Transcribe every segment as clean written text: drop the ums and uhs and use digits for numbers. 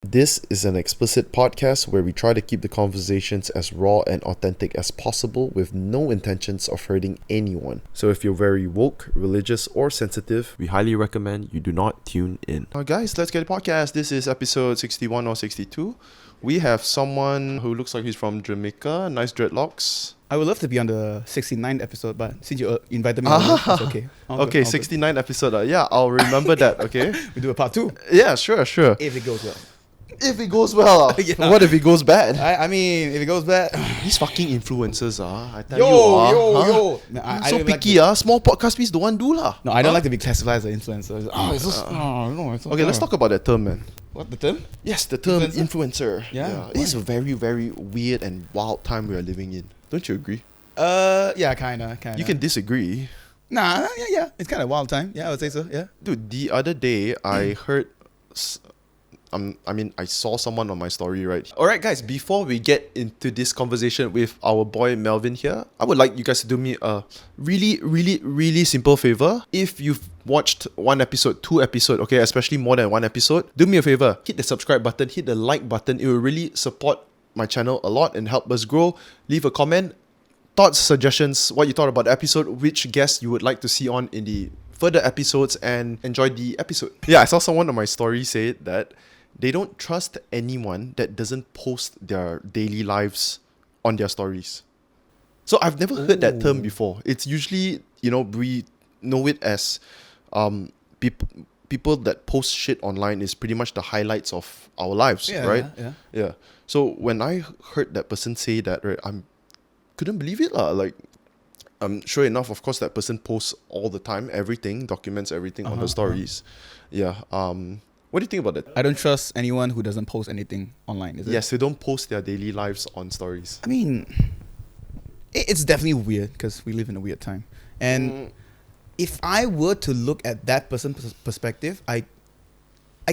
This is an explicit podcast where we try to keep the conversations as raw and authentic as possible with no intentions of hurting anyone. So if you're very woke, religious, or sensitive, we highly recommend you do not tune in. Guys, let's get a podcast. This is episode 61 or 62. We have someone who looks like he's from Jamaica, nice dreadlocks. I would love to be on the 69th episode, but since you invited me, it's okay. Okay, 69th episode. Yeah, I'll remember that, okay? We do a part 2. Yeah, sure. If it goes well. If it goes well, Yeah. What if it goes bad? I mean, if it goes bad. These fucking influencers, I tell you. No, I I so don't picky, like small podcast piece don't want to do lah. No, I don't like to be classified as an influencer. It's just, no, it's Okay, let's talk about that term, man. What, the term? Yes, the term Influencer? influencer. Yeah. It is a very, very weird and wild time we are living in. Don't you agree? Yeah, kinda. You can disagree. Nah, yeah. It's kind of wild time. Yeah, I would say so, yeah. Dude, the other day I heard... I saw someone on my story, right? Alright guys, before we get into this conversation with our boy Melvin here, I would like you guys to do me a really simple favor. If you've watched 1 episode, 2 episode, okay, especially more than 1 episode, do me a favor, hit the subscribe button, hit the like button. It will really support my channel a lot and help us grow. Leave a comment, thoughts, suggestions, what you thought about the episode, which guests you would like to see on in the further episodes, and enjoy the episode. Yeah, I saw someone on my story say that they don't trust anyone that doesn't post their daily lives on their stories. So I've never heard that term before. It's usually, we know it as people that post shit online is pretty much the highlights of our lives, right? Yeah. So when I heard that person say that, right, couldn't believe it lah. Like, sure enough, of course, that person posts all the time, everything, documents everything on the stories. Yeah. What do you think about that? I don't trust anyone who doesn't post anything online, is it? Yes, they don't post their daily lives on stories. I mean, it's definitely weird because we live in a weird time. And if I were to look at that person's perspective, I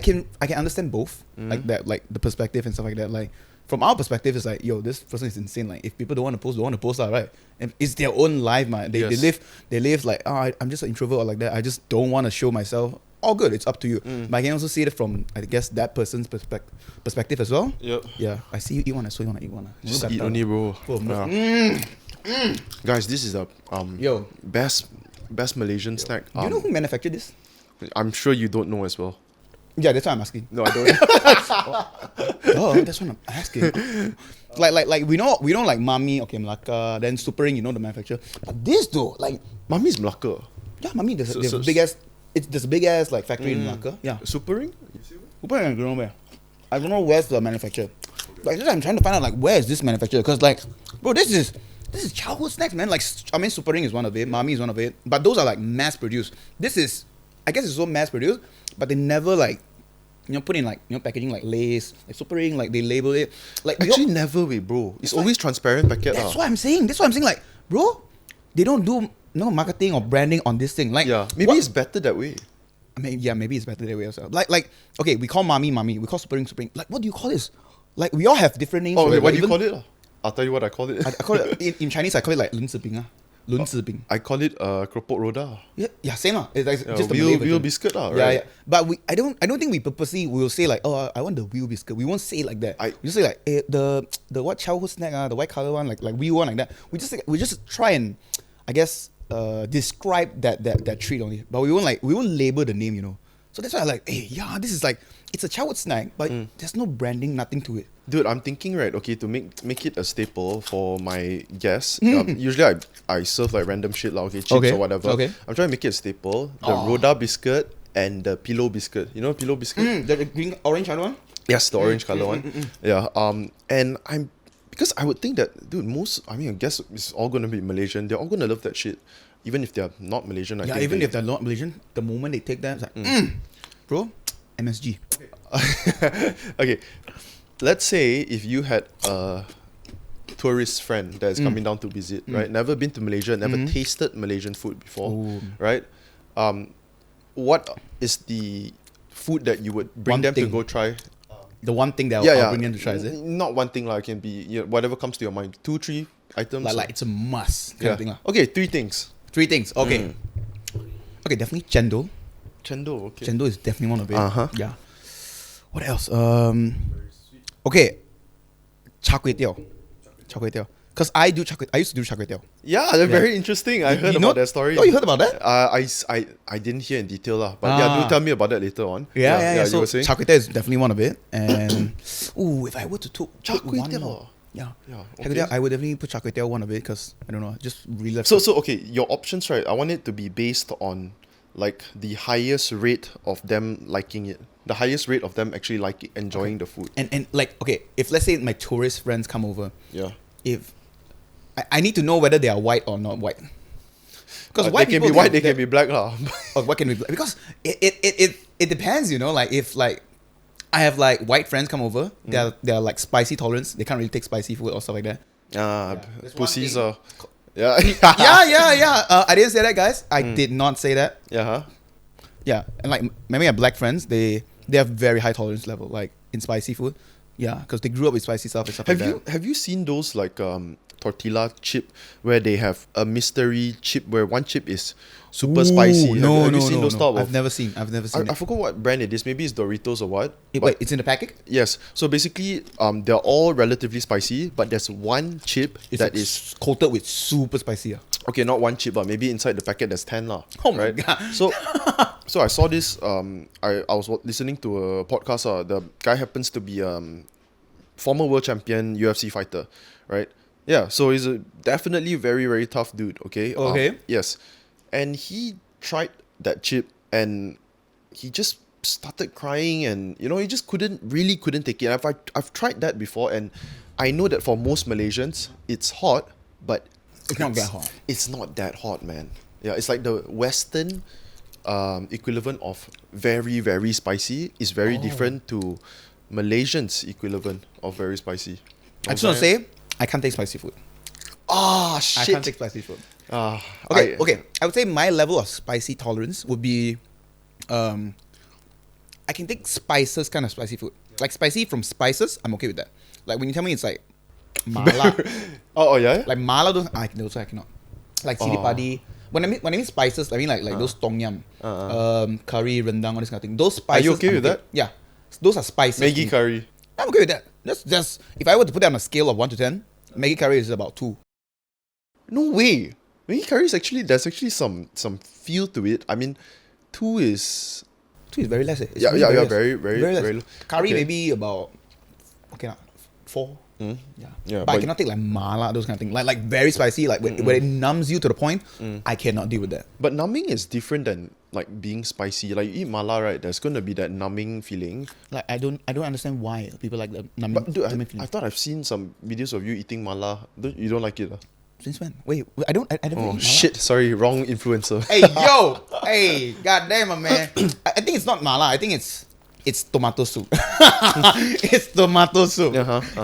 can understand both, like that, like the perspective and stuff like that. Like from our perspective, it's like, yo, this person is insane. Like if people don't want to post, don't want to post, right? And it's their own life, man. They live like, I'm just an introvert or like that. I just don't want to show myself. All good, it's up to you. But I can also see it from, I guess, that person's perspective as well. Yep. Yeah, I see you eat one, I saw you want to eat one. Just eat only, bro. Guys, this is the best Malaysian snack. Do you know who manufactured this? I'm sure you don't know as well. Yeah, that's why I'm asking. No, I don't. Oh, that's what I'm asking. Like we know like Mami, okay, Melaka, then Super Ring, the manufacturer. But this though, like Mami's Melaka. Yeah, Mami, there's a big ass. There's a big ass like factory in Melaka. Yeah. Super Ring? Super Ring, I don't know where. I don't know where's the manufacturer. Like I'm trying to find out like where is this manufacturer? Because like, bro, this is childhood snacks, man. Like Super Ring is one of it, Mami is one of it, but those are like mass produced. This is, I guess it's so mass produced, but they never like, put in like packaging like Lay's, like Super Ring, like they label it. Like actually never, bro. It's always transparent packet. That's what I'm saying. Like, bro, they don't do no marketing or branding on this thing. Like, yeah, maybe it's better that way. I mean, yeah, maybe it's better that way also. Like, okay, we call Mami, we call Super Ring. Like, what do you call this? Like, we all have different names. Oh, wait, what do you call it? I'll tell you what I call it. I call it in Chinese. I call it like 轮子饼. 轮子饼. I call it keropok roda. Yeah, same lah. It's like just a wheel biscuit lah, right? Yeah. But I don't think we purposely will say like, oh, I want the wheel biscuit. We won't say it like that. We just say like, the what childhood snack, the white color one, like we want like that. We just try and, I guess, describe that treat only. But we won't label the name, So that's why I'm like, hey, yeah, this is like, it's a childhood snack, but there's no branding, nothing to it. Dude, I'm thinking, right, okay, to make it a staple for my guests. Usually I serve like random shit, like, okay, chips or whatever. Okay. I'm trying to make it a staple. The Rhoda biscuit and the pillow biscuit. You know pillow biscuit? The green, orange color one? Yes, the orange color one. Yeah. And because I would think that, dude, I guess it's all going to be Malaysian. They're all going to love that shit. Even if they're not Malaysian, I think. Even if they're not Malaysian, the moment they take that, it's like, bro, MSG. Okay. Let's say if you had a tourist friend that is coming down to visit, right? Never been to Malaysia, never tasted Malaysian food before, right? What is the food that you would bring them to go try? The one thing that I'll bring them to try, is it? Not one thing, like, it can be whatever comes to your mind. 2, 3 items. Like it's a must kind of thing. Okay, 3 things. 3 things, okay. Okay, definitely cendol. Cendol, okay. Cendol is definitely one of it. Yeah. What else? Okay, Char Kuay Teow. Char Kuay Teow. Because I used to do Char Kuay Teow. Yeah, they're very interesting. I heard You know- about that story. Oh, you heard about that? I didn't hear in detail lah, but yeah, do tell me about that later on. Yeah. You So were saying? Char Kuay Teow is definitely one of it. And if I were to Char pick Kuay one Teow. more, yeah, Yeah, Char Kuay Teow, I would definitely put Char Kuay Teow one of it because I don't know, just really love. So okay, your options, right? I want it to be based on like the highest rate of them liking it, the highest rate of them actually enjoying the food. And like, okay, if let's say my tourist friends come over, Yeah. if I need to know whether they are white or not white. Because They white can people be white, they can be black lah. or what can we, because it depends, you know, like if like I have like white friends come over, they're like spicy tolerance, they can't really take spicy food or stuff like that. There's one Pussies thing. are. Yeah. Yeah. I didn't say that, guys. I did not say that. Yeah. Huh? Yeah, and like maybe my black friends, they have very high tolerance level, like in spicy food. Yeah, because they grew up with spicy stuff and stuff like that. Have you seen those like tortilla chip where they have a mystery chip where one chip is super spicy? Have you seen those type of? I've never seen I it. forgot what brand it is. Maybe it's Doritos or what. Wait, it's in the packet? Yes. So basically, they're all relatively spicy, but there's one chip It's that like is coated with super spicy. okay. Not one chip, but maybe inside the packet there's 10 lah. Oh my right? God. So I saw this. I was listening to a podcast. The guy happens to be former world champion UFC fighter, right? Yeah. So he's a definitely very very tough dude. Okay. Okay. Yes, and he tried that chip and he just started crying and he just couldn't take it. I've tried that before and I know that for most Malaysians it's hot, but It's not that hot. it's not that hot, man. Yeah, it's like the Western equivalent of very, very spicy is very different to Malaysians' equivalent of very spicy. I just want to say, I can't take spicy food. Ah, I shit. can't take spicy food. Ah, Okay. I would say my level of spicy tolerance would be, I can take spices kind of spicy food. Like spicy from spices, I'm okay with that. Like when you tell me it's like mala, Oh, yeah? like mala, I cannot. Like cili padi. When I mean spices, I mean like those tom yum, curry, rendang, all this kind of thing. Those spices. Are you okay I'm with that? Yeah, those are spices. Maggi to me. curry. I'm okay with that. That's just if I were to put that on a scale of 1 to 10, Maggi curry is about 2. No way. Maggi curry is there's actually some feel to it. I mean, 2 is... 2 is very less. It's Yeah, really less. very, very, less. very low. Curry Okay. maybe about 4. Yeah, But I cannot take like mala, those kind of things. Like very spicy, like when it numbs you to the point, I cannot deal with that. But numbing is different than like being spicy. Like you eat mala, right? There's gonna be that numbing feeling. Like I don't understand why people like the numbing, But dude, numbing I feeling. thought I've seen some videos of you eating mala. You don't like it? Since when? Wait, I don't eat Oh mala. shit! Sorry, wrong influencer. Hey yo, hey, goddamn, my man. I think it's not mala. I think it's tomato soup. It's tomato soup.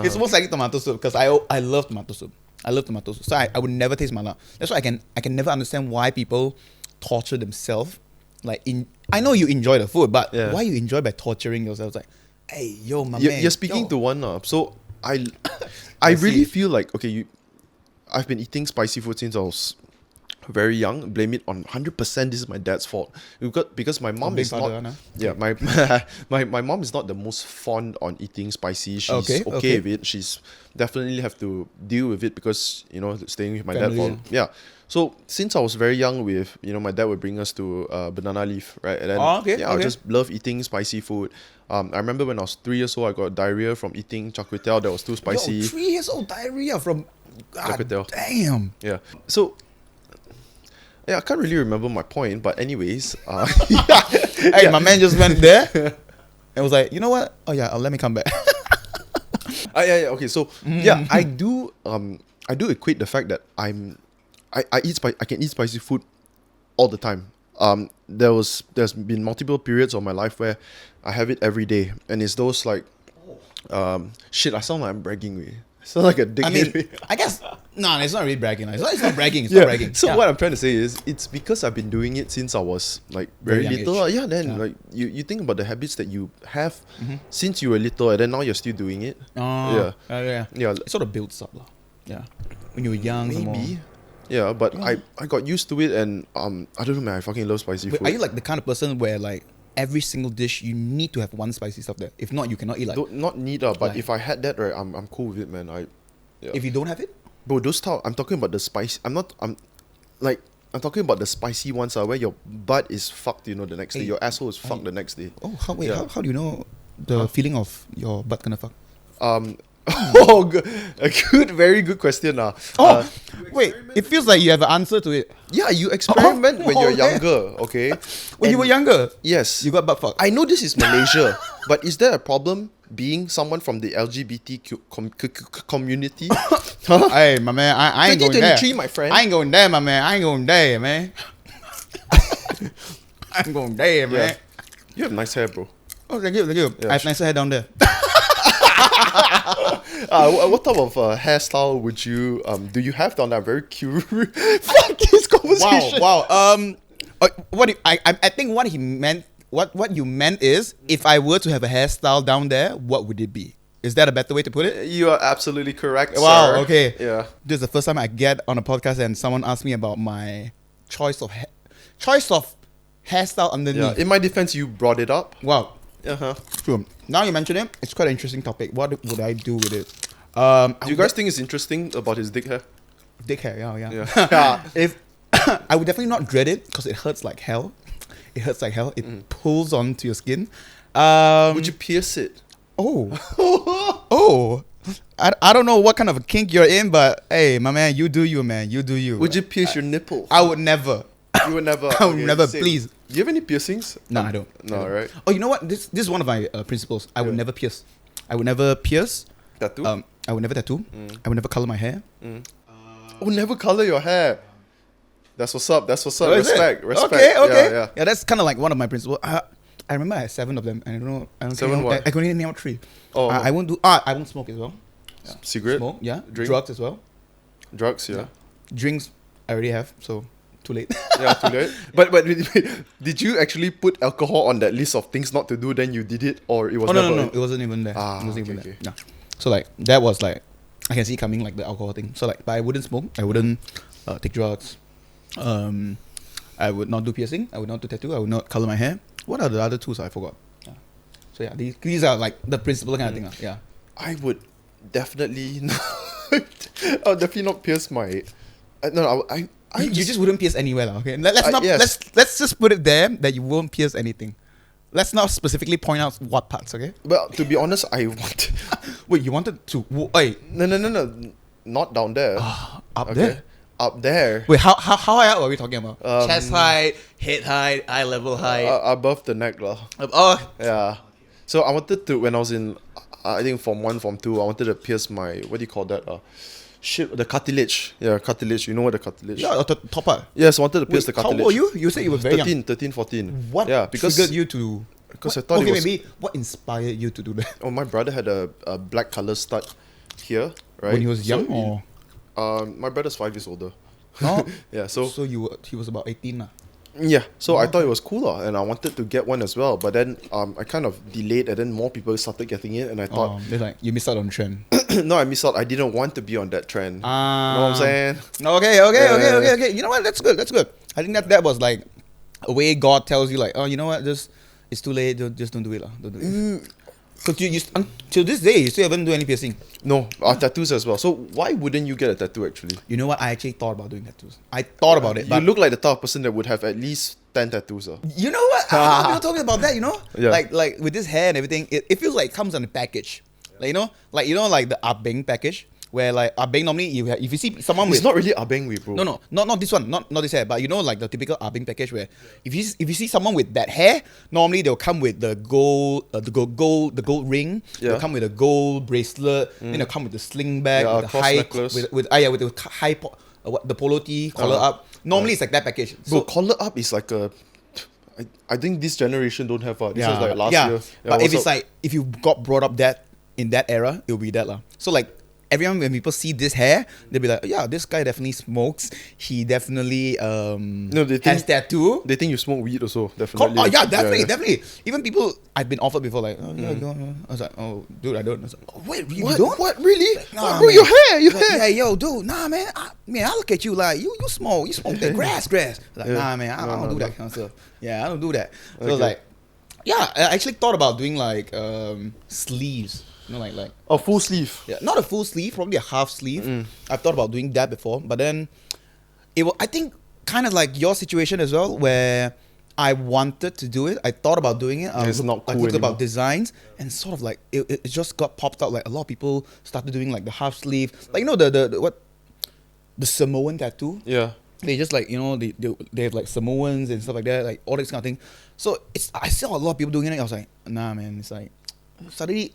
It's most likely tomato soup because I love tomato soup. I love tomato soup. So I would never taste mala. That's why I can never understand why people torture themselves. Like I know you enjoy the food, but why you enjoy by torturing yourselves? Like, hey yo, my man. You're speaking yo. to one. So I I really see. feel like I've been eating spicy food since I was very young. Blame it on 100%. This is my dad's fault. Because my mom big is father, not. huh? Yeah, my mom is not the most fond on eating spicy. She's Okay. with it. She's definitely have to deal with it because staying with my dad Family, for So since I was very young, with my dad would bring us to banana leaf, right? And then I just love eating spicy food. I remember when I was 3 years old, I got diarrhea from eating Char Kuay Teow that was too spicy. Yo, 3 years old diarrhea from. Char Kuay Teow. Damn. Yeah. So, I can't really remember my point, but anyways, Hey, my man just went there and was like, you know what? Oh yeah, let me come back. Okay. So I do equate the fact that I can eat spicy food all the time. There's been multiple periods of my life where I have it every day, and it's those like, shit. I sound like I'm bragging. Really. I sound like a dickhead. I mean, I guess no, it's not really bragging. It's not bragging. It's not bragging. So what I'm trying to say is, it's because I've been doing it since I was like very Very young little. age. Then like you think about the habits that you have since you were little, and then now you're still doing it. Yeah. Yeah. It sort of builds up, lah. Yeah. When you were young, some more. Maybe. Yeah, but I got used to it, and I don't know, man. I fucking love spicy Wait, food. are you like the kind of person where like every single dish you need to have one spicy stuff there. If not, you cannot eat like. Not neither, but Like- if I had that, right, I'm cool with it, man. If you don't have it, Bro, those type, I'm talking about the spice. I'm talking about the spicy ones, where your butt is fucked, the next day. Hey, Your asshole is fucked the next day. oh Yeah. how do you know the feeling of your butt gonna fuck? A good, very good question. Wait, it feels like you have an answer to it. Yeah, you experiment when you're yeah. younger, okay? When you And were younger, Yes. you got butt fucked. I know this is Malaysia, but is there a problem being someone from the LGBTQ community? Huh? Hey, my man, I ain't going there. 2023, my friend. I ain't going there, my man. I ain't going there, man. I ain't going there, man. Yeah. You have nice hair, bro. Oh, thank you. Yeah, I have nicer hair down there. What type of hairstyle would you do you have down there? I'm very curious. Fuck this conversation. Wow. I think what he meant, what you meant is, if I were to have a hairstyle down there, what would it be? Is that a better way to put it? You are absolutely correct, Wow. sir. Okay. Yeah. This is the first time I get on a podcast and someone asked me about my choice of hairstyle underneath. Yeah. In my defense, you brought it up. Wow. Uh-huh. True. Now you mention it, it's quite an interesting topic. What would I do with it? Do you guys think it's interesting about his dick hair? Dick hair? Yeah. Yeah. If I would definitely not dread it because it hurts like hell. It hurts like hell. It pulls onto your skin. Would you pierce it? Oh. I don't know what kind of a kink you're in, but hey, my man, you do you, man. You do you. Would you pierce your nipple? I would never. You would never. I would never. same. Please. Do you have any piercings? No, I don't. No, I don't. right? Oh, you know what? This is one of my principles. I would never pierce. I would never pierce. Tattoo? I would never tattoo. I would never color my hair. Oh, never color your hair. That's what's up. That's what's up. Oh, is it? Respect. Okay. Yeah. That's kind of like one of my principles. I remember I had 7 of them. I don't know. I don't 7 know. what? I can only name out 3. Oh. I won't do. I won't smoke as well. Cigarette? Smoke. Yeah. Drink? Drugs as well. Drugs, yeah. Drinks. I already have. So too late. Yeah, too late. But did you actually put alcohol on that list of things not to do, then you did it? Or it was never... No. It wasn't even there. Ah, it wasn't even okay, there. No. So like that was like I can see coming like the alcohol thing. So like, but I wouldn't smoke. I wouldn't take drugs. I would not do piercing. I would not do tattoo. I would not color my hair. What are the other 2s? I forgot. Yeah. So yeah, these are like the principal kind of thing. Yeah. I would definitely not... I would definitely not pierce my... You just wouldn't pierce anywhere, lah. Okay. Let's not. yes. Let's just put it there that you won't pierce anything. Let's not specifically point out what parts. Okay. Well, to be honest, I want... Wait, you wanted to? Wait. No. Not down there. Up there. Up there. Wait, how high up are we talking about? Um, Chest height, head height, eye level height. Above the neck, lah. Yeah. So I wanted to, when I was in, I think Form 1, Form 2, I wanted to pierce my, what do you call that? The cartilage. Yeah, cartilage. You know what the cartilage? Yeah, the top part. Yes, I wanted to pierce the How cartilage. old were you? You said you were very 13, 14. What Yeah, because triggered you to? because what, I thought okay, it was... maybe what inspired you to do that? Oh, my brother had a black color stud here, right? When he was young, So or my brother's 5 years older. no? Yeah, so he was about 18 lah. yeah, so I thought it was cool and I wanted to get one as well. But then I kind of delayed, and then more people started getting it, and I thought, It's like you missed out on the trend. no, I missed out. I didn't want to be on that trend. You know what I'm saying? Okay. You know what? That's good. I think that was like a way God tells you, like, oh, you know what? It's too late. Just don't do it, lah. Don't do it. Because you till this day you still haven't do any piercing. No, tattoos as well. So why wouldn't you get a tattoo actually? You know what? I actually thought about doing tattoos. I thought about it. You But look like the type of person that would have at least 10 tattoos. you know what? People told me about that. You know, Yeah. like with this hair and everything, it feels like it comes on a package. Like like the Abeng package, where like Abeng normally if you see someone It's with not really abeng, bro. no, not this one, not this hair, but you know, like the typical Abeng package where if you see someone with that hair, normally they'll come with the gold ring, Yeah. they'll come with a gold bracelet, then they'll come with the sling bag, Yeah, with the cross high necklace. with the high the polo tee collar up. Normally it's like that package. Bro, So collar up is like a... I think this generation don't have this was like last yeah. year. Yeah, But if what's it's up? like if you got brought up in that era, it'll be that lah. So like everyone, when people see this hair, they'll be like, yeah, this guy definitely smokes. He definitely they has think, tattoo. they think you smoke weed also, definitely. Oh yeah, definitely. Even people I've been offered before, like, oh yeah, go on. I was like, oh dude, I don't. I was like, oh wait, you What? don't? What? Really? Nah, Bro, man. your hair, Like, yeah, yo, dude, nah, man. I look at you like you smoke that grass. Like, Yeah. nah, man, I don't do that kind of stuff. Yeah, I don't do that. So I was Okay. like, Yeah, I actually thought about doing like sleeves. You know, like A full sleeve. yeah, not a full sleeve, probably a half sleeve. I've thought about doing that before, but then I think kind of like your situation as well, where I wanted to do it. I thought about doing it. It's not cool I looked anymore. about designs and sort of like it just got popped out. Like a lot of people started doing like the half sleeve, like you know the Samoan tattoo. Yeah. They just like they have like Samoans and stuff like that, like all this kind of thing. So I saw a lot of people doing it. I was like, nah, man. It's like suddenly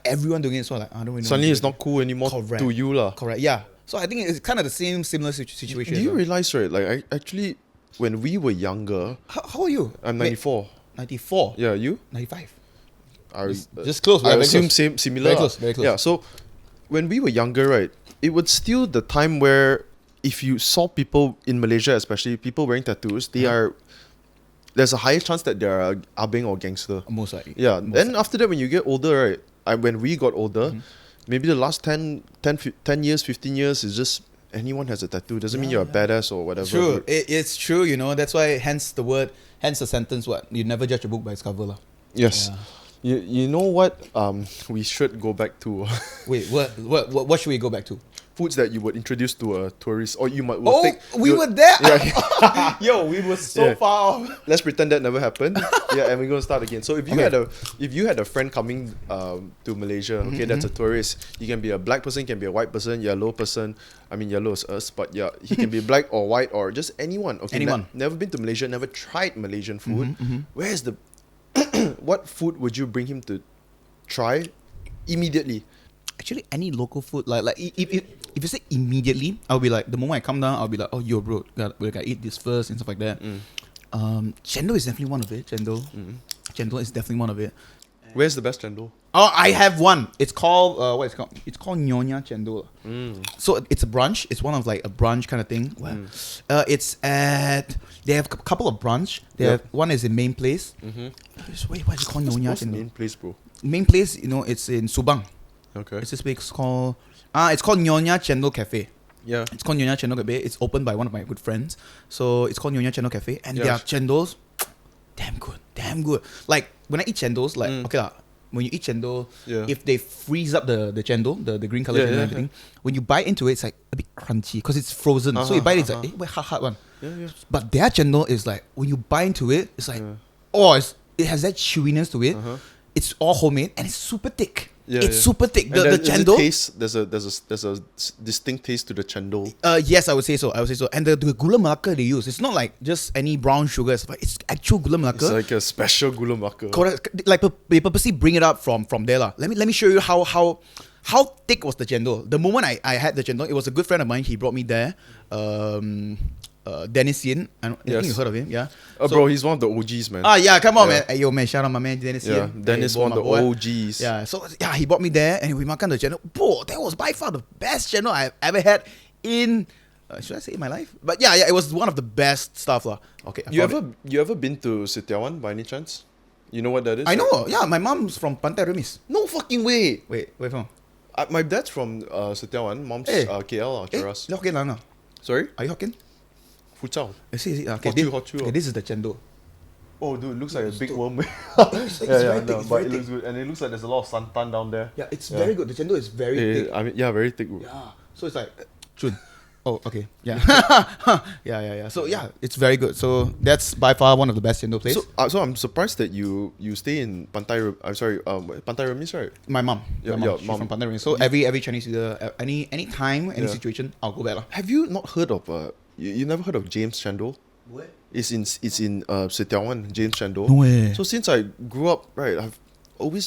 everyone doing it. So like I don't really know. Suddenly it's not cool anymore Correct. to you lah. Correct. Yeah. So I think it's kind of the similar situation. Do as you well. realize, right? Like, I actually, when we were younger, How are you? I'm Wait, 94. 94. Yeah, you? 95. I, Just close. I very assume close. same, similar. Very lah. close, very close. Yeah, so when we were younger, right, it was still the time where if you saw people in Malaysia, especially people wearing tattoos, there's a higher chance that they're abeng or gangster. Most likely. Yeah, Most then likely. after that, when you get older, right, when we got older, maybe the last 10 years, 15 years is just anyone has a tattoo. Doesn't mean you're a badass or whatever. True. It's true. That's why. Hence the sentence. What you never judge a book by its cover, lah. Yes. Yeah. You know what? We should go back to Wait. What should we go back to? foods that you would introduce to a tourist, or you might. We were there. Yeah. Yo, we were so Yeah. far off. Let's pretend that never happened. Yeah, and we're gonna start again. So if you Okay. had a friend coming to Malaysia, okay, that's a tourist. You can be a black person, can be a white person, yellow person. I mean, yellow is us, but yeah, he can be black or white or just anyone. Okay, Anyone. never been to Malaysia, never tried Malaysian food. Where's the what food would you bring him to try immediately? Actually, any local food, like if you say immediately, I'll be like, the moment I come down, I'll be like, oh, yo, bro, we gotta eat this first and stuff like that. Cendol is definitely one of it. Cendol is definitely one of it. Where's the best cendol? Oh, I have one. It's called what is it called? It's called Nyonya Cendol. So it's a brunch. It's one of like a brunch kind of thing. It's at they have a couple of brunch. They have one is in Main Place. Wait, what is it called? Nyonya What's the Cendol. main place, bro? Main Place, it's in Subang. Okay. It's this place called it's called Nyonya Cendol Cafe. Yeah. It's called Nyonya Cendol Cafe. It's opened by one of my good friends. So it's called Nyonya Cendol Cafe, and their cendol, damn good. Like when I eat cendol, like okay lah. When you eat cendol, if they freeze up the cendol, the green color cendol and everything, when you bite into it, it's like a bit crunchy because it's frozen. So you bite it, it's like wait, hard one. Yeah. But their cendol is like when you bite into it, it's like it has that chewiness to it. It's all homemade and it's super thick. It's super thick. The cendol taste. There's a distinct taste to the cendol. Yes, I would say so. And the gula melaka they use, it's not like just any brown sugar. It's actual gula melaka. It's like a special gula melaka. Correct. Like they purposely bring it up from there lah. Let me show you how thick was the cendol. The moment I had the cendol, it was a good friend of mine. He brought me there. Dennis Yin. I think you heard of him, yeah. Bro, he's one of the OGs, man. Yeah, come on, man. Hey, yo, man, shout out my man Dennis Yin. Yeah, Dennis, Hey, one of the boy. OGs. Yeah, so yeah, he brought me there and we makan the channel. Bro, that was by far the best channel I've ever had in should I say in my life? But yeah, it was one of the best stuff lah. Okay. You ever been to Setiawan by any chance? You know what that is? I know. Yeah, my mom's from Pantai Remis. No fucking way. Wait, where from? My dad's from Setiawan. Mom's Hey. KL, Cheras. Hokkien lah, no? Sorry? Are you Hokkien? Fuchao. Okay, Hochu. okay, this is the chendol. Oh, dude, it looks like a big worm. It's very thick, it's but very it thick. looks good, and it looks like there's a lot of santan down there. Yeah, it's very good. The chendol is very thick. I mean, yeah, very thick. Bro. Yeah. So it's like Chun. Oh, okay. Yeah. yeah. So yeah, it's very good. So that's by far one of the best chendol places. So I'm surprised that you stay in Pantai. I'm sorry, Pantai Remis, right? My mom. Yeah, She's mom. from Pantai Remis. So every Chinese New Year, any time, any situation, I'll go back lah. Have you not heard of you never heard of James Chendol? What? It's in Setiawan, James Chendol. No way. So since I grew up, right, I've always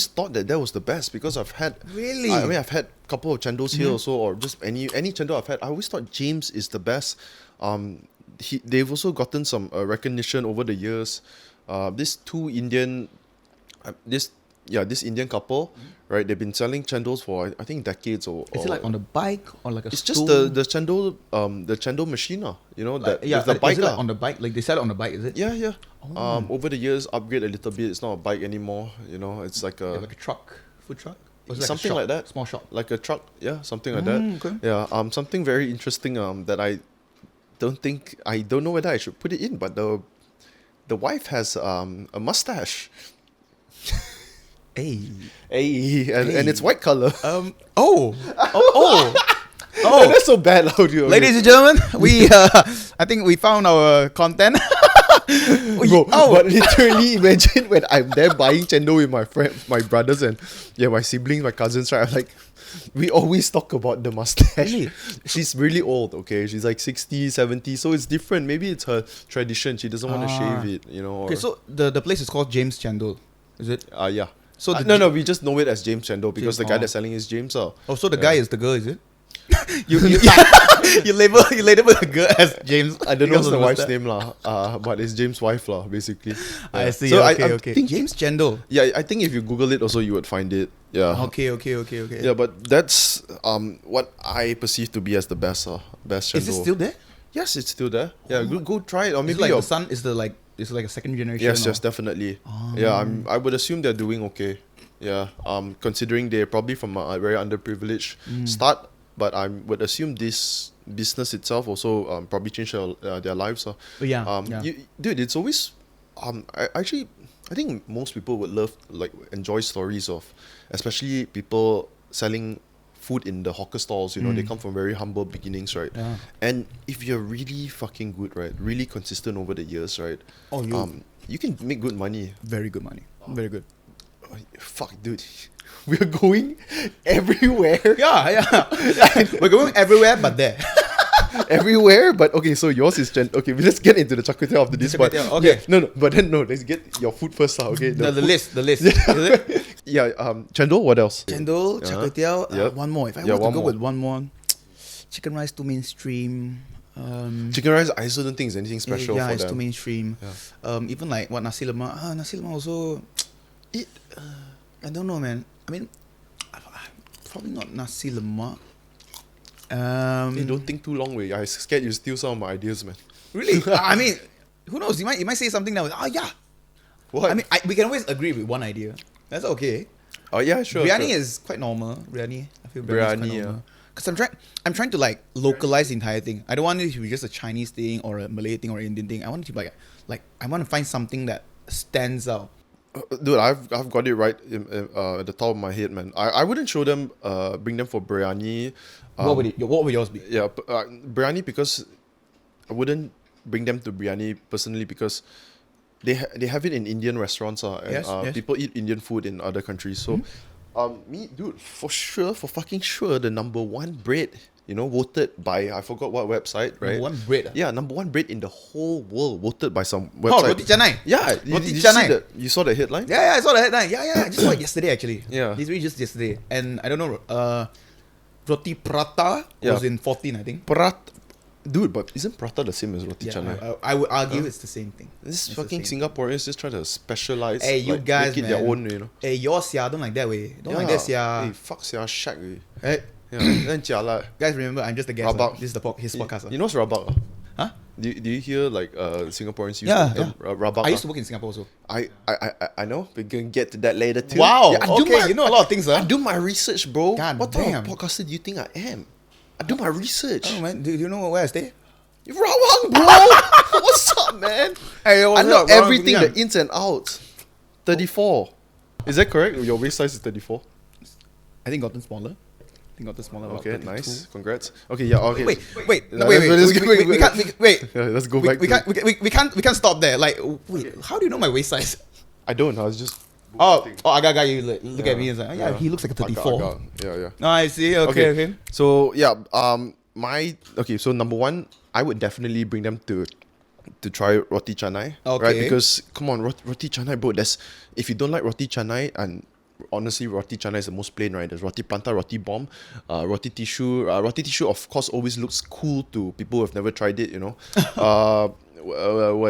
thought that was the best because I've had Really? I mean, I've had a couple of chendos here also, or just any chendol I've had. I always thought James is the best. They've also gotten some recognition over the years. This Indian couple, right? They've been selling chendos for I think decades or. Is it like on the bike or like a It's stool? just the chendol machine, you know, that yeah, with the bike is it like lah. on the bike? Like they sell it on the bike, is it? Yeah. Over the years, upgrade a little bit. It's not a bike anymore. You know, it's like Yeah, like a truck, food truck. Or is it something a shop? like that. Small shop. Like a truck. Yeah, something like that. Okay. Yeah. Something very interesting. That I don't know whether I should put it in, but the the wife has a mustache. Hey. And it's white color. Oh, That's so bad audio. ladies and gentlemen, we I think we found our content. Bro, but literally imagine when I'm there buying cendol with my friends, my brothers and my siblings, my cousins, right? I'm like, we always talk about the mustache. Really? She's really old, okay? She's like 60, 70, so it's different. Maybe it's her tradition. She doesn't want to shave it, you know. Okay, so the place is called James Cendol, is it? Yeah. So No, we just know it as James Cendol because the guy Oh. that's selling is James. Oh, so the guy is the girl, is it? you label the girl as James. I don't know because what's the of wife's mustache. name lah. But it's James' wife lah, basically. I Yeah. see. So okay, I okay. think James Cendol. Yeah, I think if you Google it, also you would find it. Yeah. Okay. Yeah, but that's what I perceive to be as the best cendol. Is it still there? Yes, it's still there. Yeah, go try it, or Maybe maybe like your the son is it's like a second generation. yes, or- definitely. Yeah, I would assume they're doing okay. Yeah, considering they're probably from a very underprivileged start, but I would assume this business itself also probably changed their lives. Yeah. Dude, it's always I think most people would enjoy stories of, especially people selling food in the hawker stalls. You know, they come from very humble beginnings, right? Yeah. And if you're really fucking good, right, really consistent over the years, right, Oh, you can make good money. very good money. Very good. Oh, fuck, dude. We're going everywhere. Yeah. We're going everywhere but there. Everywhere, but okay, so yours is okay, let's get into the Char Kuay Teow after this. Char Kuay But Teow, okay. let's get your food first, okay? The food- list. Is it? Yeah, cendol, what else? Cendol, Char Kuay Teow, Yep. one more. If I Yeah, were to one go more. with one more, chicken rice too mainstream. Chicken rice, I also don't think it's anything special yeah, for it's them. too mainstream. Even like what nasi lemak. Nasi lemak also. I don't know, man. I mean, probably not nasi lemak. Hey, don't think too long, way. I scared you steal some of my ideas, man. Really? I mean, who knows? You might say something that was yeah. What? I mean, we can always agree with one idea. That's okay. Oh yeah, sure. Biryani sure. is quite normal. Biryani, I feel Biryani, is quite normal. Because I'm trying to like localize the entire thing. I don't want it to be just a Chinese thing or a Malay thing or Indian thing. I want it to be like I want to find something that stands out. Dude, I've got it right at the top of my head, man. I wouldn't show them, bring them for biryani. What would yours be? Yeah, biryani, because I wouldn't bring them to biryani personally because they have it in Indian restaurants, and Yes. people eat Indian food in other countries. So, me, dude, for fucking sure, the #1 bread, voted by, I forgot what website, right? One bread. Yeah, #1 bread in the whole world, voted by some Oh, website. roti canai. Yeah, Roti you canai. you saw the headline? Yeah, I saw the headline. Yeah, I just saw it yesterday actually. Yeah. Literally just yesterday. And I don't know, roti prata Yeah. was in 14, I think. Dude, but isn't prata the same as roti canai? I would argue it's the same thing. This It's fucking the same. Singaporeans just try to specialize. Hey, you like, guys, make it their man. own, Hey, yours, sia, don't like that way. Don't like that, sia. Hey, fuck, sia, shack. Hey, Yeah, then jialat. guys, remember, I'm just a guest. Rabak. This is his podcast. You know what's rabak? Huh? Do you hear like Singaporeans use Yeah, the term rabak? I used to work in Singapore also. I know. We're gonna get to that later too. Wow. Yeah, I do okay, you know a lot of things, I huh? do my research, bro. God what damn. type of podcaster do you think I am? I do my research. Oh man, do you know where I stay? Rawang, bro. What's up, man? Hey, I know everything, the ins and outs. 34. Is that correct? Your waist size is 34. I think gotten smaller. about Okay, 32. nice. Congrats. Okay, yeah. Okay. Wait. No, We let's- can't. Yeah, let's go We back. can't. We can't stop there. Like, wait. How do you know my waist size? I don't. I was just. Oh, I got you. Look at me and say, oh, yeah, Yeah. he looks like a 34. Agak. Yeah. No, I see. Okay. So yeah, so #1, I would definitely bring them to try roti canai, right? Okay. Because come on, roti canai, bro. If you don't like roti canai, and honestly, roti canai is the most plain, right? There's roti pranta, roti bomb, roti tissue. Roti tissue, of course, always looks cool to people who have never tried it. What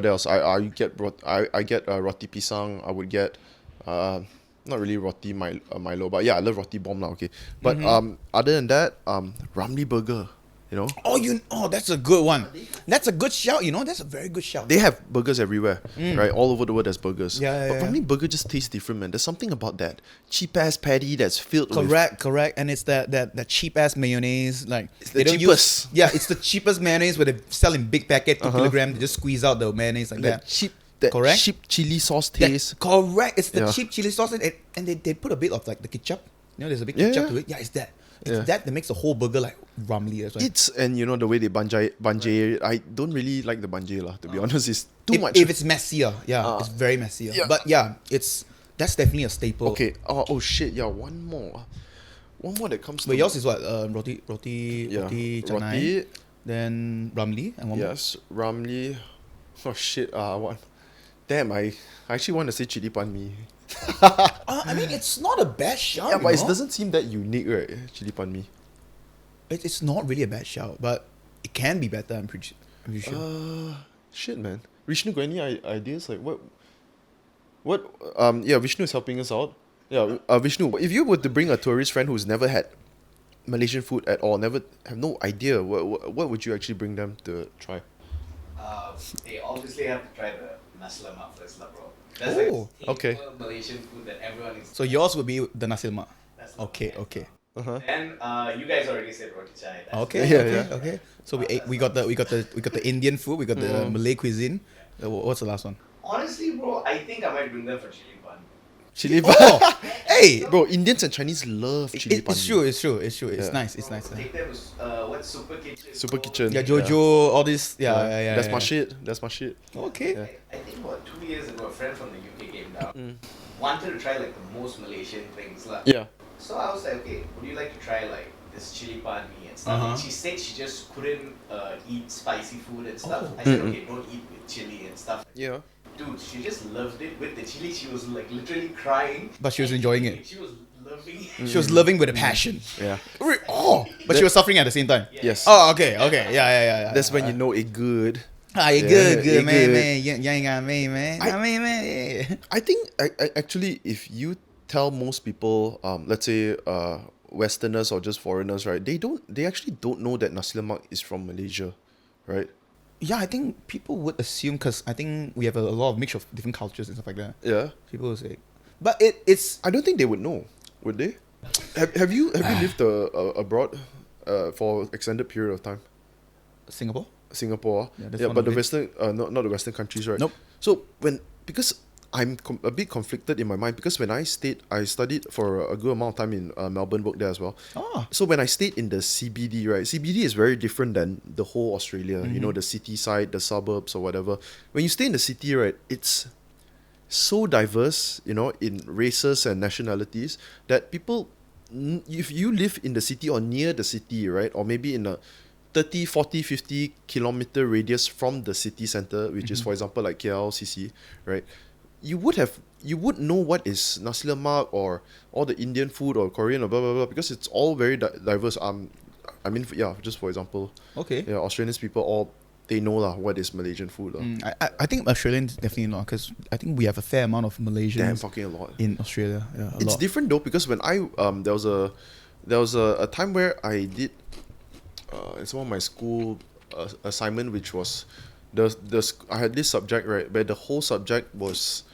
else? I get roti pisang. I would get not really roti Milo, but yeah, I love roti bomb now. Okay, but other than that, Ramly burger. Oh, that's a good one. That's a good shout. That's a very good shout. They have burgers everywhere, right? All over the world, there's burgers. Yeah, but yeah. Ramly burger just tastes different, man. There's something about that cheap ass patty that's filled with. Correct. And it's that cheap ass mayonnaise. Like It's the they don't cheapest. It's the cheapest mayonnaise where they sell in big packet, 2 kilogram. They just squeeze out the mayonnaise like That that. cheap that Correct. cheap chili sauce That- taste. correct. It's the Yeah. cheap chili sauce, and they put a bit of like the ketchup. You know, there's a bit Yeah, ketchup yeah. to it. Yeah, it's that. It's Yeah. that makes the whole burger like rumly as well. It's, and you know the way they banjai it, I don't really like the banjai lah, to be honest. It's too much. If it's messier, it's very messier. yeah. But yeah, that's definitely a staple. Okay. Oh shit. Yeah. One more that comes. But to yours is what? Roti yeah. canai, Roti. then ramli, and one more. Yes. Ramli. Oh shit. What? Damn. I actually want to say chili pan mee. I mean, it's not a bad shout. Yeah, you but it know? doesn't seem that unique, right? Chili pan mee. It's not really a bad shout, but it can be better. I'm pretty sure. Shit, man. Vishnu, got any ideas? Like what? Yeah, Vishnu is helping us out. Yeah, Vishnu, if you were to bring a tourist friend who's never had Malaysian food at all, never have no idea, what would you actually bring them to try? They obviously have to try the nasi lemak first, lah, bro. That's Oh, like okay. staple Malaysian food that everyone is. So yours would be the nasi lemak. That's Okay, okay. Then you guys already said roti chai. That's Okay, Yeah, okay. So we got the Indian food, we got the Malay cuisine. What's the last one? Honestly, bro, I think I might bring them for chili pan. Chili pan. Oh, hey, Bro, Indians and Chinese love chili pan. it's true. It's Yeah. nice. It's nice. Take them to what's Super Kitchen. Super bro. Kitchen. Yeah, Jojo, all this. Yeah. That's my shit. That's my shit. Okay. Yeah. I think about 2 years ago, a friend from the UK came down. Wanted to try like the most Malaysian things, lah. Yeah. So I was like, okay, would you like to try like this chili pan mee and stuff? And she said she just couldn't eat spicy food and stuff. Oh. I said, okay, don't eat with chili and stuff. Yeah. Dude, she just loved it with the chili. She was like literally crying. But she was enjoying it. She was loving it. She was loving with a passion. Yeah. Oh, but she was suffering at the same time. Yes. Oh, okay. Yeah. That's when you know it good. Ah, you Yeah, good, you man, good. man. You ain't got me, man. Man. I think I actually, if you tell most people, let's say Westerners or just foreigners, right, they actually don't know that nasi lemak is from Malaysia, right? Yeah, I think people would assume because I think we have a lot of mix of different cultures and stuff like that. Yeah. People will say, but it's I don't think they would know, would they? Have you lived abroad for extended period of time? Singapore. Singapore, Yeah, that's yeah, one but of the it. Western, not the Western countries, right? Nope. So because I'm a bit conflicted in my mind because when I studied for a good amount of time in Melbourne, worked there as well. Oh. So when I stayed in the CBD, right, CBD is very different than the whole Australia. You know, the city side, the suburbs or whatever. When you stay in the city, right, it's so diverse, you know, in races and nationalities that people, if you live in the city or near the city, right, or maybe in a 30, 40, 50 kilometer radius from the city center, which is, for example, like KLCC, right, you would know what is nasi lemak or all the Indian food or Korean or blah, blah, blah, because it's all very diverse. I mean, yeah, just for example, Okay. yeah, Australians people, all, they know lah what is Malaysian food. I think Australians definitely not because I think we have a fair amount of Damn, Malaysians fucking a lot. in Australia. Yeah, a It's lot. different though because when I there was a time where I did it's one of my school assignment, which was I had this subject, right, where the whole subject was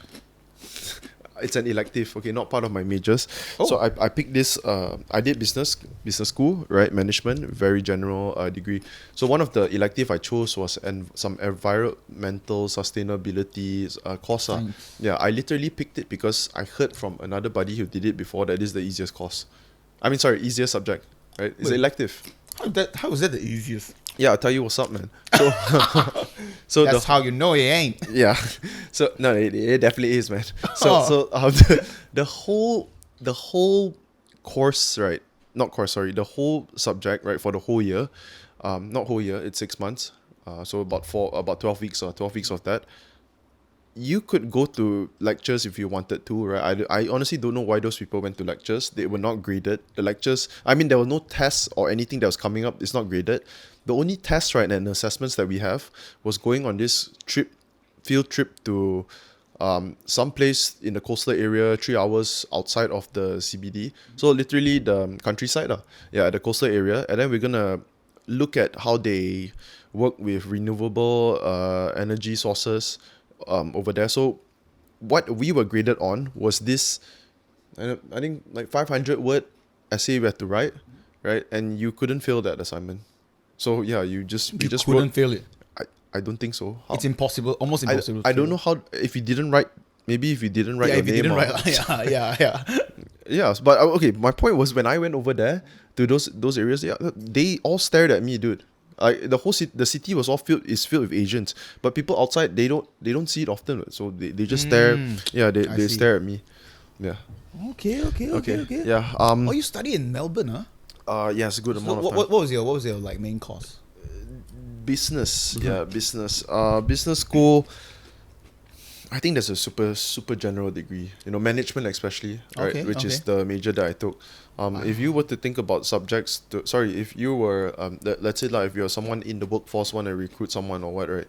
it's an elective, okay, not part of my majors. So I picked this I did business school, right, management, very general degree. So one of the elective I chose was some environmental sustainability course. Science. Yeah, I literally picked it because I heard from another buddy who did it before that this is the easiest course. I mean, sorry, easiest subject, right? It's Wait. elective. How is that the easiest? Yeah, I'll tell you what's up, man. So, so That's how you know it ain't. yeah. So no, it definitely is, man. Oh. So the whole course, right? Not course, sorry. The whole subject, right, for the whole year. Not whole year. It's 6 months. So about 12 weeks or 12 weeks of that. You could go to lectures if you wanted to, right? I honestly don't know why those people went to lectures. They were not graded. The lectures, I mean, there were no tests or anything that was coming up. It's not graded. The only tests, right, and assessments that we have was going on this field trip to some place in the coastal area, 3 hours outside of the CBD. So literally the countryside, the coastal area. And then we're gonna look at how they work with renewable energy sources over there. So what we were graded on was this, I think like 500 word essay we had to write, right? And you couldn't fail that assignment. So yeah, you just You couldn't wrote, fail it. I don't think so. How? It's impossible, almost impossible. I don't know how. If you didn't write, maybe if you didn't write your if you name. didn't write, yeah. Yes, but okay. My point was when I went over there to those areas, yeah, they all stared at me, dude. Like the city was all filled with Asians, but people outside they don't see it often, so they just stare. Yeah, they stare at me. Yeah. Okay. Yeah. Oh, you study in Melbourne, huh? Yes, a good amount of time. What was your like main course? Business. Yeah, business. Business school. I think there's a super general degree. Management especially, right? Which is the major that I took. If you were to think about subjects, if you were let's say like if you're someone in the workforce want to recruit someone or what, right?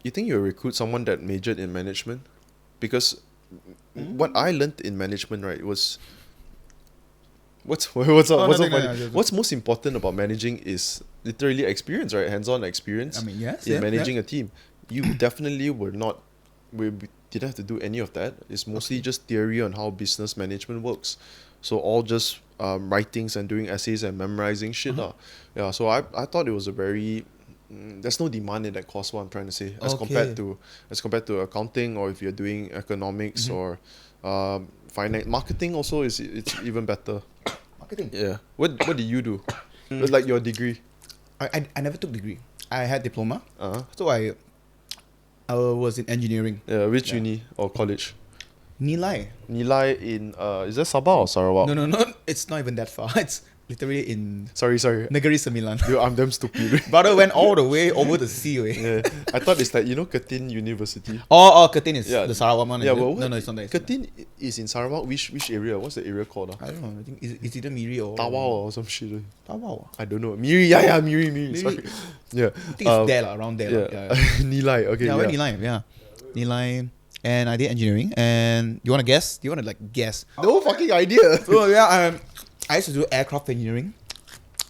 You think you'll recruit someone that majored in management? Because what I learned in management, right, was what's most important about managing is literally experience, right? Hands-on experience. I mean, yes, in managing a team. You definitely were not. We didn't have to do any of that. It's mostly just theory on how business management works. So all just writings and doing essays and memorizing shit. Yeah, so I thought it was a very... there's no demand in that course, what I'm trying to say. As compared to accounting, or if you're doing economics or finance. Marketing also it's even better. Marketing? Yeah. What did you do? It was like your degree. I never took degree. I had diploma. Uh-huh. So I was in engineering. Yeah, which uni or college? Nilai. Nilai in is that Sabah or Sarawak? No. It's not even that far. It's literally in Sorry. Negeri Sembilan. Dude, I'm damn stupid. Brother went all the way over the sea. Yeah. I thought it's like, Kertin University. Oh, Kertin is the Sarawak one. Yeah, no, it's not that. Kertin is in Sarawak. Which area? What's the area called? I don't know. I think it's either Miri or Tawau or some shit. Tawau. I don't know. Miri. Yeah, Miri. Sorry. Yeah. I think it's there, around there. Yeah. Nilai. Okay. Yeah, I went Nilai. Yeah. Nilai. And I did engineering. And you want to guess? Do you want to guess? No fucking idea. So yeah, I used to do aircraft engineering.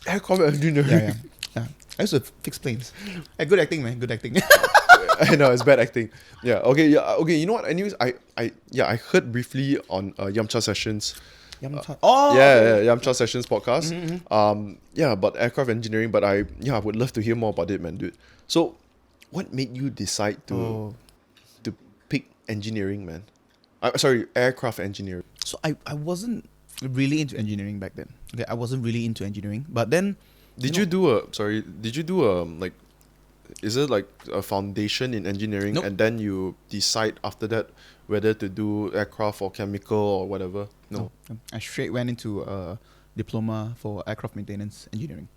Aircraft engineering. Yeah. I used to fix planes. Good acting, man. Good acting. I know it's bad acting. Yeah. Okay. You know what? Anyways, I heard briefly on Yamcha Sessions. Yamcha. Yamcha Sessions podcast. Yeah, about aircraft engineering. But I would love to hear more about it, man, dude. So, what made you decide to pick engineering, man? Sorry, aircraft engineering. So I wasn't really into engineering back then. Okay, I wasn't really into engineering, but then Did you do like, is it like a foundation in engineering? Nope. And then you decide after that whether to do aircraft or chemical or whatever? No. I straight went into a diploma for aircraft maintenance engineering.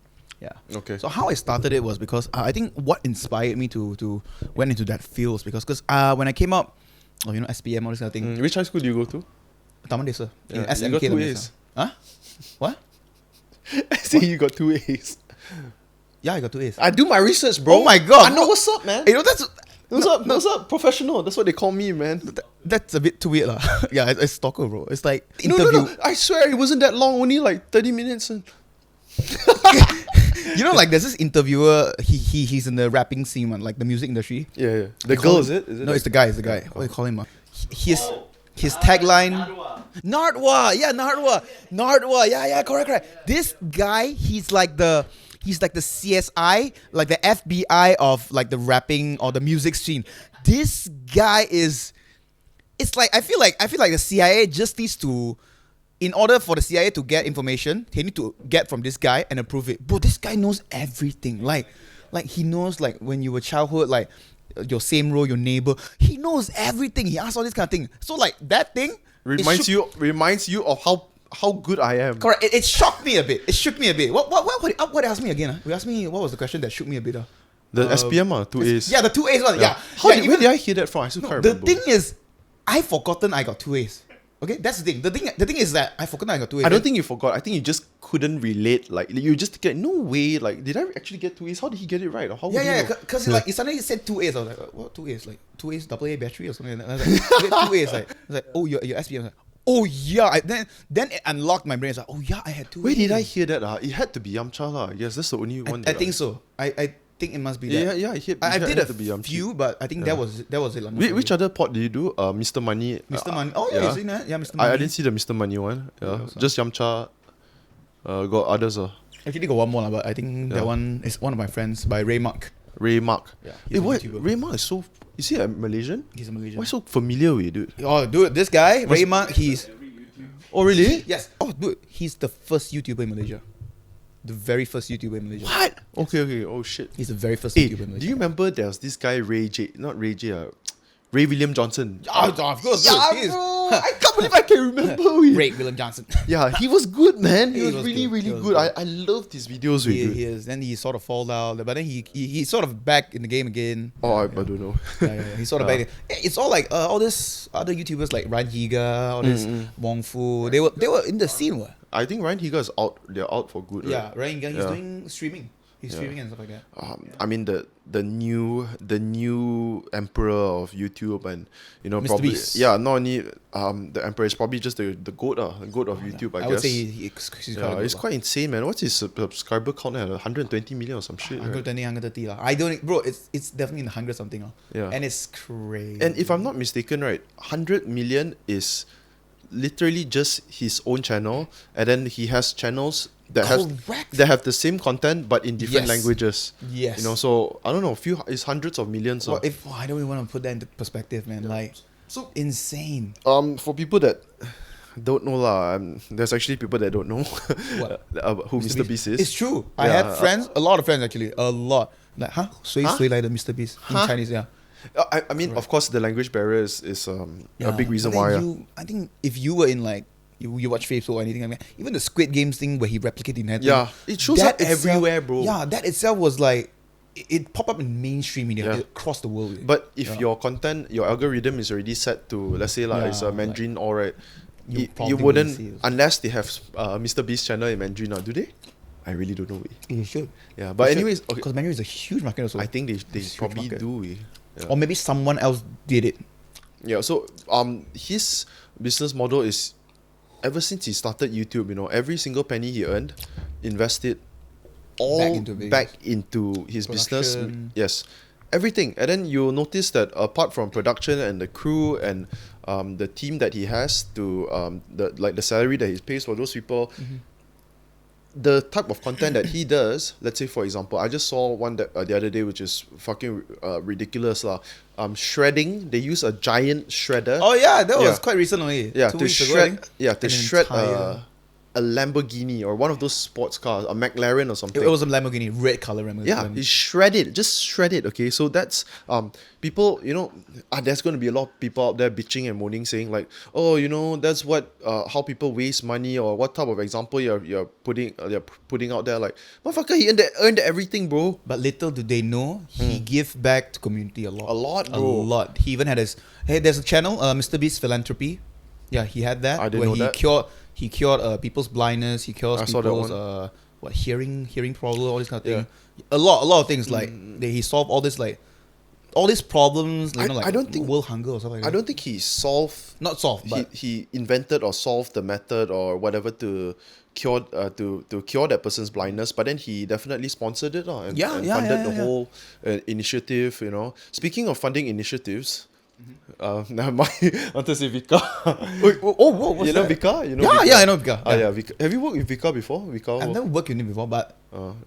Yeah. Okay. So how I started it was because I think what inspired me to went into that field was because when I came up, SPM, all this kind of thing. Which high school do you go to? Taman Desa. Yeah, SMK. you got 2 Taman A's. Desa. Huh? What? I say you got 2 A's. Yeah, I got 2 A's. I do my research, bro. Oh my god. I know what's up, man. That's... What's up? Professional. That's what they call me, man. That's a bit too weird, lah. Yeah, it's stalker, bro. It's like No. I swear it wasn't that long. Only like 30 minutes. And... like there's this interviewer. He's in the rapping scene, man, like the music industry. Yeah. The girl, is it? No, it's the guy. It's the guy. What do you call him? His tagline. Nardwa. Yeah, Nardwa. Yeah, correct. This guy, he's like the CSI, like the FBI of like the rapping or the music scene. This guy is... It's like I feel like the CIA just needs to... In order for the CIA to get information, they need to get from this guy and approve it. Bro, this guy knows everything. Like he knows like when you were childhood, like your same row, your neighbor. He knows everything. He asks all this kind of thing. So like that thing reminds you of how good I am. Correct. It shocked me a bit. It shook me a bit. What asked me again? You asked me what was the question that shook me a bit. The SPM 2 A's. Yeah, the 2 A's one. Yeah. Where did I hear that from? I still can't remember. The thing is, I've forgotten I got 2 A's. Okay, that's the thing. The thing is that I forgot I got 2 A's. I don't think you forgot. I think you just couldn't relate. Like you just get no way. Like, did I actually get 2 A's? How did he get it right? Or how? Because like it suddenly said 2 A's. I was like, what 2 A's? Like 2 A's AA battery or something. Like that. I was like, 2 A's. Like, I was like, oh, your SPM. I was like, oh yeah. Then it unlocked my brain. It's like, oh yeah, I had 2 A's. Where did I hear that? It had to be Yamcha lah. Yes, that's the only one. I think so. I think it must be that. Yeah. I did a few, but I think that was it. Like, which other pod did you do? Mr. Money. Mr. Money. Oh yeah, you seen that? Yeah, Mr. Money. I didn't see the Mr. Money one. Yeah, just Yamcha. Got others. Actually got one more, but I think that one is one of my friends by Ray Mark. Ray Mark. Yeah, Hey, he's a what? YouTuber. Ray Mark is so. Is he a Malaysian? He's a Malaysian. Why so familiar with you, dude? Oh, dude, this guy, Raymond, he's... Oh, really? Yes. Oh, dude, he's the first YouTuber in Malaysia. The very first YouTuber in Malaysia. What? Okay. Oh shit. He's the very first Hey, YouTuber in Malaysia. do you remember there was this guy not Ray J, Ray William Johnson? Oh, of course, Yeah, dude. He is- bro. I can't believe I can remember it. Ray William Johnson. Yeah, he was good, man. He, He was, was really, good. really He was good. good. I loved his videos. he, Dude. he is. Then he sort of fall out, but then he sort of back in the game again. Oh, I don't know. Yeah. He's sort of back. It's all like all this other YouTubers like Ryan Higa, all this Wong Fu. They were in the scene, what? I think Ryan Higa is out. They're out for good. Yeah, Right? Ryan Higa. He's Yeah. doing streaming. He's streaming and stuff like that. I mean the new emperor of YouTube, and Mr. probably Beast. not only the emperor is probably just the goat of YouTube. I guess. would say he's yeah, it's quite insane, man. What's his subscriber count at? 120 million or some shit. Right? 120, 130 lah. I don't, bro. It's definitely in the 100 something lah. Yeah. And it's crazy. And if I'm not mistaken, right, 100 million is literally just his own channel, and then he has channels that Correct. have the same content but in different Yes. languages. Yes. So I don't know, it's hundreds of millions. Well, I don't even want to put that into perspective, man. Like, So insane. for people that don't know lah, there's actually people that don't know What? who Mr. Beast is. It's true. I Yeah, had friends, a lot of friends actually, a lot. Like, Sui like the Mr. Beast in Huh? Chinese, yeah. I mean, of course, the language barrier is a big reason But then why. I think if you were in like you watch Facebook or anything like that, even the Squid Games thing where he replicated in that Yeah, thing, it shows that up everywhere, bro. Yeah, that itself was like it popped up in mainstream media Yeah. across the world. But if Yeah. your content, your algorithm is already set to, let's say, like, it's a Yeah, Mandarin, alright, you you probably wouldn't, wouldn't see it. unless they have Mr. Beast channel in Mandarin, do they? I really don't know. You should. Yeah, but anyways, okay, because Mandarin is a huge market also. I think they It's a huge probably market. do. Yeah. Or maybe someone else did it. Yeah, so his business model is, ever since he started YouTube, every single penny he earned, invested all Back into videos. his business. Production. Yes, everything. And then you'll notice that apart from production and the crew and the team that he has to the salary that he pays for those people, the type of content that he does, let's say for example, I just saw one that the other day which is fucking ridiculous lah. Shredding, they use a giant shredder. Oh yeah, that was Yeah. quite recently. Yeah, 2 to weeks ago, I shred. think. Yeah, to An shred entire- a Lamborghini or one of those sports cars, a McLaren or something. It was a Lamborghini, red color Lamborghini. Yeah, he shredded, just shredded. Okay, so that's people. There's going to be a lot of people out there bitching and moaning, saying like, oh, that's what how people waste money, or what type of example you're putting out there. Like, motherfucker, he earned everything, bro. But little do they know, he give back to community a lot. A lot, A bro. lot. He even had there's a channel, Mr. Beast Philanthropy. Yeah, he had that. I didn't where know he that. He cured people's blindness. He cures I saw that people's one. hearing problem, all this kind of thing. A lot of things like he solved all this all these problems. I don't think- world hunger or something like that. I don't think he solved. Not solved, but He invented or solved the method or whatever to cure to cure that person's blindness, but then he definitely sponsored it and funded the whole initiative. Speaking of funding initiatives, never mind. I want to say Vika. what's you know that? Vika? You know Yeah, Vika? yeah, I know Vika. Yeah, Vika. Have you worked with Vika before? Vika. I've never worked with him before, but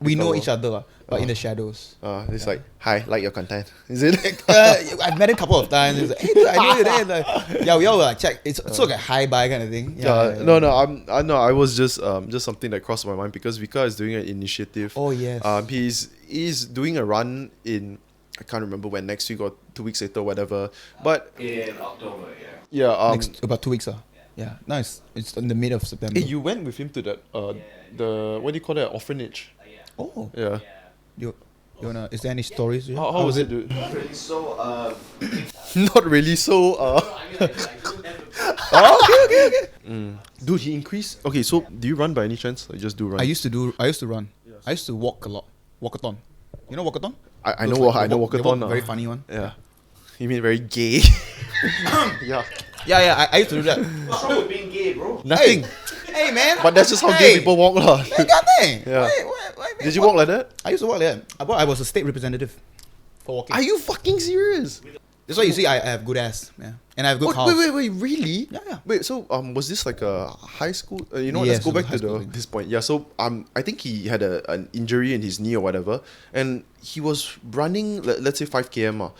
we know each other, but in the shadows. It's like, hi, like your content. Is it? I've met him a couple of times. He's like, hey, dude, I know you there. Like, yeah, we all were like, check. It's sort of like a hi bye kind of thing. No. I was just something that crossed my mind because Vika is doing an initiative. Oh, yes. He's doing a run in, I can't remember when, next week or 2 weeks later, whatever. But In October, yeah. yeah, Next, about 2 weeks. Yeah, nice. It's in the mid of September. hey, you went with him to that the what do you call that, orphanage? Oh, Yeah. you wanna? Is there any stories? How was it, dude? Really, so, Not really. So I mean, like, you never. okay. dude, he increased. Okay, so do you run by any chance? I just do run. I used to run. I used to walk a lot. Walkathon. You know walkathon? I Those know. like I know. the Walkathon. very funny one. Yeah. You mean very gay? Yeah. Yeah. I used to do that. What's wrong with being gay, bro? Nothing. Hey man. But that's just how gay people walk, lah. Hey, goddamn. Yeah. Why, Did you walk like that? I used to walk like that. I was a state representative for walking. Are you fucking serious? That's why you see I have good ass. Yeah. and I have good Oh, house. wait, really? Yeah. Wait, so was this like a high school? You know, what, Yes, let's go it was back high to school thing. this point. Yeah, so I think he had an injury in his knee or whatever, and he was running, let's say 5 km,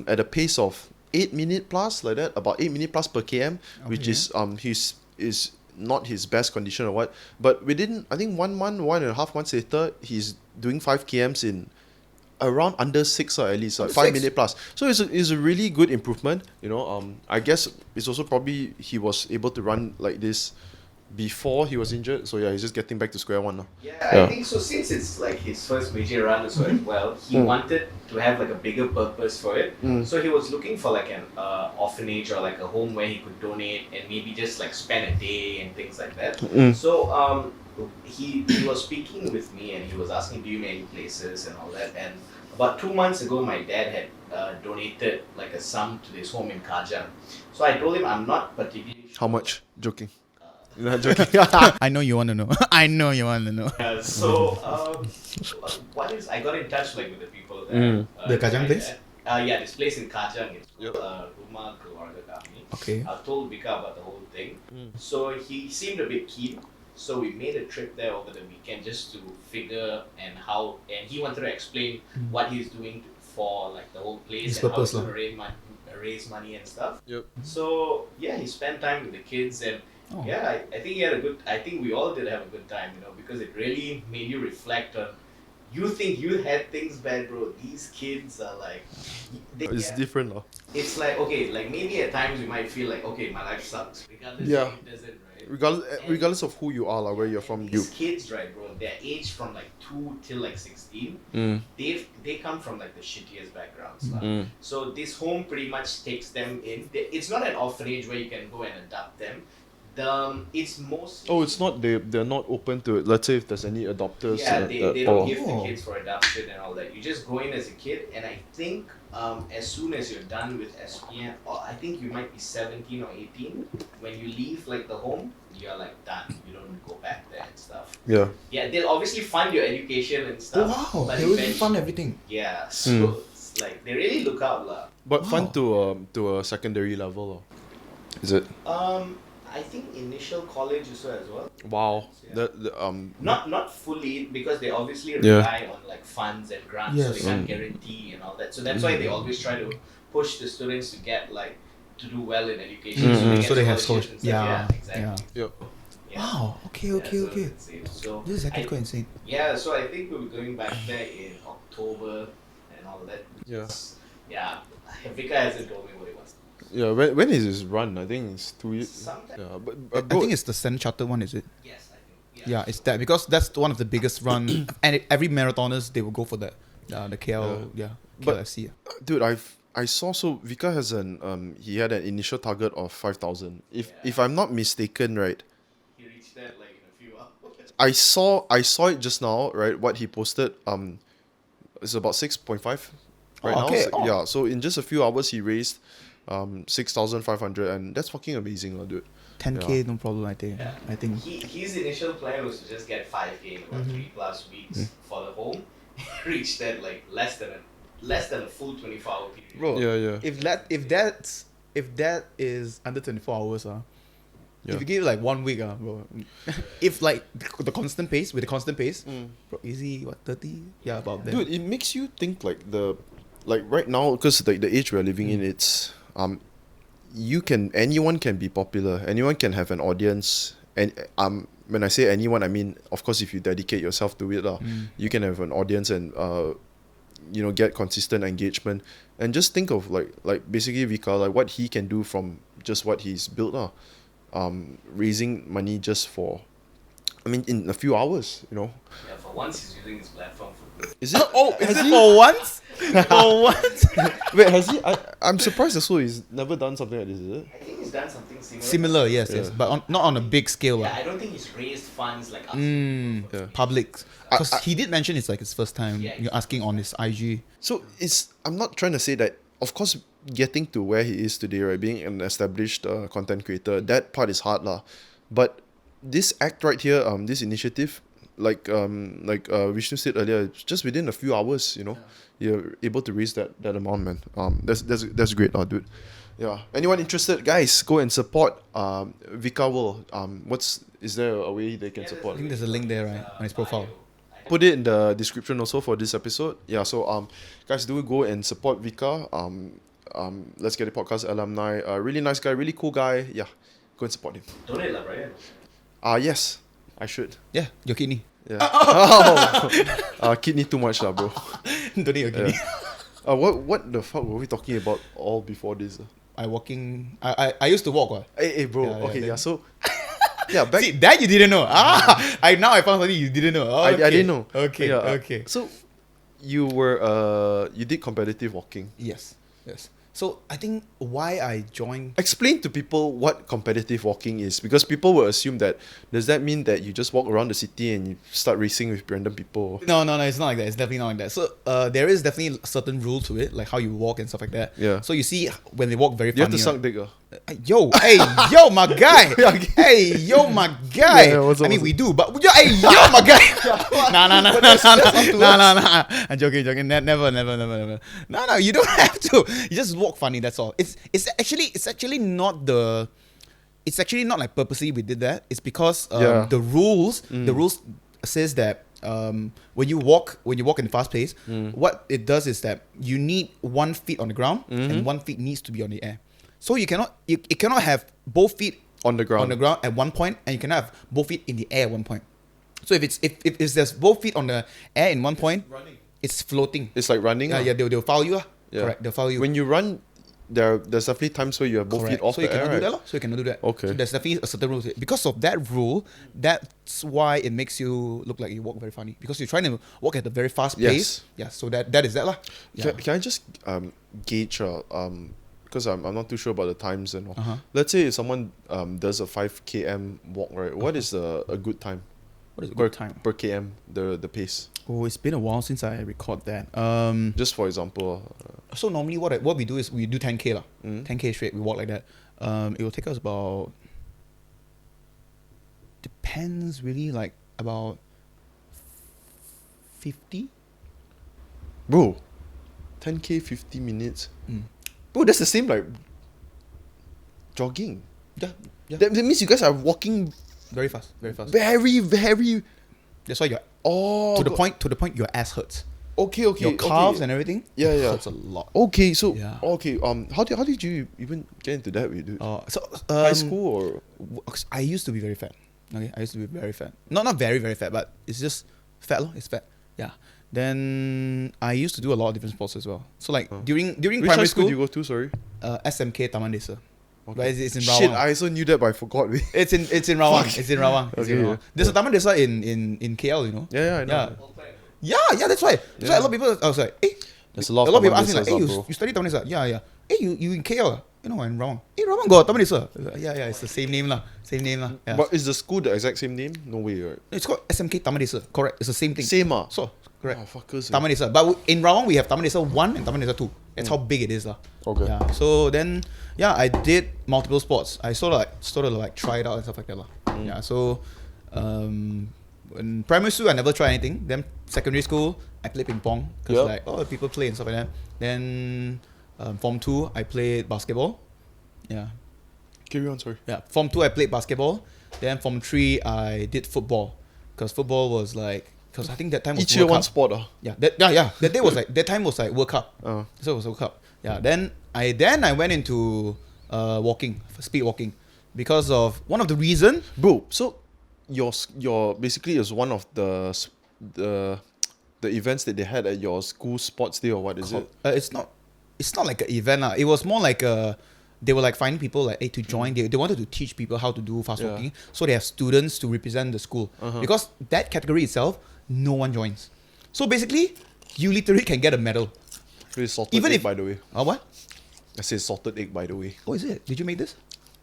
at a pace of 8 minute plus, like that, about 8 minute plus per km, which Okay. is is not his best condition or what. But within, I think 1 month, 1.5 months later, he's doing 5 kms in around under 6 or at least Under 5 minute 6? plus. So it's a really good improvement. I guess it's also probably he was able to run like this before he was injured. So yeah, he's just getting back to square one now. Yeah, I think so. Since it's like his first major run as well, he wanted to have like a bigger purpose for it. So he was looking for like an orphanage or like a home where he could donate and maybe just like spend a day and things like that. So he was speaking with me and he was asking, do you know any places and all that. And about 2 months ago, my dad had donated like a sum to this home in Kajang. So I told him I'm not particularly sure. How much? Joking. Not joking. I know you want to know. I know you want to know. So what is I got in touch like with the people there. The Kajang place? Yeah, this place in Kajang. It's Rumah Keluarga Kami. Okay. I told Vika about the whole thing. So he seemed a bit keen. So we made a trip there over the weekend just to figure and he wanted to explain what he's doing for like the whole place His and purpose, how to raise money and stuff. Yep. So yeah, he spent time with the kids and yeah, I think he had a good. I think we all did have a good time, because it really made you reflect on. You think you had things bad, bro. These kids are like. It's different, lah. It's like okay, like maybe at times you might feel like okay, my life sucks. Regardless, Yeah. it doesn't, right? Regardless of who you are, like where you're from, These kids, right, bro? They're aged from like 2 till like 16. They come from like the shittiest backgrounds, lah. So this home pretty much takes them in. It's not an orphanage where you can go and adopt them. It's mostly. Oh, it's not they're not open to it. Let's say if there's any adopters. Yeah, they don't give the Oh. kids for adoption and all that. You just go in as a kid, and I think as soon as you're done with SPM, or I think you might be 17 or 18, when you leave like the home, you're like done. You don't go back there and stuff. Yeah. Yeah, they'll obviously fund your education and stuff. Oh wow, but they always eventually- fund everything. Yeah, so it's like they really look out, lah. But fun Wow. to a secondary level, or is it? I think initial college also as well. Wow. Yeah. Not fully because they obviously Yeah. rely on like funds and grants, so they Yes. can't guarantee and all that. So that's why they always try to push the students to get like to do well in education. So they have scholarships and scholarship. stuff. Exactly. Yep. Yeah. Wow. Okay. Yeah, so Okay. that's it. So This is actually I- quite insane. Yeah, so I think we'll be going back there in October and all that. Yeah. Yeah. Vika hasn't told me what he wants. Yeah. When is his run? I think it's 2 years. Sometime. Yeah, but I bro, think it's the Standard Chartered one, is it? Yes, I think. Yeah, it's that because that's one of the biggest run, and every marathoners they will go for that. The KL, But- KLFC. dude, I saw Vika has he had an initial target of 5,000. If I'm not mistaken, right? He reached that like in a few hours. I saw it just now, right? What he posted, it's about 6.5 right Oh, okay. now. So, yeah, so in just a few hours he raised 6,500, and that's fucking amazing, dude. 10K, no problem. I think. Yeah. I think. His initial plan was to just get 5K in about 3+ weeks for the home. Reached that like less than a full 24-hour period. Bro, Yeah. if that is under 24 hours, Yeah. if you give it like 1 week, bro, if like with the constant pace, bro, easy, what, 30? Yeah, about that. Dude, it makes you think like right now, because like the age we're living in, it's anyone can be popular, anyone can have an audience, and when I say anyone, I mean of course if you dedicate yourself to it, you can have an audience and get consistent engagement. And just think of like basically Vika, like what he can do from just what he's built, raising money just for, in a few hours, Yeah, for once he's using his platform for good. Is it? Is it for once? For once? Wait, has he? I'm surprised also he's never done something like this, is it? I think he's done something similar. Similar, yes, Yeah. but not on a big scale. Yeah, I don't think he's raised funds like us. Yeah. Public. Because I- he did mention it's like his first time Yeah, you're asking on his IG. So I'm not trying to say that, of course, getting to where he is today, right, being an established content creator, that part is hard, lah. But this act right here, this initiative, like Vishnu said earlier, just within a few hours, you're able to raise that amount, man. That's great, dude. Yeah. Anyone interested, guys? Go and support Vikarworld. Is there a way they can support? I think there's a link there, right, on his profile. Put it in the description also for this episode. Yeah. So guys, do go and support Vika. Let's Get It podcast alumni. Really nice guy, really cool guy. Yeah. Go and support him. Donate lah, Brian. Yes, I should. Yeah, your kidney. Yeah. Kidney too much lah, bro. Donate your kidney. What the fuck were we talking about all before this? I used to walk. Hey, bro. Yeah, okay, then- so yeah, back. See, that you didn't know. I found something you didn't know. Oh, I okay. didn't know. Okay, Yeah, okay. So you did competitive walking. Yes. So I think why I joined. Explain to people what competitive walking is, because people will assume that, does that mean that you just walk around the city and you start racing with random people? No, it's not like that. It's definitely not like that. So there is definitely a certain rule to it, like how you walk and stuff like that. Yeah. So you see when they walk very You have funny. to suck dick. Yo, my guy. Hey, yo, my guy. Yeah, what's up, I mean, what's we do, but yo, my guy. Nah. I'm joking. Never. No, you don't have to. You just walk funny. That's all. It's actually not like purposely we did that. It's because the rules says that when you walk in fast pace, what it does is that you need 1 foot on the ground and 1 foot needs to be on the air. So you cannot have both feet On the ground. at one point, and you cannot have both feet in the air at one point. So if there's both feet on the air in one point, it's floating. It's like running. Yeah, they'll follow you. Yeah. Correct, they'll follow you. When you run, there's definitely times where you have both feet off so the you cannot air, do that, right? lor. So you cannot do that. Okay. So there's definitely a certain rule to it. Because of that rule, that's why it makes you look like you walk very funny. Because you're trying to walk at a very fast pace. Yes. Yeah. So that is that lah. Yeah. Can I just gauge because I'm not too sure about the times and all. Uh-huh. Let's say if someone does a 5 km walk, right? What is a good time? What is a per good time? per km, the pace? Oh, it's been a while since I record that. Just for example. So normally what we do is we do 10K lah. 10K straight. We walk like that. It will take us about, depends really, like about 50. Bro, 10K 50 minutes. Bro, that's the same like jogging. Yeah. That means you guys are walking Very fast. very, very. That's why you're Oh, to the point your ass hurts. Okay. Your calves okay. and everything. Yeah. Hurts a lot. Okay, so Yeah. okay. How did you even get into that way, dude? High school or? I used to be very fat. Okay, I used to be very fat. Not very very fat, but it's just fat, lor. It's fat. Yeah. Then I used to do a lot of different sports as well. So like during Which primary high school, did you go to? Sorry. SMK Taman Desa. Okay. But it's in Rawang. Shit, I also knew that, but I forgot. It's in Rawang. It's in Rawang. It's in Okay, Rawang. yeah. There's a Taman Desa in KL, you know. Yeah, I know. Yeah, that's why. That's why a lot of people. I was like, hey, There's a lot of people Taman asking like, Desas hey, bro. you study Taman Desa? Yeah. Hey, you in KL? You know, in Rawang. Hey, Rawang got Taman Desa. Yeah, it's the same name lah. Yeah. But is the school the exact same name? No way, right? It's called SMK Taman Desa. Correct. It's the same thing. Same So correct. Oh, fuckers. Taman Desa. But in Rawang we have Taman Desa 1 and Taman Desa 2. That's how big it is lah. Okay. Yeah. So then I did multiple sports. I sort of like try it out and stuff like that lah. Yeah. So in primary school I never tried anything. Then secondary school I played ping pong because like people play and stuff like that. Then form 2 I played basketball. Yeah. Carry on, sorry. Yeah. Form 2 I played basketball. Then form 3 I did football because football was like. Because I think that time was Each year World one Cup. sport. Yeah. That day was like time was like World Cup. So it was World Cup. Yeah. Then I went into walking, speed walking, because of one of the reason. Bro, so your basically is one of the events that they had at your school sports day, or what is it? It's not like an event lah. It was more like they were like finding people like to join. They wanted to teach people how to do fast walking. So they have students to represent the school. Because that category itself, no one joins. So basically, you literally can get a medal. It's salted Even egg, if- by the way. What? I say salted egg, by the way. Oh, is it? Did you make this?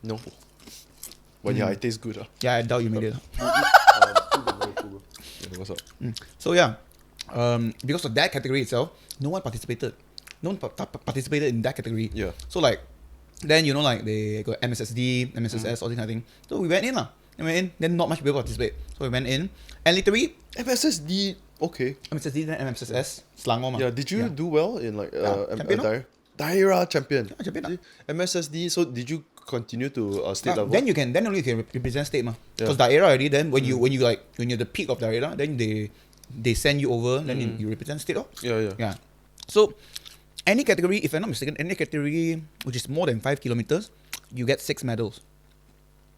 No. But yeah, it tastes good. Yeah, I doubt you made it. Yeah, what's up? So yeah, because of that category itself, no one participated. No one participated in that category. Yeah. So like, then like they got MSSD, MSSS, all this kind of thing. So we went in lah. I went in, then not much people participate. So we went in, and literally, MSSD, okay. MSSD, then MSSS, Selangor mah. Yeah, did you do well in like champion, no? Daira champion? Yeah, champion. MSSD, so did you continue to state level? Then only you can represent state mah. Yeah. Because daerah already, then when you're the peak of daerah, then they send you over, then you represent state. Yeah. So any category, if I'm not mistaken, any category which is more than 5 kilometers, you get 6 medals.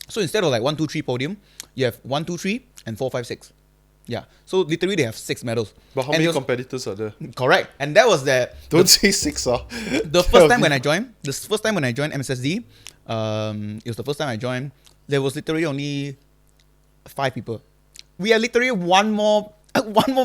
So instead of like 1, 2, 3 podium, you have 1, 2, 3 and 4, 5, 6. Yeah. So literally they have 6 medals. But how many competitors are there? Correct. And that was Don't say 6, the first time when I joined MSSD, it was the first time I joined, there was literally only 5 people. We are literally one more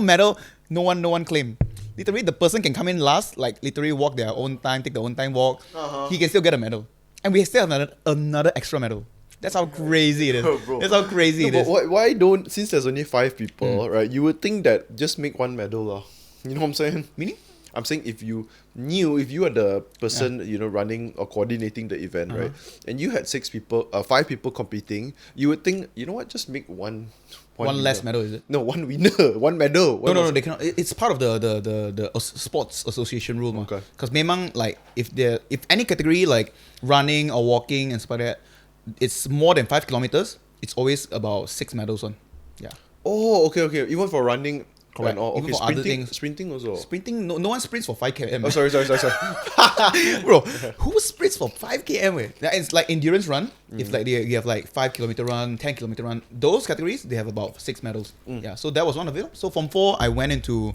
medal, no one claimed. Literally the person can come in last, like literally walk their own time, take their own time walk. He can still get a medal. And we still have another extra medal. That's how crazy it is. Bro. That's how crazy it is. But why don't, since there's only 5 people, right, you would think that just make 1 medal. You know what I'm saying? Meaning? I'm saying if you are the person, running or coordinating the event, right, and you had 5 people competing, you would think, you know what, just make one less medal, is it? No, 1 winner, 1 medal. No, they cannot. It's part of the sports association rule. Okay. Because memang like if any category like running or walking and stuff like that, it's more than 5 kilometers, it's always about 6 medals on. Yeah. Oh, okay. Even for running. Correct. And all. Even Okay, for other things. sprinting also. Sprinting, no one sprints for 5 km. Oh, sorry. Bro, who sprints for 5 km? It's like endurance run. If like you have like 5 kilometer run, 10 kilometer run, those categories, they have about 6 medals. Yeah, so that was one of it. So from 4, I went into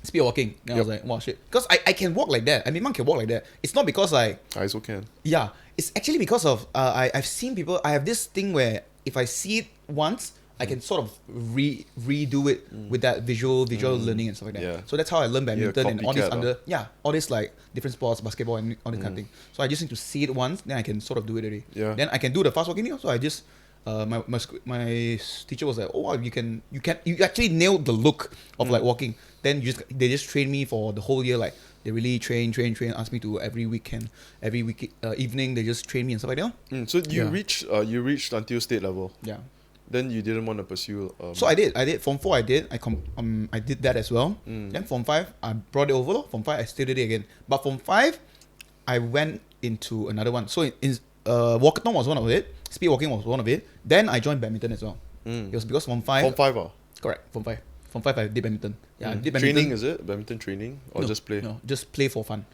speed walking. And I was like, wow, shit. Because I can walk like that. I mean, man can walk like that. It's not because I also can. Yeah, it's actually because of I've seen people. I have this thing where if I see it once, I can sort of redo it with that visual learning and stuff like that. Yeah. So that's how I learned badminton and all these copycat, all these like different sports, basketball and all this kind of thing. So I just need to see it once, then I can sort of do it already. Yeah. Then I can do the fast walking. So I just my teacher was like, oh wow, you actually nailed the look of like walking. Then they just trained me for the whole year. Like they really train, asked me to every weekend, evening they just train me and stuff like that. So you reached until state level. Yeah. Then you didn't want to pursue. So I did. Form 4 I did. I did that as well. Then Form 5 I brought it over. Form 5 I still did it again. But Form 5 I went into another one. So in walkathon was one of it. Speed walking was one of it. Then I joined badminton as well. It was because Form 5. Form 5 Correct. Form 5. Form 5 I did badminton. Yeah, I did badminton. Training, is it? Badminton training? Or just play? No, just play for fun.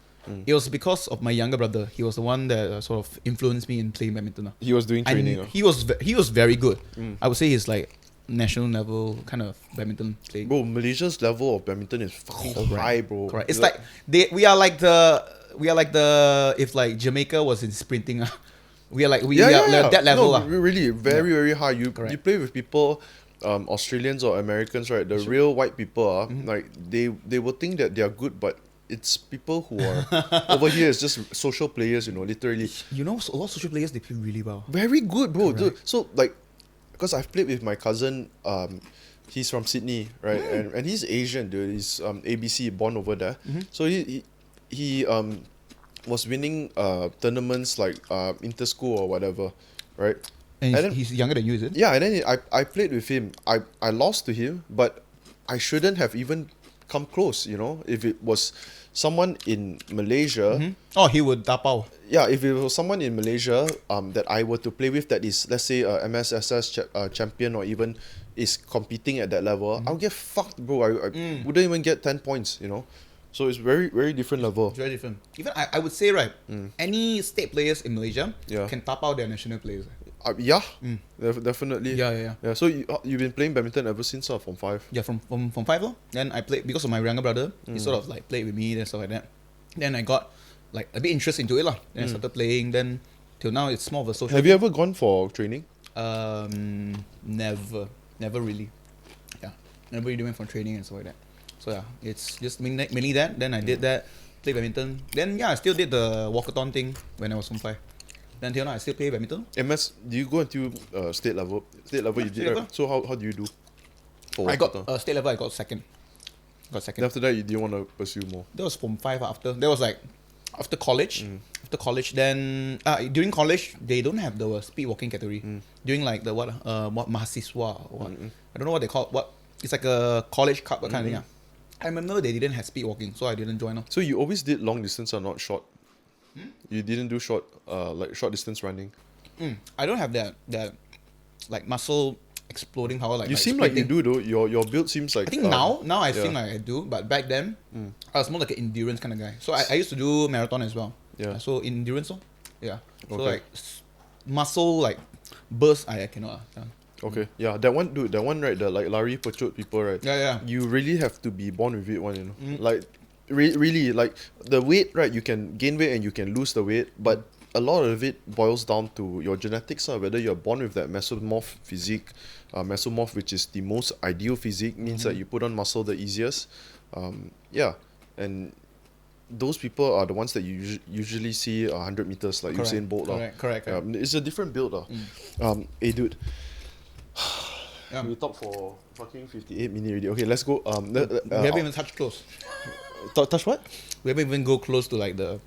It was because of my younger brother. He was the one that sort of influenced me in playing badminton. He was doing training. He was very good. I would say he's like national level kind of badminton playing. Bro, Malaysia's level of badminton is fucking high, bro. Correct. It's like we are like the if like Jamaica was in sprinting. We are that level. No, really, very high. You play with people, Australians or Americans, right? The real white people, like they will think that they are good, but it's people who are over here. It's just social players, literally. A lot of social players, they play really well. Very good, bro. Dude. So like, because I've played with my cousin. He's from Sydney, right? And he's Asian, dude. He's ABC, born over there. So he was winning tournaments like inter-school or whatever, right? And he's younger than you, is it? Yeah, and then I played with him. I lost to him, but I shouldn't have even come close, if it was someone in Malaysia. Oh, he would tapao. Yeah, if it was someone in Malaysia that I were to play with that is, let's say, a MSSS champion or even is competing at that level, I'll get fucked, bro. I wouldn't even get 10 points, So it's very, very different level. It's very different. Even I would say, right, any state players in Malaysia can tap out their national players. Definitely. Yeah. So you've been playing badminton ever since Form 5? Yeah, from 5 lor. Then I played because of my younger brother. He sort of like played with me and stuff like that. Then I got like a bit interest into it lah. Then I started playing. Then till now it's more of a social. Have you ever gone for training? Never really. Yeah, never really went for training and stuff like that. So yeah, it's just mainly that. Then I did that, play badminton. Then yeah, I still did the walkathon thing when I was Form 5. Then till now I still play badminton. MS, do you go until state level? State level you did, level. right? So how do you do? I got state level. I got second. Then after that, you didn't want to pursue more. That was Form 5 after. That was like after college. After college, then during college they don't have the speed walking category. During like the what mahasiswa or what I don't know what they call it. What it's like a college cup kind of thing. Yeah. I remember they didn't have speed walking, so I didn't join. So you always did long distance or not short? You didn't do short short distance running. I don't have that like muscle exploding power like You like seem like you sprinting. do though. Your build seems like I think now I yeah. seem like I do, but back then I was more like an endurance kind of guy. So I used to do marathon as well. Yeah. So endurance, yeah. So Okay. like muscle like burst, I cannot. Okay, yeah, that one, dude, that one, right? The like lari pechut people, right? Yeah. You really have to be born with it, one, you know. Like, really, like the weight, right? You can gain weight and you can lose the weight, but a lot of it boils down to your genetics, whether you're born with that mesomorph physique, mesomorph, which is the most ideal physique, means that you put on muscle the easiest. Yeah, and those people are the ones that you usually see 100 meters, like Usain Bolt. Correct. It's a different build. Hey, dude. Yeah. We talked for fucking 58 minutes already. Okay, let's go. We haven't even touched close. Touch what? We haven't even go close to like the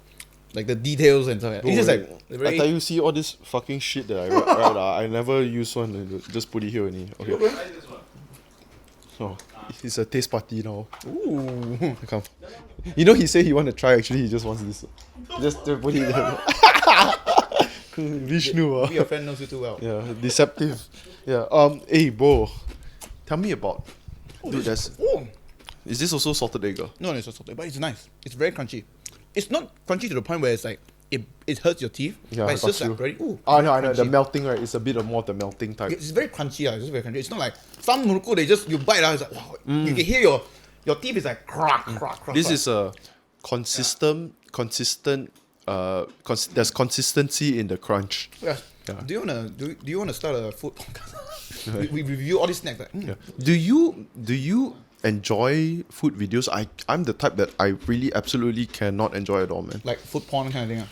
details and stuff. It's just like I thought you see all this fucking shit that I write. I never use one. Just put it here only. Okay. Try this one. Oh, it's a taste party now. ooh. I can't. You know, he said he want to try. Actually, he just wants this. Just to put it there. Vishnu. Your friend knows you too well. Yeah, deceptive. Yeah. Hey, bro. Tell me about. Dude, that's. Oh. Is this also salted egg? No, it's not salted, but it's nice. It's very crunchy. It's not crunchy to the point where it's like it hurts your teeth. Yeah, but it's got just you. like very I know. The crunchy. melting, right? It's a bit of more of the melting type. It's very crunchy. It's just very crunchy. It's not like some muruku they just you bite out. It's like wow, you can hear your teeth is like crack. This is a consistent. There's consistency in the crunch. Yeah. Yeah. Do you wanna start a food podcast? we review all these snacks. Like, Yeah. Do you enjoy food videos? I'm the type that I really absolutely cannot enjoy at all, man. like food porn kind of thing.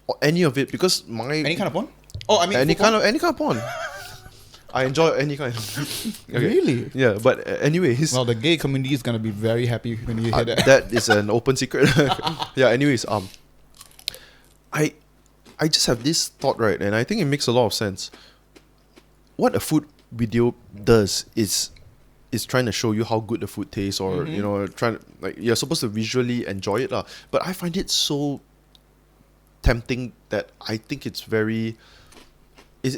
Or any of it, because Any kind of porn? Oh, I mean any food porn? kind of porn. I enjoy any kind. Okay. Really? Yeah, but anyways, Well, the gay community is gonna be very happy when you hear that. that is an open secret. Yeah. Anyways, I just have this thought, right, and I think it makes a lot of sense. What a food video does is trying to show you how good the food tastes, or you know, trying to, like, you're supposed to visually enjoy it, lah. But I find it so tempting that I think it's very. It's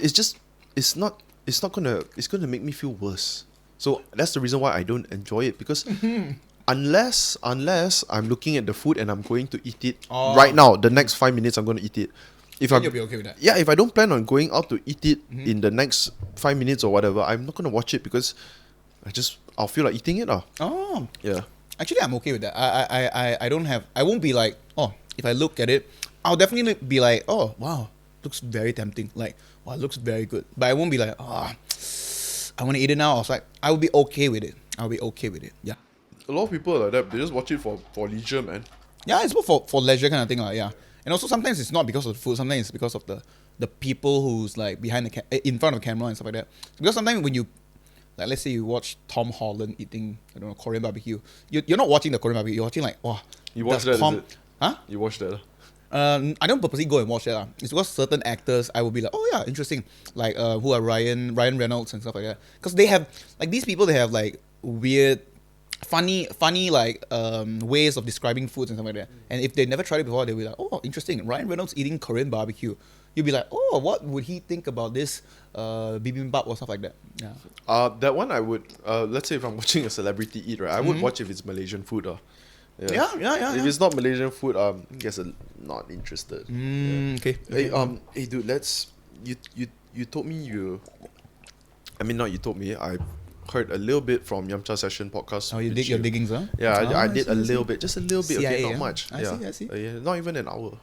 gonna make me feel worse. So that's the reason why I don't enjoy it, because unless I'm looking at the food and I'm going to eat it right now, the next 5 minutes I'm going to eat it. If Then I'm, you'll be okay with that. yeah, if I don't plan on going out to eat it in the next 5 minutes or whatever, I'm not going to watch it, because I'll feel like eating it. Oh, Yeah. actually, I'm okay with that. I won't be like, oh, if I look at it, I'll definitely be like, oh, wow, looks very tempting. Like, wow, it looks very good. But I won't be like, I want to eat it now. I was like, I will be okay with it. Yeah. A lot of people are like that. They just watch it for leisure, man. Yeah, it's more for leisure kind of thing. Yeah. And also sometimes it's not because of the food. Sometimes it's because of the people who's like behind in front of the camera and stuff like that. Because sometimes when you, like, let's say you watch Tom Holland eating, I don't know, Korean barbecue. You're not watching the Korean barbecue. You're watching like, wow. You watch does that, is it? Huh? You watch that? I don't purposely go and watch that. It's because certain actors, I will be like, oh yeah, interesting. Like who are Ryan Reynolds and stuff like that. Because they have, like, these people, they have like weird, funny like ways of describing foods and stuff like that. And if they never tried it before, they'll be like, oh, interesting. Ryan Reynolds eating Korean barbecue. You'll be like, oh, what would he think about this bibimbap or stuff like that? Yeah. That one I would, let's say if I'm watching a celebrity eat, right, I would watch if it's Malaysian food. Yeah. If it's not Malaysian food, I guess I'm not interested. Okay. Hey, dude, you told me not you told me, I heard a little bit from Yamcha Session podcast. Oh, you which did your diggings, huh? Yeah, I did a see. little bit, just a little bit, okay, CIA, not much. I see. Yeah, not even an hour.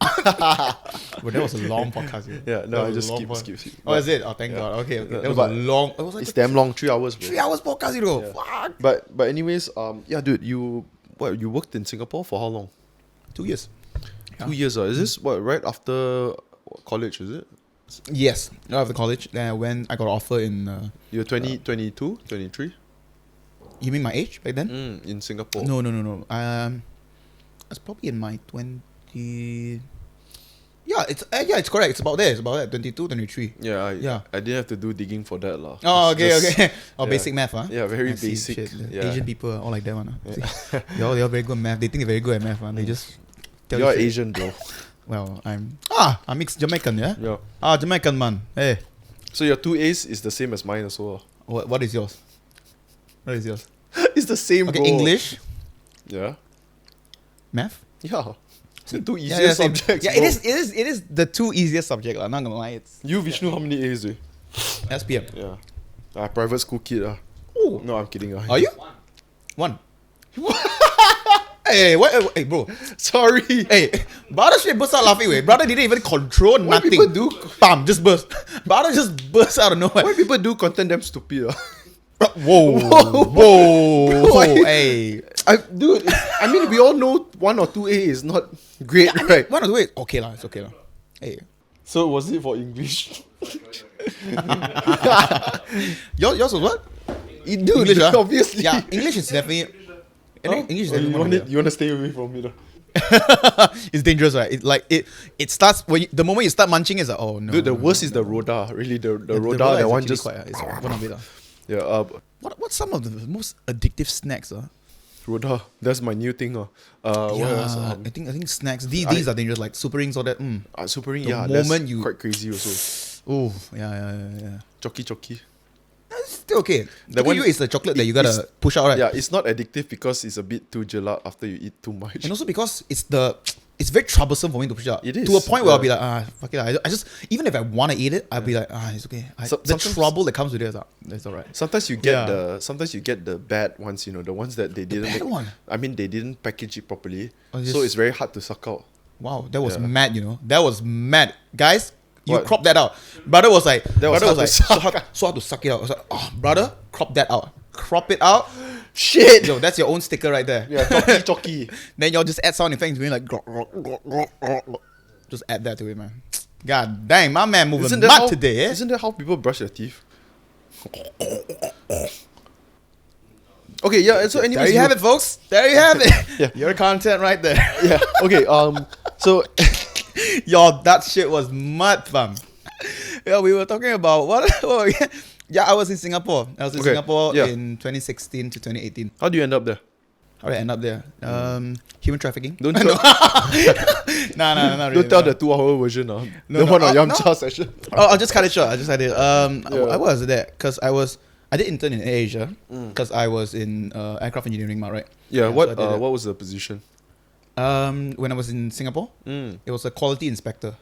But that was a long podcast. Yeah, That no, I was a just long skip, one. skip. Oh, is it? Oh, thank God. Okay. No, That was but a long. It was like It's damn long, 3 hours, bro. 3 hours podcast, you know. Yeah. Fuck. But anyways, yeah, dude, you worked in Singapore for how long? 2 years. 2 years. Is this right after college? Is it? Yes. After college, then I got an offer in. You're 22, 23? You mean my age back then? In Singapore. No. I was probably in my Yeah, it's correct. It's about there. It's about that. 22, 23. Yeah, I didn't have to do digging for that lah. Oh, It's okay, just- okay. Or yeah. basic math, huh? Yeah, very I see, basic. shit. Yeah. Asian people are all like that one. Huh? They're very good at math. They think they're very good at math, huh? They just tell You're you shit. Asian, bro. Well, I'm mixed Jamaican, yeah? Yeah. Jamaican man. Hey. So your 2A's is the same as mine as well. What is yours? What is yours? It's the same, Okay, bro. English, Yeah. math. Yeah. It's the two Yeah, easiest same. subjects. Yeah, bro. it is the two easiest subjects. I'm not gonna lie. It's You, Vishnu, how many A's? SPM. Yeah. Private school kid. Oh, No, I'm kidding. are you? One. One. Hey, what? Hey, bro. Sorry. Hey, brother straight burst out laughing. Way. Brother didn't even control Why nothing. people do? Bam, just burst. Brother just burst out of nowhere. Why people do content damn stupid? Whoa, Bro, whoa. Hey, Dude, I mean, we all know 1 or 2A is not great, right? one of the ways. Okay lah, it's okay lah. Hey, So was it for English? yours was what? Dude, English, ah? obviously. Yeah, English is definitely. English is definitely you one want of it, you want to stay away from it? It's dangerous, right? It starts the moment you start munching, it's like, oh no. Dude, the no, worst no, is no. the Roda. Really, the The Roda, Roda that is one actually just. quite, it's one of it. Yeah, What's some of the most addictive snacks? Roda. That's my new thing. What else? I think snacks. These are dangerous, like super rings or that. Super Ring, the yeah, moment that's you- quite crazy also. Oh, yeah. Choki Choki. It's still okay. That That one- one is the chocolate that you gotta it's- push out, right? Yeah, it's not addictive because it's a bit too gelat after you eat too much. And also because it's very troublesome for me to push out. It is, To a point where I'll be yeah. like, fuck it. I just, even if I want to eat it, I'll be like, it's okay. The sometimes- trouble that comes with it, it's alright. Sometimes you get Yeah. the bad ones, the ones that they didn't bad make. one? I mean, they didn't package it properly, Oh, so just- it's very hard to suck out. Wow, that was Yeah. mad, That was mad. Guys, you What? crop that out. Brother was like, was hard to suck. so hard to suck it out. I was like, oh, brother, crop that out. Crop it out. Shit. Yo, that's your own sticker right there. Yeah, Choki Choki. Then y'all just add sound effects, being like, grok, grok, grok, grok, grok. Just add that to it, man. God dang, my man moving Isn't that mad how, today, eh? Isn't that how people brush their teeth? Okay, yeah. So, anyways, There you have it, folks. There you have it. Yeah. Your content right there. Yeah. Okay. So, Yo, that shit was mad, fam. Yeah, we were talking about what? Yeah, I was in Singapore. I was in Okay, Singapore yeah. in 2016 to 2018. how do you end up there? How did I end up there? Human trafficking. Don't no, tell, not really. don't tell the 2-hour version. No, the no, one on no. Yamcha session. Oh, I'll just cut it short. I just had it. Yeah. I was there because I did intern in Asia because I was in aircraft engineering, right? Yeah. so I What did that. was the position? When I was in Singapore, Mm. it was a quality inspector.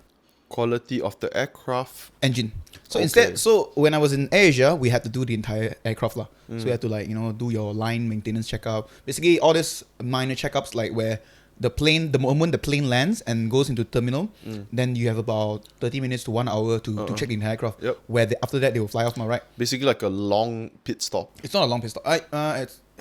Quality of the aircraft. Engine. So Okay. so when I was in Asia, we had to do the entire aircraft lah. Mm. So we had to do your line maintenance checkup. Basically, all this minor checkups like where the moment the plane lands and goes into terminal, then you have about 30 minutes to 1 hour to check the entire aircraft. Yep. Where after that they will fly off, right? Basically, like a long pit stop. It's not a long pistol.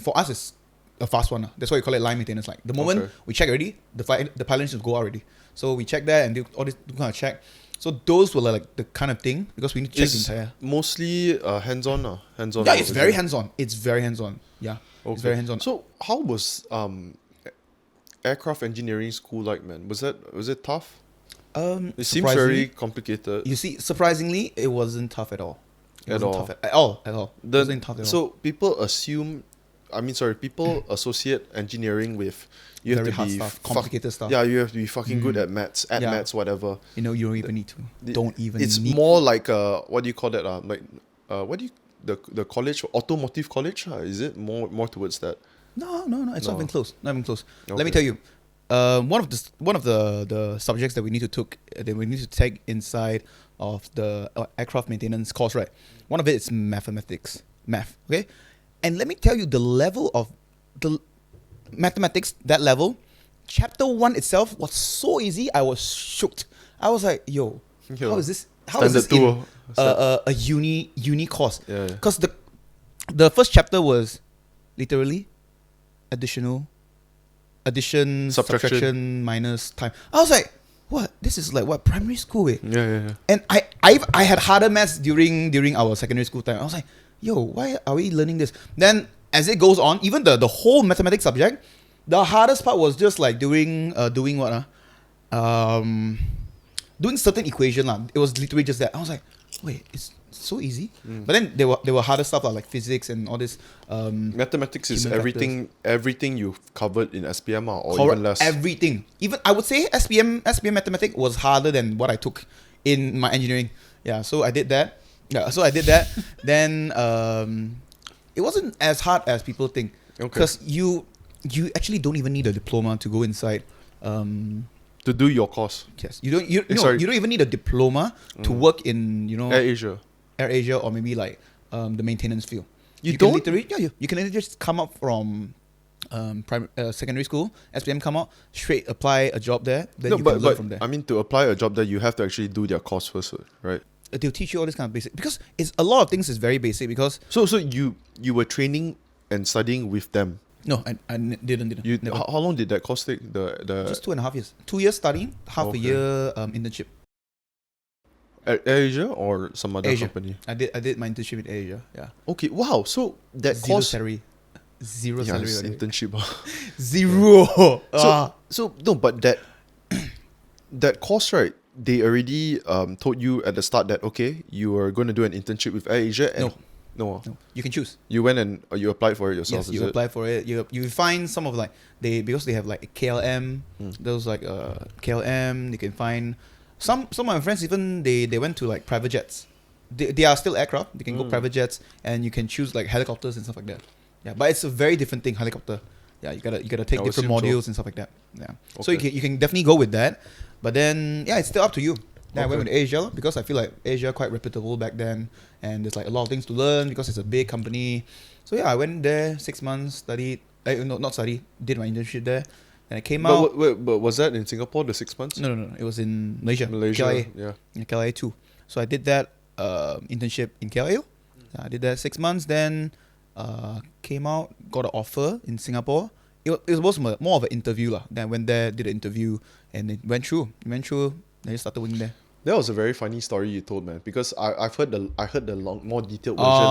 For us, it's a fast one. That's why we call it line maintenance. Like the moment Okay. we check already, the pilot should go out already. So we check that and do all this kind of check. So those were like the kind of thing because we need to check the It's entire. mostly hands-on. Hands-on. Yeah, it's very hands. hands-on. It's very hands-on. Yeah, it's very hands-on. So how was aircraft engineering school like, man? Was it tough? It seems very complicated. You see, surprisingly, it wasn't tough at all. It At wasn't all. tough at all. It wasn't tough at all. So people associate engineering with you Very have to hard be stuff, complicated stuff. Yeah, you have to be fucking good at maths, Yeah. maths, whatever. you don't even need to. Don't even. It's need more like what do you call that? What do you the college, automotive college? Is it more towards that? No. It's not No. even close. Not even close. Let me Okay. tell you. One of the subjects that we need to take inside of the aircraft maintenance course, right? One of it is mathematics, okay? And let me tell you, the level of the mathematics, that level, chapter 1 itself was so easy. I was shocked. I was like, yo, Yo, how is this? How is this Standard in two, a uni course? Yeah. Because the first chapter was literally addition, subtraction, minus time. I was like, what? This is like what, primary school? Eh? Yeah. And I had harder maths during our secondary school time. I was like, yo, why are we learning this? Then as it goes on, even the whole mathematics subject, the hardest part was just like doing what? doing certain equation lah. It was literally just that. I was like, wait, it's so easy. But then there were harder stuff like physics and all this. Mathematics is human everything you've covered in SPM or even less. Everything. Even I would say SPM mathematics was harder than what I took in my engineering. Yeah, so I did that. Then it wasn't as hard as people think. Because you actually don't even need a diploma to go inside. To do your course. Yes, you don't even need a diploma to work in Air Asia or maybe like the maintenance field. You can literally just come up from secondary school, SPM come out, straight apply a job there, then you can learn from there. I mean, to apply a job there, you have to actually do their course first, right? They'll teach you all this kind of basic, because it's a lot of things is very basic. Because so you were training and studying with them. No, I didn't. How long did that course take? The just 2.5 years. 2 years studying, half a year internship. At Asia or some other company? I did my internship in Asia. Yeah. Okay. Wow. So that course. Zero salary. Internship. Zero. So no, but that course, right? They already told you at the start that okay, you are going to do an internship with Air Asia. And no. You can choose. You went and you applied for it yourself. Yes, you apply for it. You find some of like because they have like KLM. Those like KLM. You can find some of my friends even they went to like private jets. They are still aircraft. They can go private jets and you can choose like helicopters and stuff like that. Yeah, but it's a very different thing, helicopter. Yeah, you gotta take different modules and stuff like that. Yeah, so you can definitely go with that. But then it's still up to you. Then I went with Asia because I feel like Asia quite reputable back then, and there's like a lot of things to learn because it's a big company. So I went there 6 months, studied. Not studied. Did my internship there, and I came out. But was that in Singapore, the 6 months? No. It was in Malaysia. KLA. In KLA too. So I did that internship in KLA. I did that 6 months. Then came out, got an offer in Singapore. It was more of an interview lah. Then I went there, did an interview, and it went through. Then I started working there. That was a very funny story you told, man. Because I heard the more detailed version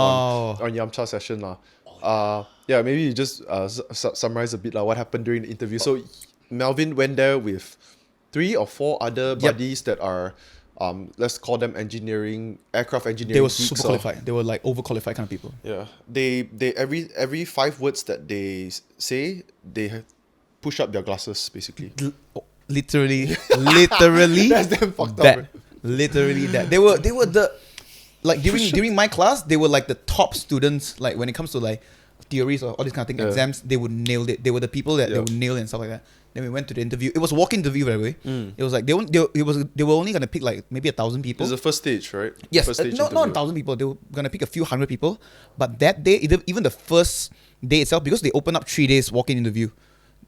on Yamcha session lah. Maybe you just summarize a bit what happened during the interview. So Melvin went there with 3 or 4 other buddies that are let's call them aircraft engineering. They were super qualified. They were like overqualified kind of people. Yeah. They every 5 words that they say, they have push up their glasses basically. Literally. That's damn fucked up. Right? Literally that. They were the like during my class, they were like the top students. Like when it comes to like theories or all these kind of things, exams, they would nail it. They were the people that they would nail it and stuff like that. Then we went to the interview. It was a walk-in interview, by the way. It was like they were only gonna pick like maybe 1,000 people. It was the first stage, right? Yes, first stage not 1,000 people. They were gonna pick a few hundred people. But that day, even the first day itself, because they opened up 3 days walk-in interview.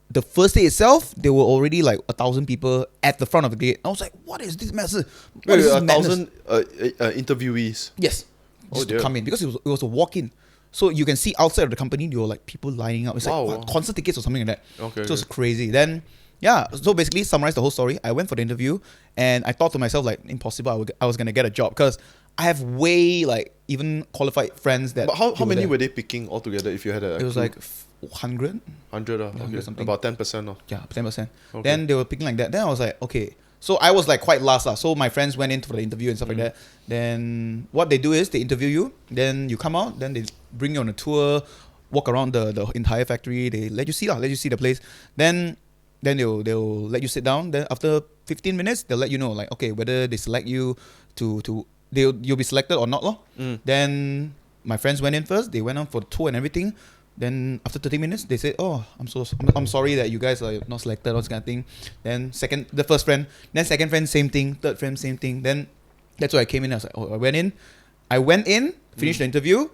The first day itself, there were already like 1,000 people at the front of the gate. I was like, "What is this mess? What is this 1,000 interviewees?" Yes, just to come in because it was a walk-in. So you can see outside of the company, there were like people lining up. It's like concert tickets or something like that. Okay. So it's crazy. Then so basically summarize the whole story. I went for the interview and I thought to myself like impossible. I was gonna get a job because I have way like even qualified friends that. But how many were they picking altogether? If you had it was like 100. 100 okay. Something. About 10%. Yeah, 10%. Okay. Then they were picking like that. Then I was like, okay. So I was like quite last. So my friends went in for the interview and stuff like that. Then what they do is they interview you. Then you come out. Then they bring you on a tour, walk around the entire factory. They let you see the place. Then they'll let you sit down. Then after 15 minutes, they'll let you know like okay whether they select you you'll be selected or not lor. Then my friends went in first. They went on for the tour and everything. Then after 30 minutes, they said, "Oh, I'm sorry that you guys are not selected," or this kind of thing. Then the first friend, then second friend, same thing. Third friend, same thing. Then that's why I came in. I was like, I went in, finished the interview.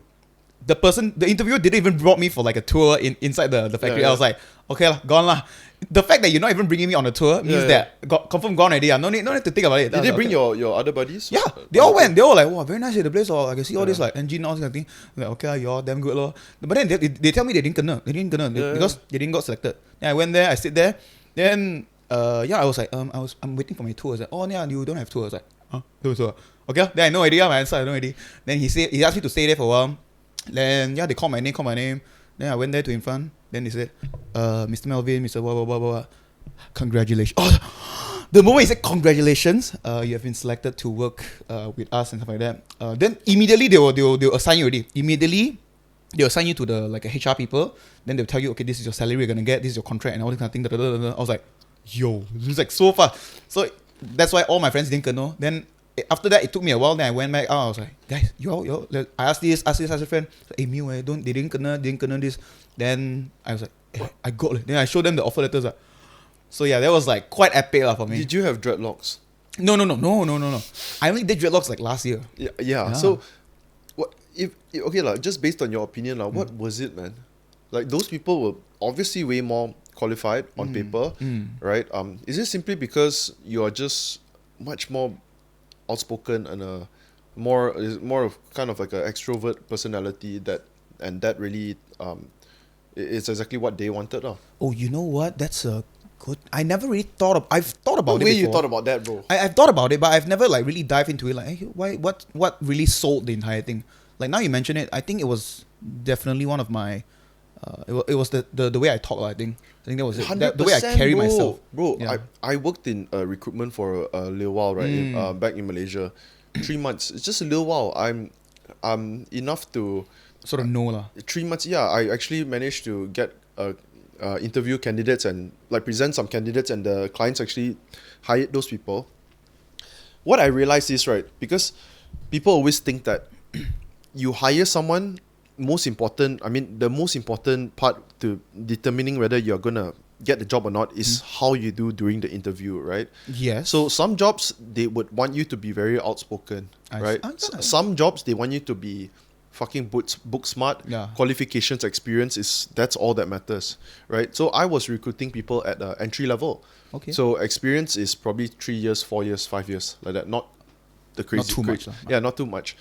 The interviewer didn't even brought me for like a tour inside the factory. Yeah. I was like, okay, gone lah. The fact that you're not even bringing me on a tour means that confirm gone already. No need to think about it. Did they bring your other buddies? Yeah, they all went. They all like, wow, very nice the place. Or I can see all this like engine, all this kind of thing. I'm like, okay, you're damn good lor. But then they tell me they didn't kena. Because they didn't got selected. Then I went there. I sit there. Then I was like, I'm waiting for my tour. I was like, oh yeah, you don't have tour. I was like, no tour. Okay, then I know already. My answer I know already. Then he asked me to stay there for a while. Then they called my name. Then I went there to in front. Then they said, Mr. Melvin, Mr. Blah, blah, blah, blah. Congratulations. Oh, the moment he said congratulations, you have been selected to work with us and stuff like that. Then immediately they will assign you already. Immediately they'll assign you to the like a HR people. Then they'll tell you, okay, this is your salary you're gonna get, this is your contract and all this kind of thing. Da, da, da, da. I was like, yo, this is like so fast. So that's why all my friends didn't know. Then after that, it took me a while. Then I went back. I was like, guys, yo, I asked this, asked a friend. Hey, Mew, they didn't kena this. Then I was like, I got it. Then I showed them the offer letters. So yeah, that was like quite epic for me. Did you have dreadlocks? No. I only did dreadlocks like last year. Yeah. So, what if okay lah? Just based on your opinion lah, what was it, man? Like those people were obviously way more qualified on paper, right? Is it simply because you are just much more outspoken and more of kind of like an extrovert personality that really it's exactly what they wanted lah. Oh, you know what? That's a good. I never really thought of. I've thought about it. Way before. you thought about that, bro? I've thought about it, but I've never like really dived into it. Like, hey, what really sold the entire thing? Like now you mention it, I think it was definitely one of my. It was the way I talk. I think that was it. The way I carry myself, bro. Yeah. I worked in recruitment for a little while, right? Back in Malaysia, 3 months. It's just a little while. I'm enough to sort of know lah. 3 months. Yeah, I actually managed to get interview candidates and like present some candidates, and the clients actually hired those people. What I realized is, right, because people always think that you hire someone, the most important part to determining whether you're gonna get the job or not is how you do during the interview, right? Yes. So some jobs they would want you to be very outspoken, right? Some jobs they want you to be fucking book smart. Yeah. Qualifications, experience that's all that matters, right? So I was recruiting people at entry level. Okay. So experience is probably 3 years, 4 years, 5 years, like that. Not the crazy. Not too much. Yeah, not too much.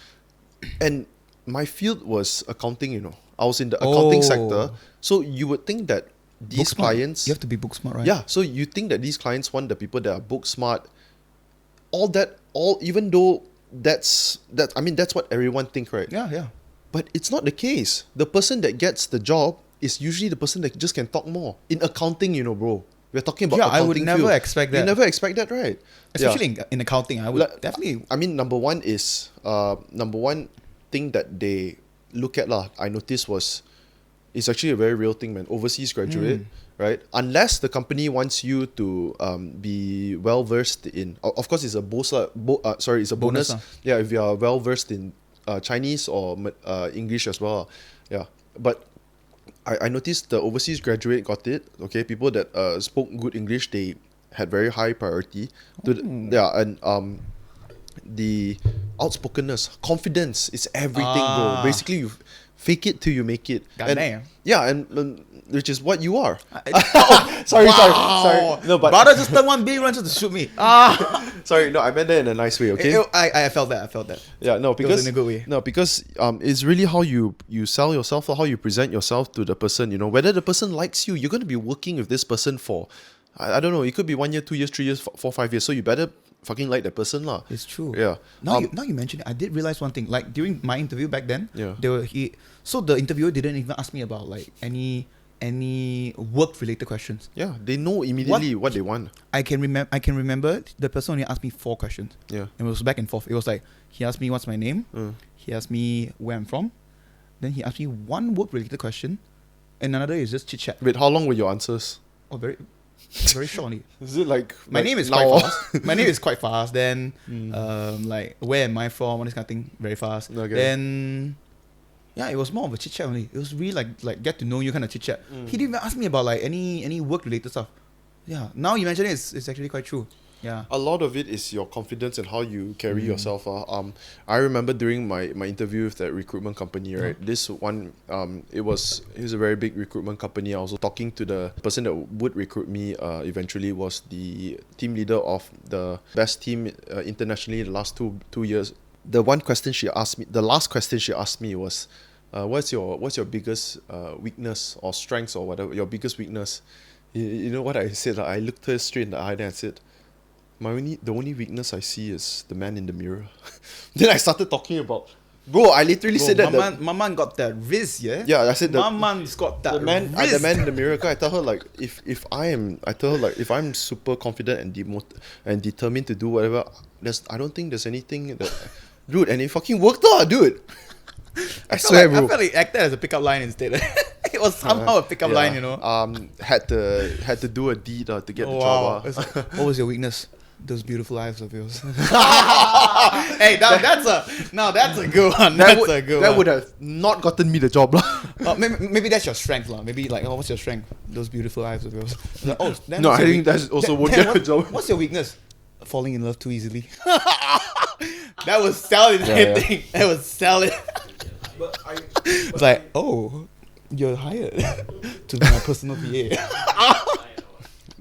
And my field was accounting, I was in the accounting sector. So you would think that these clients... You have to be book smart, right? Yeah, so you think that these clients want the people that are book smart. Even though that's what everyone think, right? Yeah. But it's not the case. The person that gets the job is usually the person that just can talk more. In accounting, bro. We're talking about accounting I would never field. expect that. You never expect that, right? Especially in accounting, I would definitely... I mean, number one thing that they look at I noticed it's actually a very real thing, man. Overseas graduate, right? Unless the company wants you to be well versed in, of course, it's a it's a bonus. Yeah, if you are well versed in Chinese or English as well. Yeah, but I noticed the overseas graduate got it. Okay, people that spoke good English, they had very high priority. And the outspokenness, confidence is everything, bro. Basically, you fake it till you make it. And which is what you are. Sorry. No, but brother just turned one big run just to shoot me. Sorry, no, I meant that in a nice way. Okay. I felt that. Yeah, no, because it was in a good way. No, because it's really how you sell yourself or how you present yourself to the person. Whether the person likes you, you're going to be working with this person for, I don't know. It could be 1 year, 2 years, 3 years, 4, 5 years. So you better fucking like that person lah. It's true. Yeah. Now you mention it, I did realize one thing. Like during my interview back then, Yeah. So the interviewer didn't even ask me about like any work related questions. Yeah, they know immediately what they want. I can remember the person only asked me 4 questions. Yeah. And it was back and forth. It was like he asked me what's my name. He asked me where I'm from. Then he asked me one work related question, and another is just chit chat. Wait, how long were your answers? Oh, very short only. Is it like My name is now? quite fast. My name is quite fast. Then like where am I from? All this kind of thing. Very fast. Okay. Then yeah, it was more of a chit chat only. It was really like get to know you kind of chit chat. He didn't even ask me about like any work related stuff. Yeah. Now you mention it, it's actually quite true. Yeah. A lot of it is your confidence and how you carry yourself. I remember during my interview with that recruitment company, right? This one, it was a very big recruitment company. I was talking to the person that would recruit me. Eventually, was the team leader of the best team internationally in the last two years. The last question she asked me was, what's your biggest weakness or strengths or whatever, your biggest weakness? You know what I said? I looked her straight in the eye and I said, the only weakness I see is the man in the mirror. Then I started talking about Bro, I literally said that. My man got that wrist, yeah. Yeah, I said that. My man's got that The man wrist. in the mirror. 'Cause I tell her like I tell her like if I'm super confident and determined to do whatever, I don't think there's anything that, dude, and it fucking worked out, dude. I swear, bro. I felt like it acted as a pickup line instead. It was somehow a pickup line, you know. Had to do a deed to get the Wow. job. What was your weakness? Those beautiful eyes of yours. Hey, that's a good one. That would have not gotten me the job, lah. Maybe that's your strength, lah. Maybe like, what's your strength? Those beautiful eyes of yours. Like, No, I think that's also won't get a job. What's your weakness? Falling in love too easily. That was selling. Yeah. That was selling. But It's like, oh, you're hired to be my personal VA.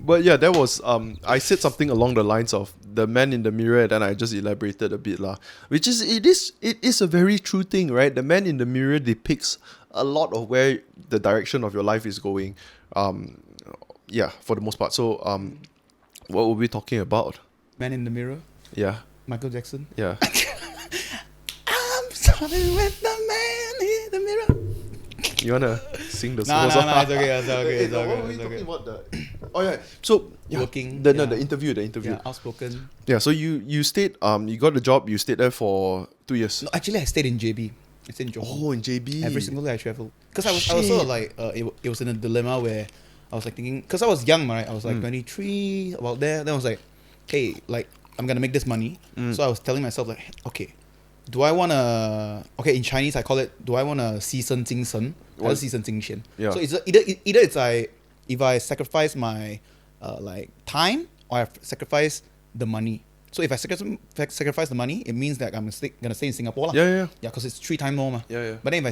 But yeah, that was I said something along the lines of the man in the mirror, and then I just elaborated a bit lah. Which is it is a very true thing, right? The man in the mirror depicts a lot of where the direction of your life is going. Yeah, for the most part. So what were we talking about? Man in the mirror. Yeah. Michael Jackson. Yeah. I'm sorry with the man in the mirror. You wanna sing the No, song? it's okay. It's okay. It's What were okay. we It's talking okay. about? Oh yeah. So yeah, Working, The yeah. interview. Yeah, outspoken. Yeah. So you stayed. You got the job. You stayed there for 2 years. No, actually, I stayed in JB. I stayed in Johor. Oh, in JB. Every single day I traveled. Because I was sort of like, it was in a dilemma where I was like thinking, because I was young, right? I was like 23, about there. Then I was like, hey, like, I'm going to make this money. So I was telling myself, like, okay, do I want to, okay, in Chinese I call it, do I want to 牺牲精神, or 牺牲精神? Yeah. So it's either it's if I sacrifice my like time, or I sacrifice the money. So if I sacrifice the money, it means that I'm gonna stay in Singapore lah. Yeah. Yeah, because it's 3 times more. Yeah. But then if I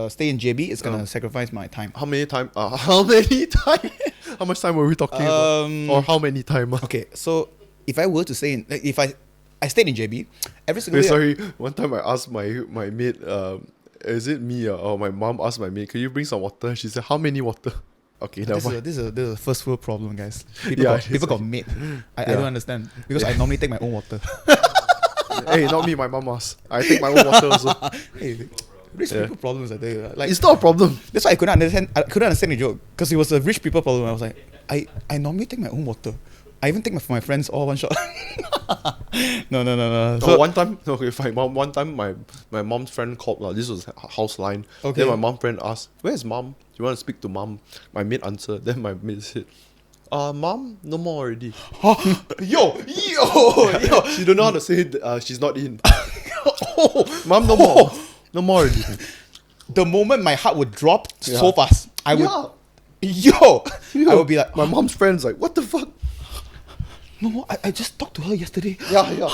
stay in JB, it's gonna sacrifice my time. How many time? How many time? How much time were we talking about? Or how many time? Okay, so if I were to stay in, if I stayed in JB, every single Wait, day. sorry. One time I asked my maid, is it me or my mom asked my maid, can you bring some water? She said, how many water? Okay, now This is a first world problem, guys. Yeah, People got made. I don't understand because I normally take my own water. Hey, not me. My mom asked. I take my own water also. Hey, rich people problems. I tell you, like It's not a problem. that's why I couldn't understand the joke because it was a rich people problem. I was like, I normally take my own water. I even take for my friends all one shot. No. So one time, okay, fine. One time, my mom's friend called. This was house line. Okay. Then my mom friend asked, "Where's mom? Do you want to speak to mom?" My maid answered. Then my maid said, "Mom, no more already." yo. She don't know how to say she's not in. Mom, no more. No more already. The moment my heart would drop so Yeah. fast, I would. I would be like, My mom's friend's like, what the fuck? no, I just talked to her yesterday. Yeah.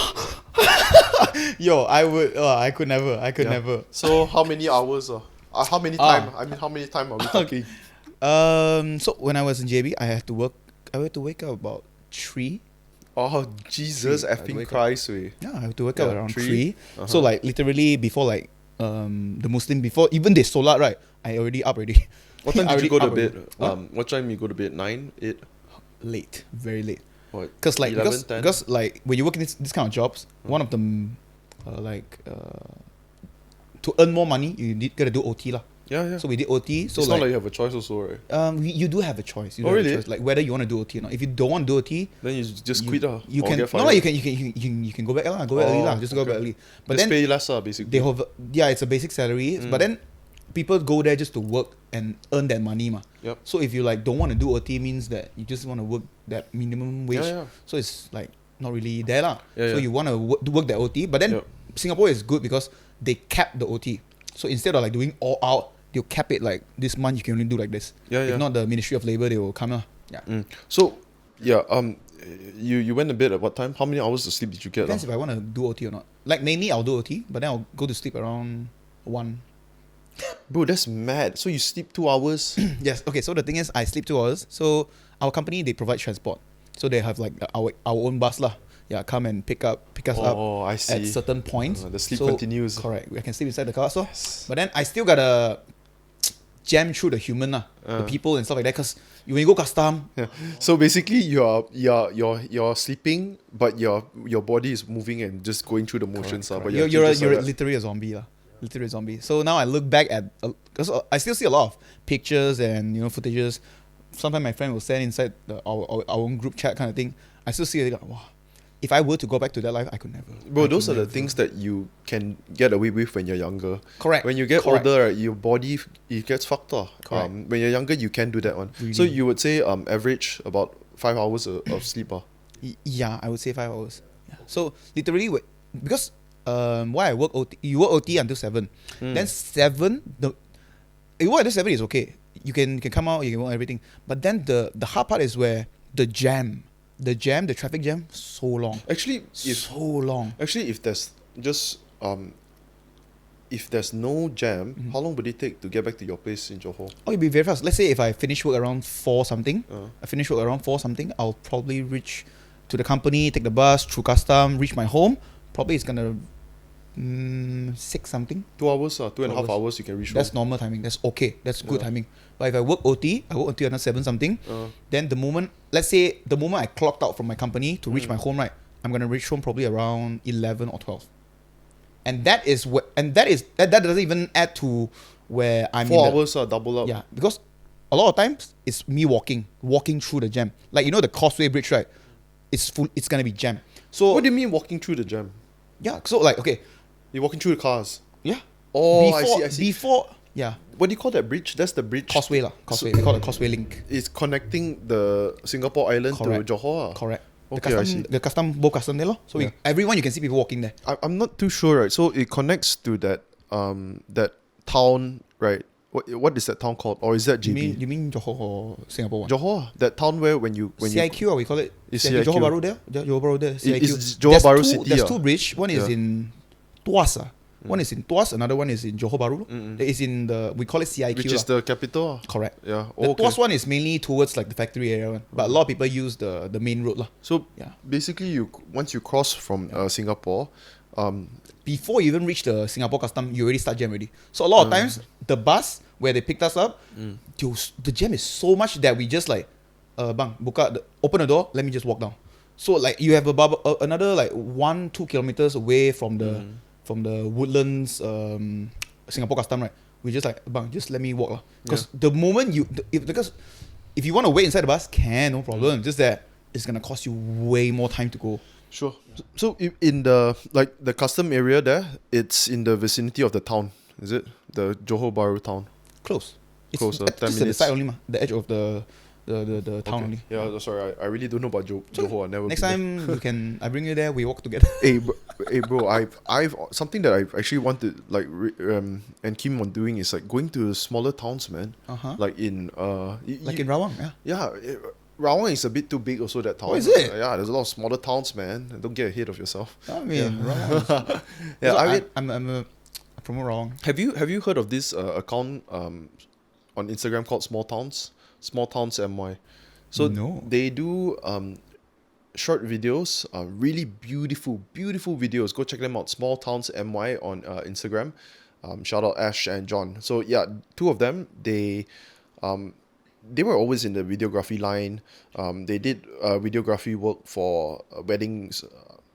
I could never. Never. So how many hours? How many time? I mean, how many time are we talking? So when I was in JB, I had to wake up about 3. Oh, Jesus, 3, I'd effing wake up. Christ, way. Yeah, I have to wake up Yeah, around 3. 3. So like literally before like the Muslim, before even they solat, right? I already up already. What time I did you go to already bed? up What time you go to bed? 9, 8? Late, very late. What? Cause like 11, 10? because like when you work in this kind of jobs, one of them to earn more money, gotta do OT lah. Yeah. So we did OT. So It's like not like you have a choice also, right? you do have a choice. You Oh, do have a really? choice, like whether you want to do OT or not. If you don't want to do OT, Then you just quit lah. you or can get no fired. like you can go back lah. Go back early lah. Just go back early. But Just then pay less basically. they have it's a basic salary. But then people go there just to work and earn that money ma. Yep. So if you like don't want to do OT, means that you just want to work that minimum wage. Yeah. So it's like not really there lah. Yeah, So yeah. you want to work that OT, but then Yep. Singapore is good because they cap the OT. So instead of like doing all out, they'll cap it like this month you can only do like this. Yeah, If yeah. not, the Ministry of Labour they will come lah. Yeah. So, yeah. You went to bed at what time? How many hours of sleep did you get? Depends if I want to do OT or not. Like mainly I'll do OT, but then I'll go to sleep around 1. Bro, that's mad. So you sleep 2 hours? Yes. Okay. So the thing is, I sleep 2 hours. So our company they provide transport. So they have like our own bus lah. Yeah, come and pick us up Oh, I see. at certain points. The sleep So, continues. Correct. We can sleep inside the car. So, Yes. but then I still gotta jam through the human the people and stuff like that. Because when you go custom, Yeah. So basically, you're sleeping, but your body is moving and just going through the motions. But you're just like that. literally a zombie literally a zombie. So now I look back at because I still see a lot of pictures and footages. Sometimes my friend will send inside our own group chat kind of thing. I still see it like, wow. If I were to go back to that life, I could never. Bro, those are the things that you can get away with when you're younger. Correct. When you get older, right, your body it gets fucked up. Correct. When you're younger, you can do that one. Really? So you would say average about 5 hours of sleep. Yeah, I would say 5 hours. Yeah. So literally, because why I work OT, you work OT until 7. Then 7, you work until 7 is okay. You can come out, you can work everything. But then the hard part is where the traffic jam, so long. Actually, So long. Actually, if there's just if there's no jam, how long would it take to get back to your place in Johor? Oh, it'll be very fast. Let's say if I finish work around 4 something, I'll probably reach to the company, take the bus through custom, reach my home. Probably it's gonna 6 something. 2 hours, 2.5 hours. hours you can reach That's home. normal timing. That's okay. That's good timing. But if I work OT, I work until another 7 something. Then the moment I clocked out from my company to reach my home, right, I'm gonna reach home probably around 11 or 12. And that doesn't even add to where I'm 4 hours, double up. Yeah, because a lot of times it's me walking through the jam. Like the Causeway Bridge, right? It's full. It's gonna be jam. So What do you mean walking through the jam? yeah, so like okay, You're walking through the cars. yeah. Oh, I see. Before yeah, What do you call that bridge? That's the bridge. Causeway lah. Causeway. We call it Causeway Link. It's connecting the Singapore island Correct. to Johor. Correct. Okay, I see. The custom there, lor. So everyone you can see people walking there. I'm not too sure, right? So it connects to that that town, right? What is that town called? Or is that GB? You mean Johor or Singapore one? Johor, that town where when you CIQ, or we call it. It's CIQ. Johor CIQ. Bahru there. Johor Bahru there. CIQ. It's Johor Bahru City. There's 2 bridge. One is in Tuas. One is in Tuas. Another one is in Johor Bahru. That is in we call it CIQ. which is the capital. Correct. Yeah. The Tuas one is mainly towards like the factory area one. But a lot of people use the main road lah. So Yeah. basically, once you cross from Singapore, Before you even reach the Singapore custom, you already start jam already. So a lot of times, the bus where they picked us up, the jam is so much that we just like, bang, open the door, let me just walk down. So like you have another like 1-2 kilometers away from the Woodlands Singapore custom, right? We just like, bang, just let me walk lah. Because the moment if you want to wait inside the bus, no problem. Just that it's gonna cost you way more time to go. sure. So in the custom area there, it's in the vicinity of the town, is it? The Johor Bahru town. Close. It's Close, 10 just at the minutes. side only, the edge of the town only. Yeah, sorry, I really don't know about Johor. I never. Next been there. time I bring you there, we walk together. Hey bro, I've something that I actually wanted and keen on doing is like going to smaller towns, man. Like in In Rawang, yeah. yeah, Rawang is a bit too big also, that town. Oh, is it? Yeah, there's a lot of smaller towns, man. Don't get ahead of yourself. I mean, Rawang. Yeah, So I mean, I'm from Rawang. have you heard of this account on Instagram called Small Towns MY? So No. they do short videos, really beautiful videos. Go check them out. Small Towns MY on Instagram. Shout out Ash and John. So yeah, 2 of them, they were always in the videography line. They did videography work for weddings,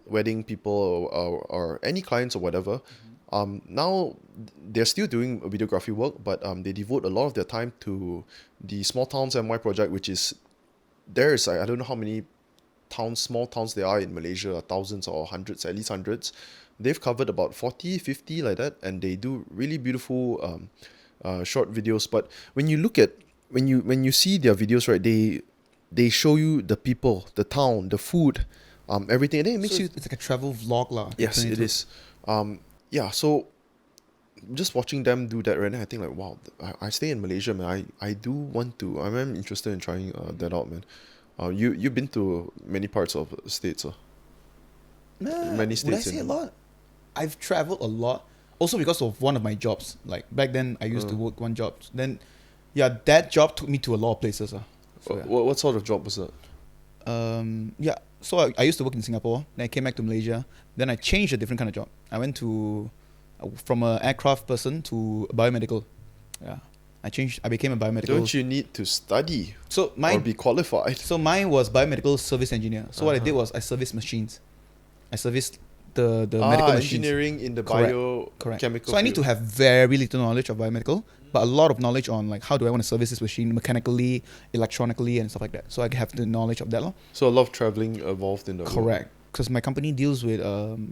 wedding people or any clients or whatever. Now they're still doing videography work, but they devote a lot of their time to the Small Towns MY project, which is I don't know how many small towns there are in Malaysia, thousands or hundreds, at least hundreds. They've covered about 40, 50 like that, and they do really beautiful short videos. But when you look at when you see their videos, right, they show you the people, the town, the food, everything, and then it makes you. It's like a travel vlog lah. Yes, it is. Yeah, so just watching them do that right now, I think like, wow, I stay in Malaysia, man. I do want to. I'm interested in trying that out, man. You've been to many parts of the States, many states. Would I say a lot? I've traveled a lot. Also because of one of my jobs. Like back then, I used to work one job. Then, yeah, that job took me to a lot of places. So, yeah. What sort of job was that? Yeah. So I used to work in Singapore. Then I came back to Malaysia. Then I changed a different kind of job. I went from an aircraft person to biomedical. Yeah. I became a biomedical. Don't you need to study So or mine, be qualified? so mine was biomedical service engineer. So what I did was I serviced machines. I serviced the medical machines. Engineering in the Correct. biochemical. So I need to have very little knowledge of biomedical, but a lot of knowledge on like how do I want to service this machine mechanically, electronically, and stuff like that. So I have the knowledge of that. Lor. So a lot of traveling involved in the work. Correct. Because my company deals with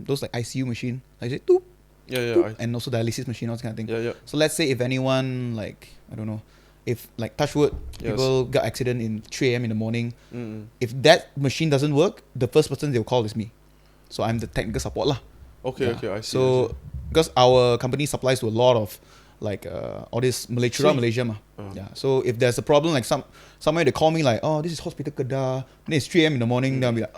those like ICU machine, like say, doop, Yeah, doop, and also dialysis machine, all that kind of thing. yeah. So let's say if anyone like I don't know, if like touch wood, Yes. people got accident in 3 a.m. in the morning. Mm-mm. If that machine doesn't work, the first person they'll call is me. So I'm the technical support lah. Okay, Yeah. okay, I see. So because our company supplies to a lot of like all this Malaysia, So- Malaysia ma. Uh. Yeah. So if there's a problem like somewhere they call me like, oh, this is hospital Kedah, then it's 3 a.m. in the morning, then I'll be like,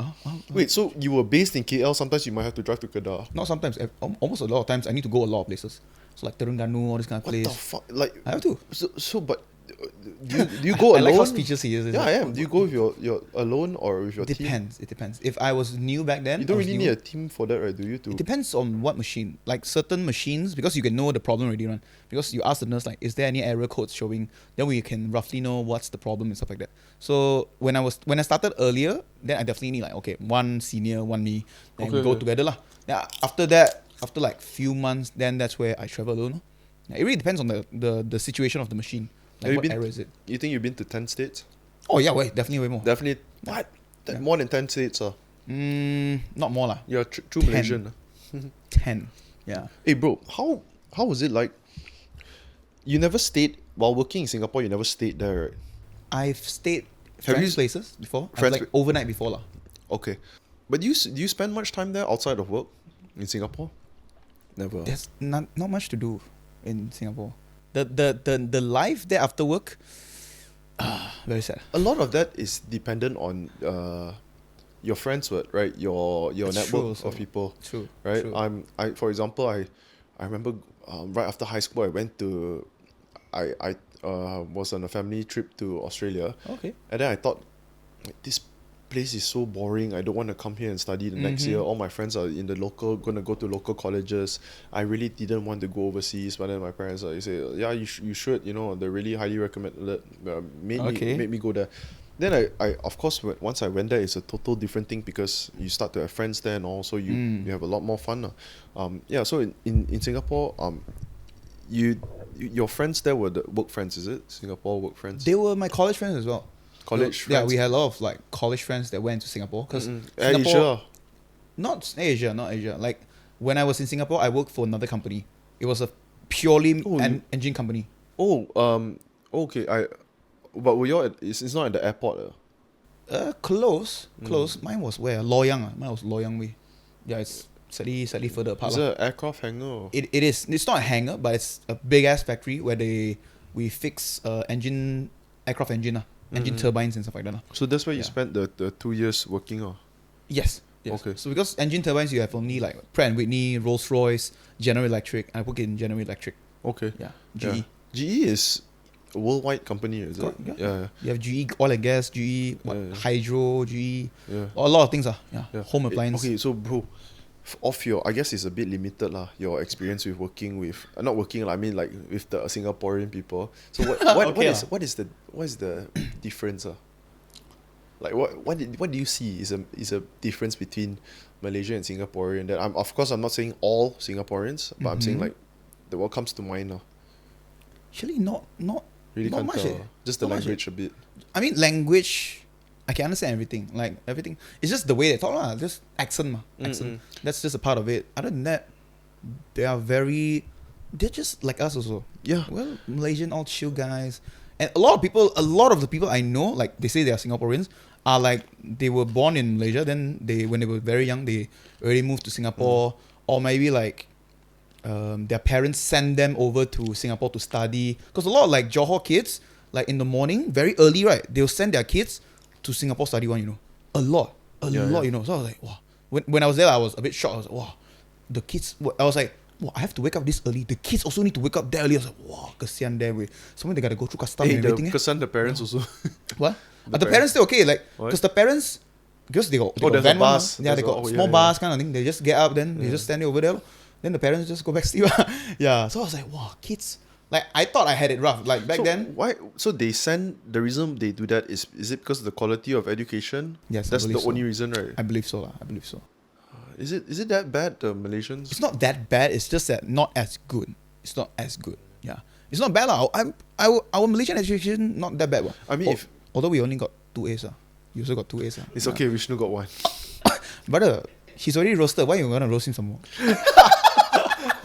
Wait, so you were based in KL, sometimes you might have to drive to Kedah. not sometimes, almost a lot of times I need to go a lot of places. So like Terengganu, all this kind of What place. the fuck? Like, I have to. so but do you go I alone? like how speeches he is. Yeah, I am. Do you go with your alone or with your team? Depends. It depends. If I was new back then, You don't I was really new, need a team for that, right? Do you? It depends on what machine. Like certain machines, because you can know the problem already, right? Because you ask the nurse, like, is there any error codes showing? Then we can roughly know what's the problem and stuff like that. So when I started earlier, then I definitely need like, okay, one senior, one me, and we Okay, go okay. together lah. Yeah. After that, after like few months, then that's where I travel alone. Yeah, it really depends on the situation of the machine. Have Like you what been- error is it? You think you've been to 10 states? Oh yeah, definitely way more. Definitely. What? Yeah. More than 10 states, Not more lah. You're a true 10. Malaysian. 10. Yeah. Hey, bro, how was it like? You never stayed while working in Singapore. You never stayed there, right? I've stayed Have friends' you- places before. friends I've like overnight before lah. Okay, but do you spend much time there outside of work in Singapore? Never. There's not much to do in Singapore. The life there after work, very sad. A lot of that is dependent on your friends, right? Your That's true network also. of people, True. right? True. I for example, I remember right after high school, I went to I was on a family trip to Australia, Okay. and then I thought, like, this place is so boring. I don't want to come here and study the next year. Mhm. All my friends are in the gonna go to local colleges. I really didn't want to go overseas, but then my parents say, yeah, you should. You know, they really highly recommended. Made me go there. Then I of course once I went there, it's a total different thing because you start to have friends there, and also you have a lot more fun. Yeah. So in Singapore, your friends there were the work friends, is it? Singapore work friends. They were my college friends as well. College Yeah, friends? we had a lot of like college friends that went to Singapore because Asia. not Asia. Like when I was in Singapore, I worked for another company. It was a purely Oh, engine company. Oh, okay. But were you at? It's not at the airport. Close. Mine was where? Loyang. Mine was Loyang way. Yeah, it's slightly further apart. Is lah. it an aircraft hangar? Or? It is. It's not a hangar, but it's a big ass factory where we fix aircraft engine turbines and stuff like that. So that's where you Yeah. spent the 2 years working. Yes. Okay. So because engine turbines, you have only like Pratt and Whitney, Rolls Royce, General Electric. I work in General Electric. Okay. Yeah. Yeah. GE. GE is a worldwide company, is it? Correct, yeah. Yeah. You have GE oil and gas, GE Yeah. hydro, GE, Yeah. a lot of things. Yeah. Yeah. Home appliance. Okay, so bro, off your, I guess it's a bit limited lah. Your experience with working with, not working. I mean like with the Singaporean people. So Okay, what is the difference? Like what do you see is a difference between Malaysia and Singaporean? That of course I'm not saying all Singaporeans, but I'm saying Mhm. like what comes to mind now. Actually, not Really Not can't much, tell. eh. Just the Not much, language a bit. I mean, language, I can understand everything. Like, everything. It's just the way they talk, lah. Just accent, ma. Accent. That's just a part of it. Other than that, they're just like us also. Yeah. Well, Malaysian, all chill guys. And a lot of the people I know, like, they say they are Singaporeans, are like, they were born in Malaysia, then when they were very young, they already moved to Singapore, or maybe like, their parents send them over to Singapore to study. Because a lot of like Johor kids, like in the morning, very early, right? They'll send their kids to Singapore study one, you know. A lot, you know. So I was like, wow. When I was there, I was a bit shocked. I was like, wow. The kids, I was like, wow, I have to wake up this early. The kids also need to wake up that early. I was like, wow, kesian there. Sometimes they gotta go through custom and everything. The parents also. What? The The parents still okay, like, What? because the parents, because they got there's a van one, bus. yeah, they There's a- got oh, small yeah, bus kind of thing. They just get up, then they Yeah. just stand over there. Then the parents just go back sleep. Yeah, so I was like, wow, kids. Like I thought I had it rough. Like back So then. why? So they send the reason they do that is it because of the quality of education? Yes, I That's the believe so. only reason, right? I believe so. I believe so. Is it that bad, the Malaysians? It's not that bad. It's just that not as good. It's not as good. Yeah. It's not bad lah. Our Malaysian education not that bad. I mean, although we only got 2 A's. You also got 2 A's. It's okay, Vishnu got one. Brother, he's already roasted. Why you gonna roast him some more?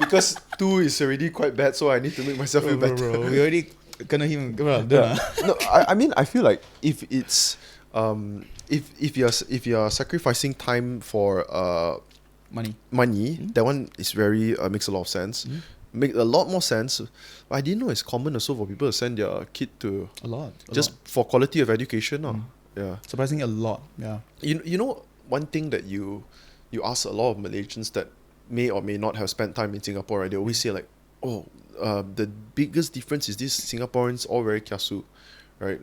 Because 2 is already quite bad, so I need to make myself feel better. Bro, we already gonna him. Bro, Yeah. No, I mean I feel like if it's if you're sacrificing time for money, that one is very makes a lot of sense. Make a lot more sense. I didn't know it's common also for people to send their kid to A lot. for quality of education. Yeah. Surprisingly a lot. Yeah. You know one thing that you ask a lot of Malaysians that may or may not have spent time in Singapore, right? They always say like, oh, the biggest difference is these Singaporeans all very kiasu, right?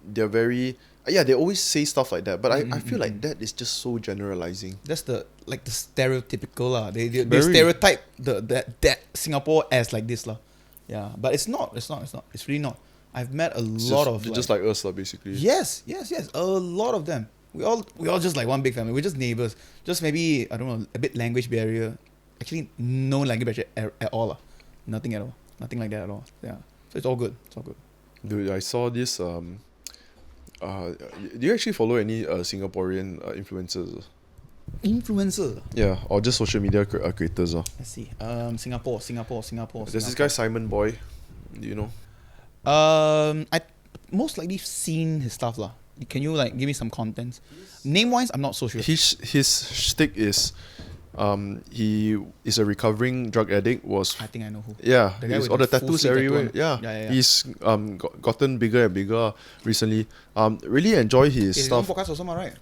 They're very they always say stuff like that, but I feel like that is just so generalizing. That's the stereotypical lah. They Very. stereotype that Singapore as like this lah. Yeah, but it's not. It's really not. I've met a lot of just like us lah, basically. Yes. A lot of them. We all just like one big family. We're just neighbors. Just maybe I don't know, a bit language barrier. Actually, no language barrier at all lah. Nothing at all. Nothing like that at all. Yeah. So it's all good. Dude, I saw this. Do you actually follow any Singaporean influencers? Influencer. Yeah, or just social media creators? Let's see. Singapore. There's this guy Simon Boy. Do you know? I most likely seen his stuff lah. Can you like give me some contents? Name wise, I'm not so sure. His shtick is, he is a recovering drug addict. I think I know who. Yeah, The guy he's with all the the full tattoos sleeve everywhere. tattoo Yeah. Yeah. He's gotten bigger and bigger recently. Really enjoy his His stuff. own podcast also, right?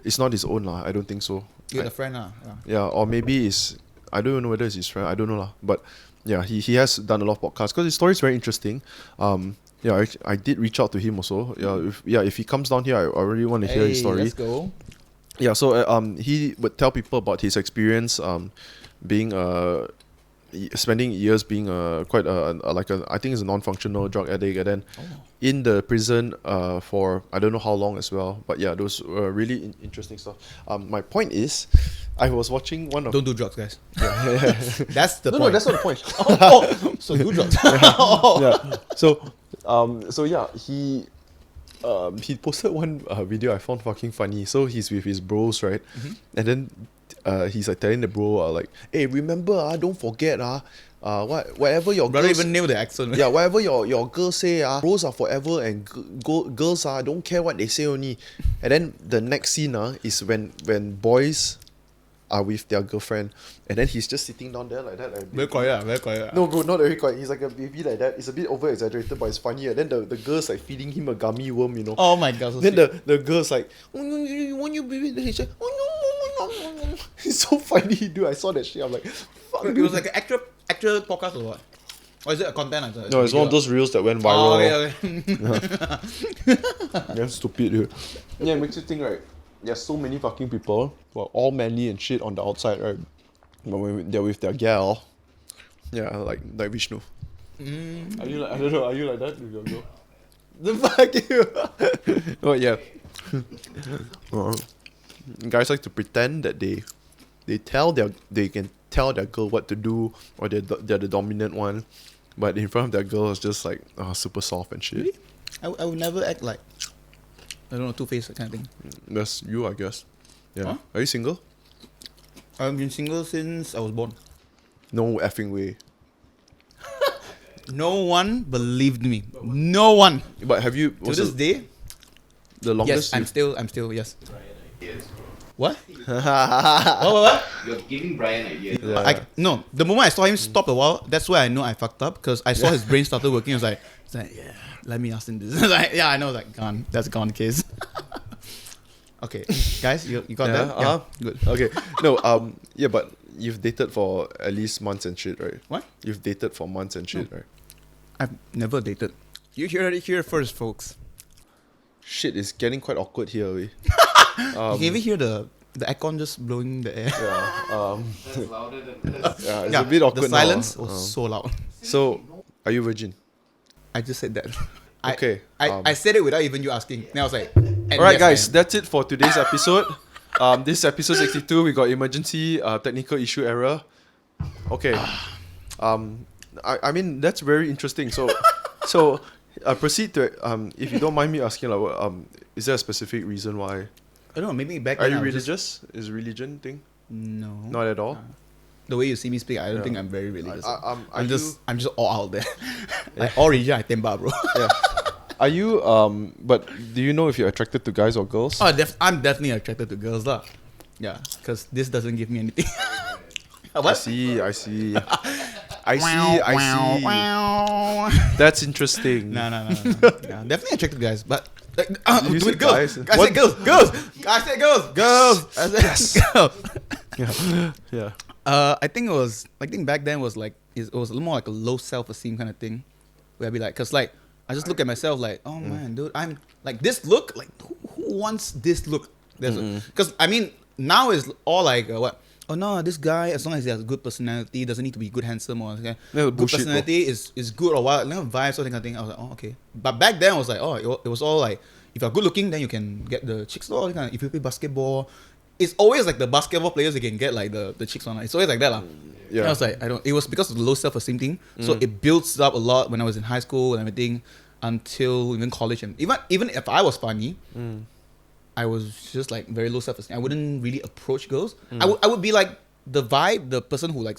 It's not his own lah. I don't think so. You had a friend lah. Yeah. Yeah, or maybe it's, I don't even know whether it's his friend. I don't know lah. But yeah, he has done a lot of podcasts because his story is very interesting. Yeah, I did reach out to him also. Yeah, if he comes down here, I really want to hear his story. Let's go. Yeah, so he would tell people about his experience being spending years being quite I think it's a non-functional drug addict, and then in the prison for I don't know how long as well. But yeah, those really interesting stuff. My point is, I was watching one of Don't do drugs, guys. That's the no, point. that's not the point. So do drugs. Yeah. So yeah, he posted one video I found fucking funny. So he's with his bros, right? And then he's like telling the bro like, hey, remember don't forget whatever your Brother girls, even nailed the accent. yeah, whatever your girls say bros are forever, and girls don't care what they say only. And then the next scene is when boys are with their girlfriend, and then he's just sitting down there like that. Very quiet. No, bro, not very quiet. He's like a baby like that. It's a bit over exaggerated, but it's funny. And then the girl's like feeding him a gummy worm, you know. Oh my god. So Then sweet. the girl's like, oh, you want your baby? Then he's like, oh, no. It's so funny, dude. I saw that shit. I'm like, fuck. It was like an actual podcast or what? Or is it a content? No, it's one of those reels that went viral. Okay. Damn stupid, dude. Yeah, it makes you think, right? There's so many fucking people who are all manly and shit on the outside, right? But when they're with their gal, yeah, like Vishnu. Are you like, I don't know, are you like that with your girl? The fuck you. Oh yeah. Guys like to pretend that they can tell their girl what to do, or they're the dominant one, but in front of their girl it's just like super soft and shit. Really? I would never act like, I don't know, two-faced kind of thing. That's you, I guess. Yeah. Huh? Are you single? I've been single since I was born. No effing way. No one believed me. No one. But have you? To Was this it day, the longest? yes, I'm still, yes. Brian ideas, bro. What? you. What? You're giving Brian ideas. Yeah. No, the moment I saw him stop a while, that's where I know I fucked up, because I saw his brain started working. I was like, yeah, let me ask him this. Like, yeah, I know, like, gone. That's gone case. Okay, guys, you got Yeah, that? Yeah, good. Okay. No. Yeah, but you've dated for at least months and shit, right? What? You've dated for months and shit, right? I've never dated. You heard it here first, folks. Shit, it's getting quite awkward here. You can even hear the aircon just blowing the air. Yeah. That's louder than this. Yeah. It's a bit awkward The silence now. was so loud. So, are you virgin? I just said that. Okay, I said it without even you asking. Then I was like, All right, guys, that's it for today's episode. This is episode 62. We got emergency technical issue error. Okay. I mean that's very interesting. So proceed to if you don't mind me asking, like, is there a specific reason why? I don't know. Maybe back Are then you I was religious? Is religion thing? No. Not at all. The way you see me speak, I don't Yeah. think I'm very religious. Are I'm just all out there. Like all religion, I tembak, bro. Yeah. Are you but do you know if you're attracted to guys or girls? Oh, I'm definitely attracted to girls, lah. Yeah, because this doesn't give me anything. I see. That's interesting. No. Yeah, definitely attracted to guys, but You said girls. guys. I What? said girls. I said girls. I said girls. Yeah. I think back then was like it was a little more like a low self-esteem kind of thing, where I'd be like, cause like I just look at myself like, oh man, dude, I'm like this look, like who wants this look? Because I mean now is all like what? Oh no, this guy, as long as he has a good personality, doesn't need to be good, handsome or okay. No, Good bullshit, personality is good or what? No vibes or that kind of thing. I was like, oh okay. But back then I was like, oh, it was all like, if you're good looking, then you can get the chicks. Or kind of, if you play basketball, it's always like the basketball players they can get like the chicks on. It's always like that lah. Yeah. And I was like, it was because of the low self-esteem thing. So it builds up a lot when I was in high school and everything until even college. And even if I was funny, I was just like very low self-esteem. I wouldn't really approach girls. I would be like the vibe, the person who like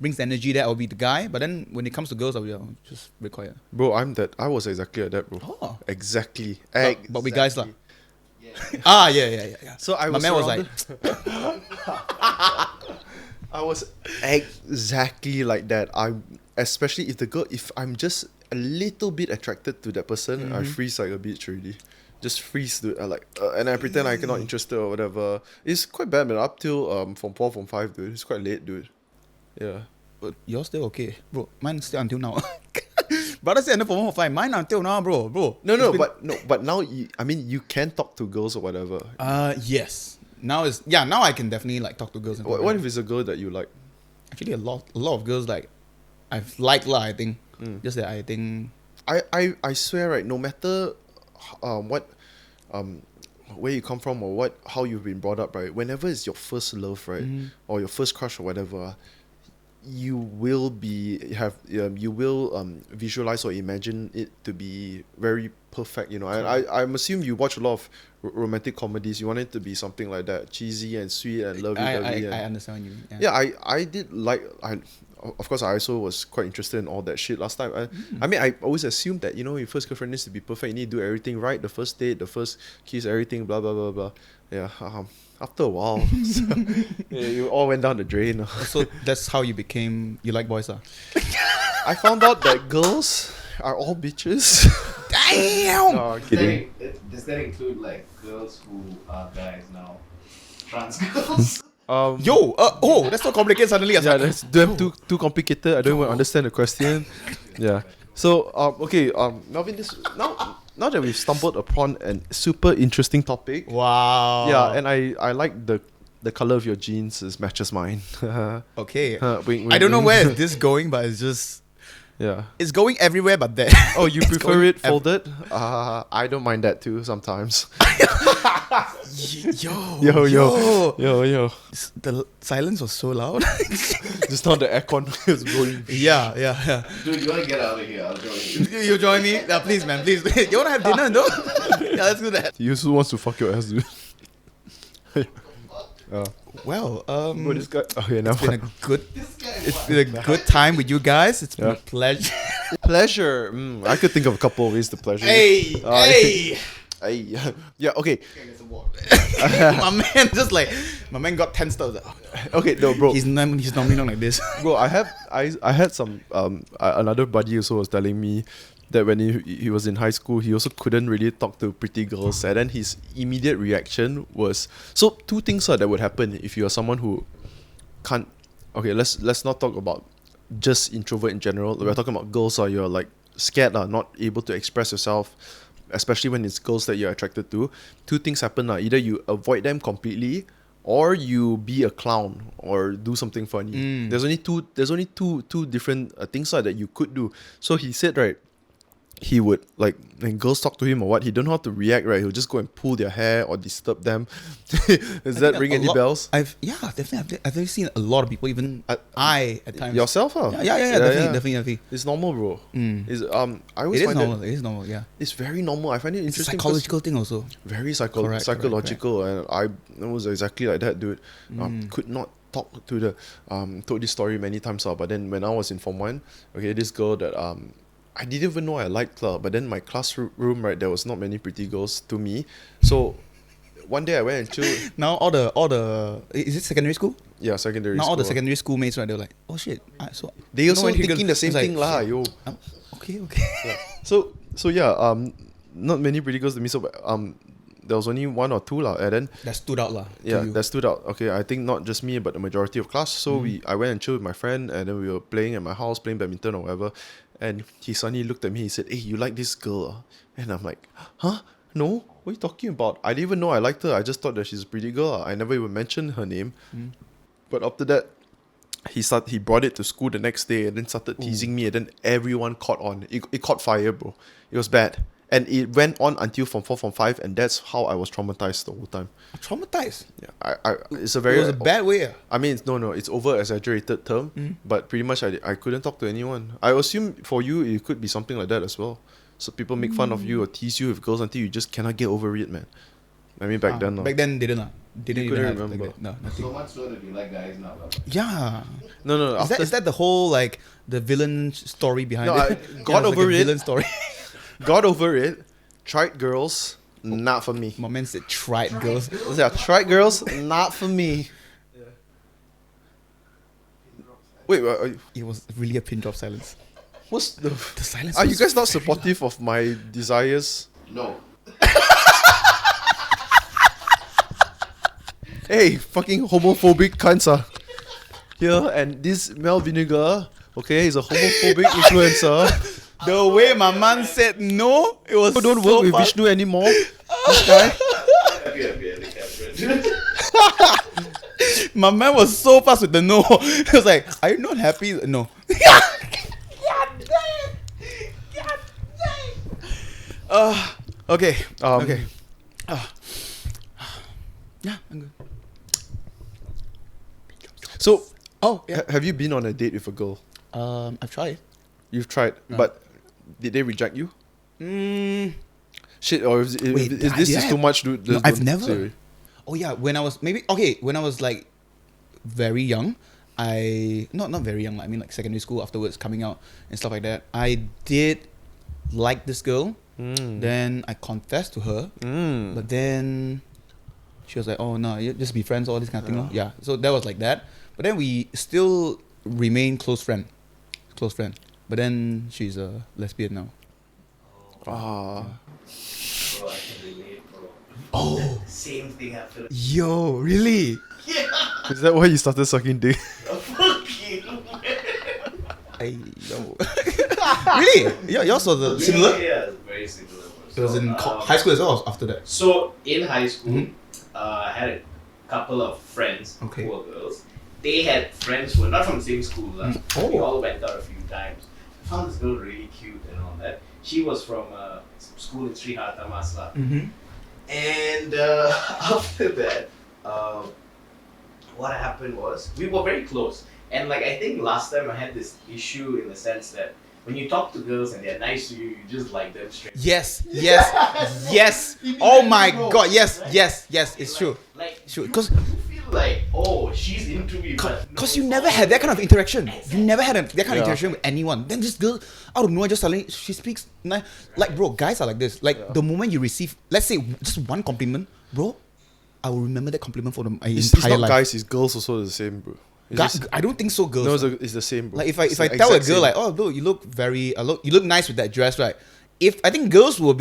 brings the energy there. I'll be the guy. But then when it comes to girls, I'll be just very quiet. Bro, I was exactly like that, bro. Oh. Exactly. But we guys lah. Yeah. Yeah. So I My was man was like, I was exactly like that. Especially if I'm just a little bit attracted to that person, I freeze like a bitch already. Just freeze, dude. And I pretend I cannot interested or whatever. It's quite bad, man. Up till Form 4, Form 5, dude. It's quite late, dude. Yeah. but you're still okay, bro. Mine still until now. Brother said for 1 5. Mine until now, bro. No, but now you can talk to girls or whatever. Yes. Now I can definitely like talk to girls. And What if it's a girl that you like? actually a lot of girls like I've liked lah. I think just that I think I swear, right, no matter what where you come from or how you've been brought up, right, whenever it's your first love, right, or your first crush or whatever, you will visualize or imagine it to be very perfect, you know. I'm assuming you watch a lot of romantic comedies. You want it to be something like that, cheesy and sweet and lovey. I understand what you mean. Yeah, I did like of course I also was quite interested in all that shit last time. I mean, I always assumed that, you know, your first girlfriend needs to be perfect. You need to do everything right, the first date, the first kiss, everything, blah blah blah blah. Yeah. After a while, you all went down the drain. So that's how you like boys, ah? I found out that girls are all bitches. Damn. No, I'm kidding. Does that include like girls who are guys now? Trans girls? That's so complicated suddenly. I was Yeah, like, that's damn too complicated. I don't even understand the question. Yeah. So okay, Melvin, now that we've stumbled upon a super interesting topic. wow. Yeah, and I like the color of your jeans matches mine. Okay. Wink, I don't know wink. where is this going, but it's just Yeah. it's going everywhere but there. Oh, you It's prefer going it folded? I don't mind that too sometimes. Yo. The silence was so loud. Just not the aircon is blowing. yeah. Dude, you wanna get out of here? I'll join you. You join me? Yeah, please, man, please. You wanna have dinner, no? Yeah, let's do that. He also wants to fuck your ass, dude. Well, Bro, this guy. Okay, now it's been a good. This guy It's been a good time with you guys. It's been Yeah. a pleasure. pleasure. I could think of a couple of ways to pleasure. Hey. Yeah. Okay. My man just like my man got 10 stars. Okay. No, bro. He's normally not like this. Bro, I had some another buddy also was telling me that when he was in high school, he also couldn't really talk to pretty girls, and then his immediate reaction was, so two things that would happen if you are someone who can't. Okay, let's not talk about just introvert in general. We're talking about girls, or you're like scared, not able to express yourself, especially when it's girls that you're attracted to. Two things happen. Either you avoid them completely, or you be a clown or do something funny. There's only two different things that you could do. So he said, right, he would like when girls talk to him or what, he don't know how to react, right? He'll just go and pull their hair or disturb them. Does that ring any bells? Definitely. I've seen a lot of people, even I at times. Yourself, huh? Yeah, definitely. It's normal, bro. Mm. I always It is find normal. that It is normal. Yeah. it's very normal. I find it It's a interesting. psychological thing also. Very Correct. psychological, and I was exactly like that, dude. Could not talk to the told this story many times, but then when I was in Form 1, okay, this girl that I didn't even know I liked her, but then my classroom, right, there was not many pretty girls to me. So one day I went and chilled. Now all the is it secondary school? Yeah, secondary Now school. all the secondary school mates, right? They're like, oh shit. So They also when you thinking go- the same it's like, thing lah, shit. yo. Okay. Yeah. So yeah, not many pretty girls to me. So there was only one or two lah, and then That stood out lah. to yeah, you. that stood out. Okay, I think not just me, but the majority of class. So I went and chilled with my friend, and then we were playing at my house, playing badminton or whatever. And he suddenly looked at me. He said, "Hey, you like this girl?" And I'm like, "Huh? No. What are you talking about? I didn't even know I liked her. I just thought that she's a pretty girl. I never even mentioned her name." But after that, he brought it to school the next day and then started teasing me, and then everyone caught on. It caught fire, bro. It was bad. And it went on until Form 4, Form 5, and that's how I was traumatized the whole time. Traumatized. Yeah, it's a very... It was a bad way. I mean, no, it's over-exaggerated term, but pretty much I couldn't talk to anyone. I assume for you, it could be something like that as well. So people make fun of you or tease you with girls until you just cannot get over it, man. I mean, back then, no. Back then, didn't even couldn't have remember. like that. No, nothing. So much so that you like guys now. Yeah. No. Is that the whole like the villain story behind No, it? I got it's over like a it. Villain story. Got over it. Tried girls, not for me. My man said tried girls. Yeah, tried girls, not for me. Wait, It was really a pin drop silence. what's the... The silence. Are you was guys not very- supportive of my desires? No. Hey, fucking homophobic cunts are here, and this Melvinegar, okay, he's a homophobic influencer. The way my man said no, it was People don't so work with fun. Vishnu anymore. This guy. My man was so fast with the no. He was like, "Are you not happy?" No. Okay. Okay. Yeah, I'm good. So, Oh, yeah. have you been on a date with a girl? I've tried. You've tried, but did they reject you? Shit, or is Wait, this did I is too have- much? Dude, No, I've never. Sorry. Oh yeah, when I was when I was like very young, not very young, I mean like secondary school afterwards, coming out and stuff like that. I did like this girl. Then I confessed to her, but then she was like, "Oh no, you just be friends, all this kind of thing." No? Yeah, so that was like that. But then we still remain close friend. But then she's a lesbian now. Ah, Bro, I can relate, bro. Oh, Same thing happened. yo, really? is that why you started sucking dick? Fuck you. Yo. Really? Yeah, yours was similar. Yeah, it's very similar. It was in So, high school as well. Or after that. So in high school, I had a couple of friends Okay. who were girls. They had friends who were not from the same school. Oh. We all went out a few times. I found this girl really cute and all that. She was from school in Sri Hartamasla. And after that, what happened was we were very close. And like I think last time I had this issue in the sense that when you talk to girls and they're nice to you, you just like them straight. Yes. Oh my God. Yes. It's true. Like, Sure, you 'cause- feel like, oh, she's into me, but Cause no, you it's never all- had that kind of interaction. You never had that kind of Yeah. interaction with anyone. Then this girl out of nowhere just suddenly she speaks like bro. Guys are like this. Like the moment you receive, let's say just one compliment, bro, I will remember that compliment for my It's entire not life. guys, it's girls also the same, bro. It's Guys, just- I don't think so, girls. no, it's the same, bro. Like if It's I the tell a exact girl same. like, oh bro, you look you look nice with that dress, right? If I think girls will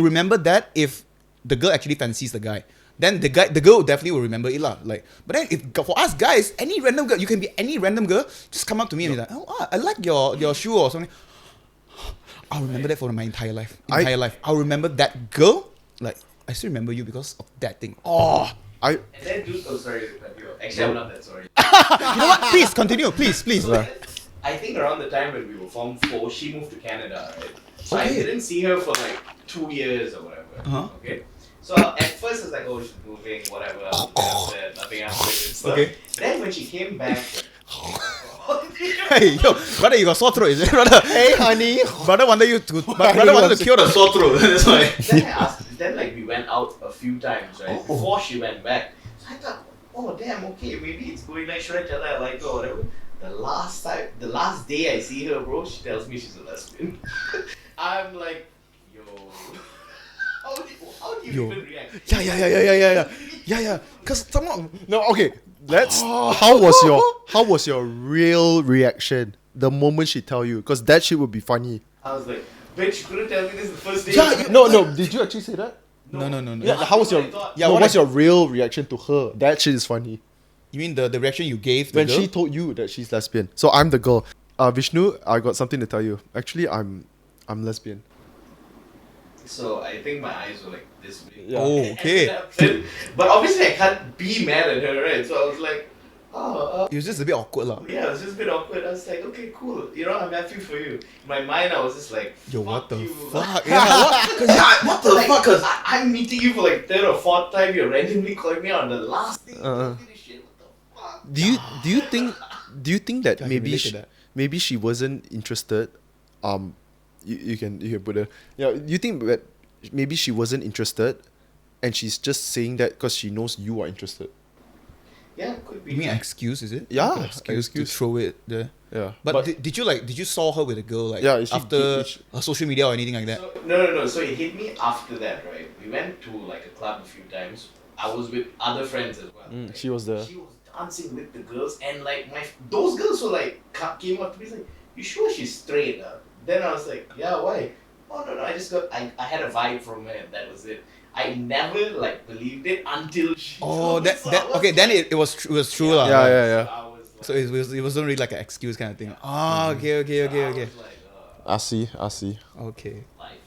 remember that if the girl actually fancies the guy, then the girl definitely will remember it lah. Like, but then if for us guys, any random girl, you can be any random girl, just come up to me and be like, oh, I like your shoe or something. I'll remember that for my entire life. I'll remember that girl. Like I still remember you because of that thing. Oh, I And then dude, oh sorry, actually I'm not that sorry. you know what? Please continue. Please. I think around the time when we were Form 4, she moved to Canada, right? So I Okay. didn't see her for like 2 years or whatever. Uh-huh. Okay. So at first I was like, oh, she's moving, whatever. Nothing happened and stuff. Okay. Then when she came back. Hey, yo, brother, you got sore throat, is it, brother? Hey, honey. Brother wanted you to, brother wanted to cure the sore throat. That's why. Then I asked, then like we went out a few times, right? Before she went back. So I thought, oh damn, okay, maybe it's going like, should I tell her I like her or whatever? The last day I see her, bro, she tells me she's a lesbian. I'm like, yo, how do you Yo. even react? Yeah. Cause someone. No, okay. Let's. How was your real reaction the moment she tell you? Because that shit would be funny. I was like, bitch, you couldn't tell me this the first day. Yeah, No. Did you actually say that? No. Yeah. How was your? I thought. Yeah, no, what what's I- your real reaction to her? That shit is funny. You mean the reaction you gave to When the girl? she told you that she's lesbian. So I'm the girl. Vishnu, I got something to tell you. Actually, I'm lesbian. So I think my eyes were like this big. Yeah. Oh, okay. But obviously I can't be mad at her, right? So I was like, oh, It was just a bit awkward, lah. yeah, it was just a bit awkward. I was like, okay, cool. You know, I'm happy for you. In my mind, I was just like, Yo, what fuck the you. fuck? Yeah, what the Like, fuck? Cause I'm meeting you for like third or fourth time. You're randomly calling me on the last thing. Uh-huh. This shit, what the fuck? Do you think that I can maybe relate to that. maybe she wasn't interested? You can put it. Yeah. You think that maybe she wasn't interested, and she's just saying that because she knows you are interested. Yeah, could be. you mean an excuse, is it? Yeah, Like an excuse to excuse. throw it there. Yeah. But did you saw her with a girl like Yeah, is she- after is she- her social media or anything like that? So, no. So it hit me after that, right? We went to like a club a few times. I was with other friends as well. right? She was there. She was dancing with the girls, and like those girls were like came up to me like, "You sure she's straight?" Then I was like, "Yeah, why?" Oh no, I just I had a vibe from her, and that was it. I never like believed it until she. Oh, told me, that so I was okay. Then like- it was true lah. Yeah, right? yeah. So I was like, So it wasn't really like an excuse kind of thing. Ah, okay. I was like, I see. Okay. life.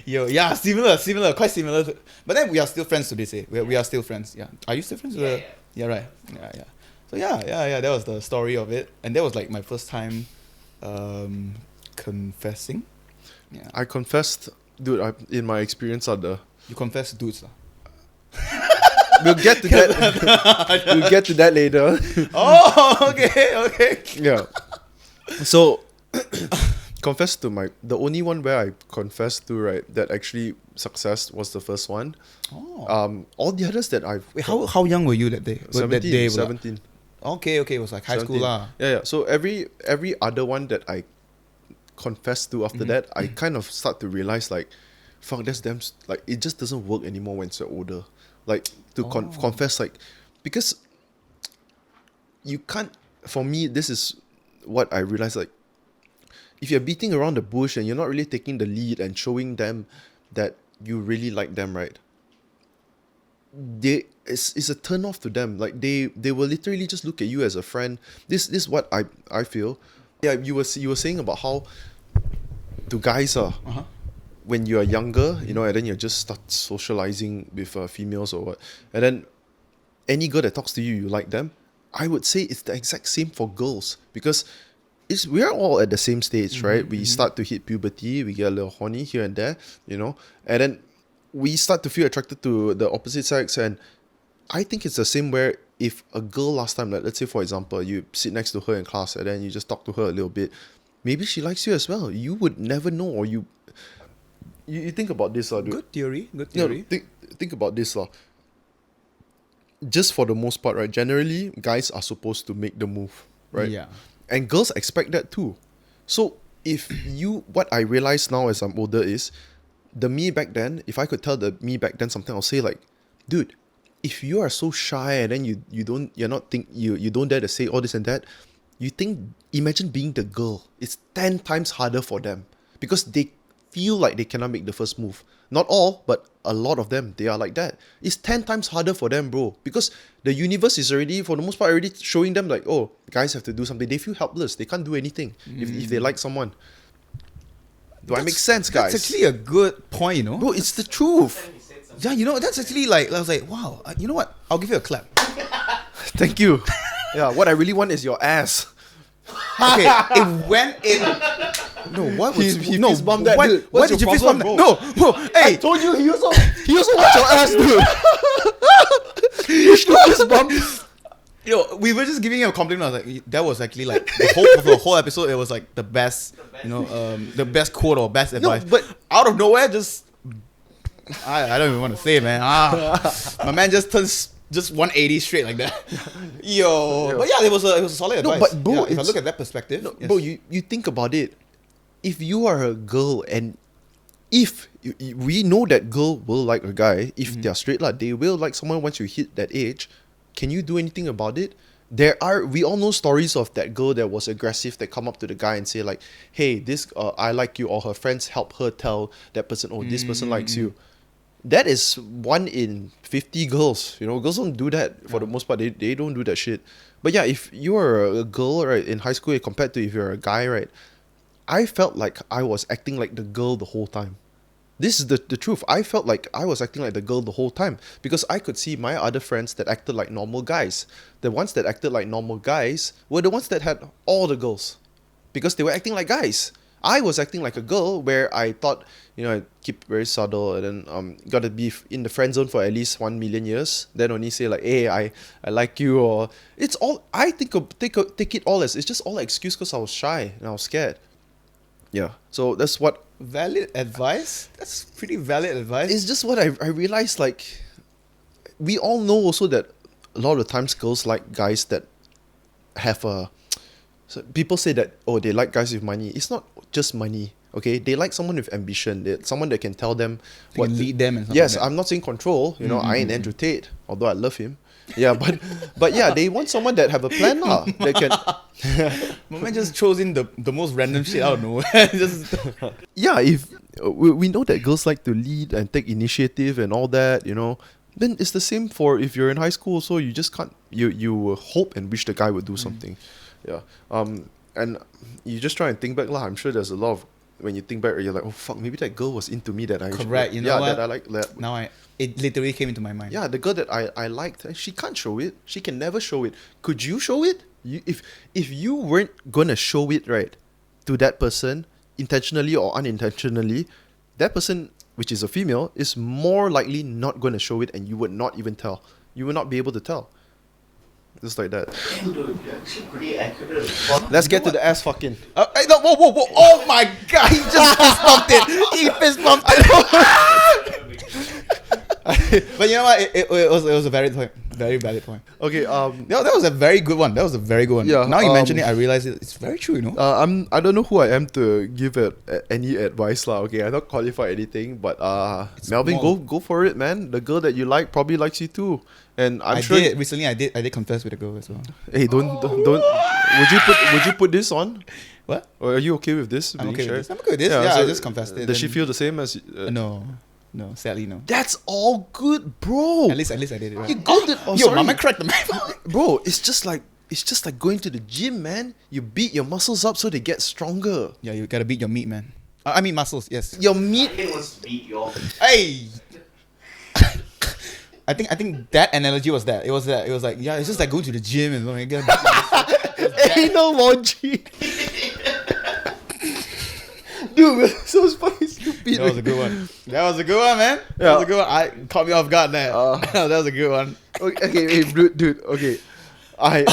Yo, yeah, similar, quite similar. But then we are still friends to this day. We are still friends. Yeah. Are you still friends with her? Yeah, right. Yeah. So yeah. That was the story of it, and that was like my first time, confessing. Yeah. I confessed, dude. In my experience, You confess dudes lah. we'll get to that. We'll get to that later. Oh, okay. Yeah. So, confess to the only one where I confessed to, right, that actually success was the first one. Oh. All the others that I've Wait, how young were you that day? That day, 17. Okay. It was like high school 17. lah. Yeah. So every other one that I confessed to after that, I kind of start to realize like, fuck, that's damn like it just doesn't work anymore when you're older. Like to confess, like, because you can't. For me, this is what I realized. Like, if you're beating around the bush and you're not really taking the lead and showing them that you really like them, right? It's a turn off to them. Like they will literally just look at you as a friend. This is what I feel. Yeah, you were saying about how to guys when you are younger, you know, and then you just start socializing with females or what, and then any girl that talks to you, you like them. I would say it's the exact same for girls because we're all at the same stage, right? We start to hit puberty, we get a little horny here and there, you know, and then we start to feel attracted to the opposite sex. And I think it's the same where if a girl last time, like let's say for example, you sit next to her in class and then you just talk to her a little bit, maybe she likes you as well. You would never know, or you think about this, dude. Good theory. Yeah, think about this, just for the most part, right? Generally, guys are supposed to make the move, right? Yeah. And girls expect that too. So what I realize now as I'm older is, the me back then, if I could tell the me back then something, I'll say like, dude, if you are so shy and then you don't dare to say all this and that, imagine being the girl. It's 10 times harder for them because they feel like they cannot make the first move. Not all, but a lot of them, they are like that. It's 10 times harder for them, bro, because the universe is already, for the most part, already showing them like, oh, guys have to do something. They feel helpless. They can't do anything if they like someone. Do I make sense, guys? That's actually a good point, you know. Bro, it's the truth. Yeah, you know, that's actually like, I was like, wow, you know what? I'll give you a clap. Thank you. Yeah, what I really want is your ass. Okay, No, why would he no, fist bump that? why, Dude, why what's did you your fist bump problem, that? bro? No, I hey, told you he also wants your ass, dude. fist bump. We were just giving him a compliment. I was like, that was actually like the whole episode. It was like the best, the best quote or best advice. but out of nowhere, just I don't even want to say it, man. My man just turns just 180 straight like that. Yo, but yeah, it was a solid advice. but bro, if I look at that perspective, yes. bro, you think about it. If you are a girl and if we know that girl will like a guy, if they're straight lah, they will like someone once you hit that age. Can you do anything about it? We all know stories of that girl that was aggressive that come up to the guy and say like, hey, this I like you, or her friends help her tell that person, oh, this person likes you. That is 1 in 50 girls. Girls don't do that for the most part. They don't do that shit. But yeah, if you are a girl, right, in high school compared to if you're a guy, right, I felt like I was acting like the girl the whole time. This is the truth. I felt like I was acting like the girl the whole time because I could see my other friends that acted like normal guys. The ones that acted like normal guys were the ones that had all the girls because they were acting like guys. I was acting like a girl where I thought, I keep very subtle and then gotta be in the friend zone for at least 1 million years. Then only say like, hey, I like you, or it's all, I take it all as, it's just all an excuse because I was shy and I was scared. Yeah, so that's what... Valid advice? That's pretty valid advice. It's just what I realized, like, we all know also that a lot of the times girls like guys that have a... So people say that, oh, they like guys with money. It's not just money, okay? They like someone with ambition. Someone that can tell them... what can lead them and stuff. Yes, like that. I'm not saying control. I ain't Andrew Tate, although I love him. Yeah, but yeah, they want someone that have a plan lah. That can... My man just throws in the most random shit out of nowhere. Just Yeah, if we know that girls like to lead and take initiative and all that, then it's the same for if you're in high school. So you just can't, you hope and wish the guy would do something. Yeah. And you just try and think back lah. I'm sure there's a lot of, when you think back, you're like, oh fuck, maybe that girl was into me that I... Correct, you know yeah, what? that I like that. Now it literally came into my mind. Yeah, the girl that I liked, she can't show it. She can never show it. Could you show it? If you weren't gonna show it, right, to that person, intentionally or unintentionally, that person, which is a female, is more likely not gonna show it, and you would not even tell. You would not be able to tell. Just like that. Dude, you're actually pretty accurate. Let's get to the ass fucking. No, whoa. Oh my god, he just fist bumped it. He fist bumped it. But you know what? It was a very valid point. Okay. That was a very good one. Yeah, Now you mention it, I realize it's very true. I don't know who I am to give any advice lah. Okay, I don't qualify anything, but Melvin, go for it, man. The girl that you like probably likes you too, and I'm sure. Recently, I did confess with a girl as well. Hey, don't. Would you put this on? What? Or are you okay with this? I'm being okay shared? with this. I'm okay with this. Yeah, so I just confessed it. Does she feel the same as? No, sadly no. That's all good, bro. At least I did it right. You got it. Oh, Yo, sorry. mama cracked the mic. Bro, it's just like going to the gym, man. You beat your muscles up so they get stronger. Yeah, you gotta beat your meat, man. I mean muscles, yes. Your meat. It was beat your... Hey. I think that analogy was that. It was like, yeah, it's just like going to the gym and like, Ain't no logic. Dude, we're so fucking stupid. That was a good one. That was a good one, man. That Yeah. was a good one. I caught me off guard there. That was a good one. Okay, dude. Okay, I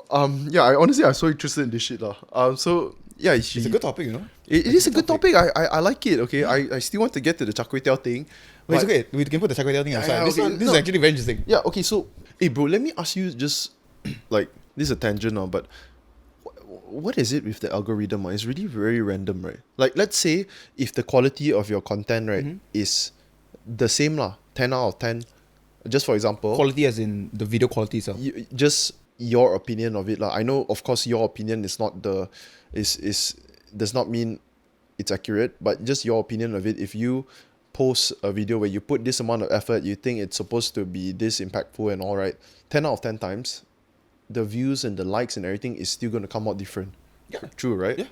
honestly I'm so interested in this shit lah. So yeah, It's a good topic, you know. It is a good topic. I like it. Okay, I still want to get to the Char Kuay Teow thing. But it's but- okay. We can put the Char Kuay Teow thing aside. Yeah, This okay. is actually very interesting. Yeah. Okay. So, hey, bro, let me ask you just like this is a tangent now, but what is it with the algorithm? It's really very random, right? Like, let's say if the quality of your content, right, is the same lah, 10 out of 10. Just for example, Quality as in the video quality itself. just your opinion of it lah. I know, of course, your opinion is not does not mean it's accurate, but just your opinion of it. If you post a video where you put this amount of effort, you think it's supposed to be this impactful and all, right, 10 out of 10 times, the views and the likes and everything is still going to come out different. Yeah. True, right? Yeah.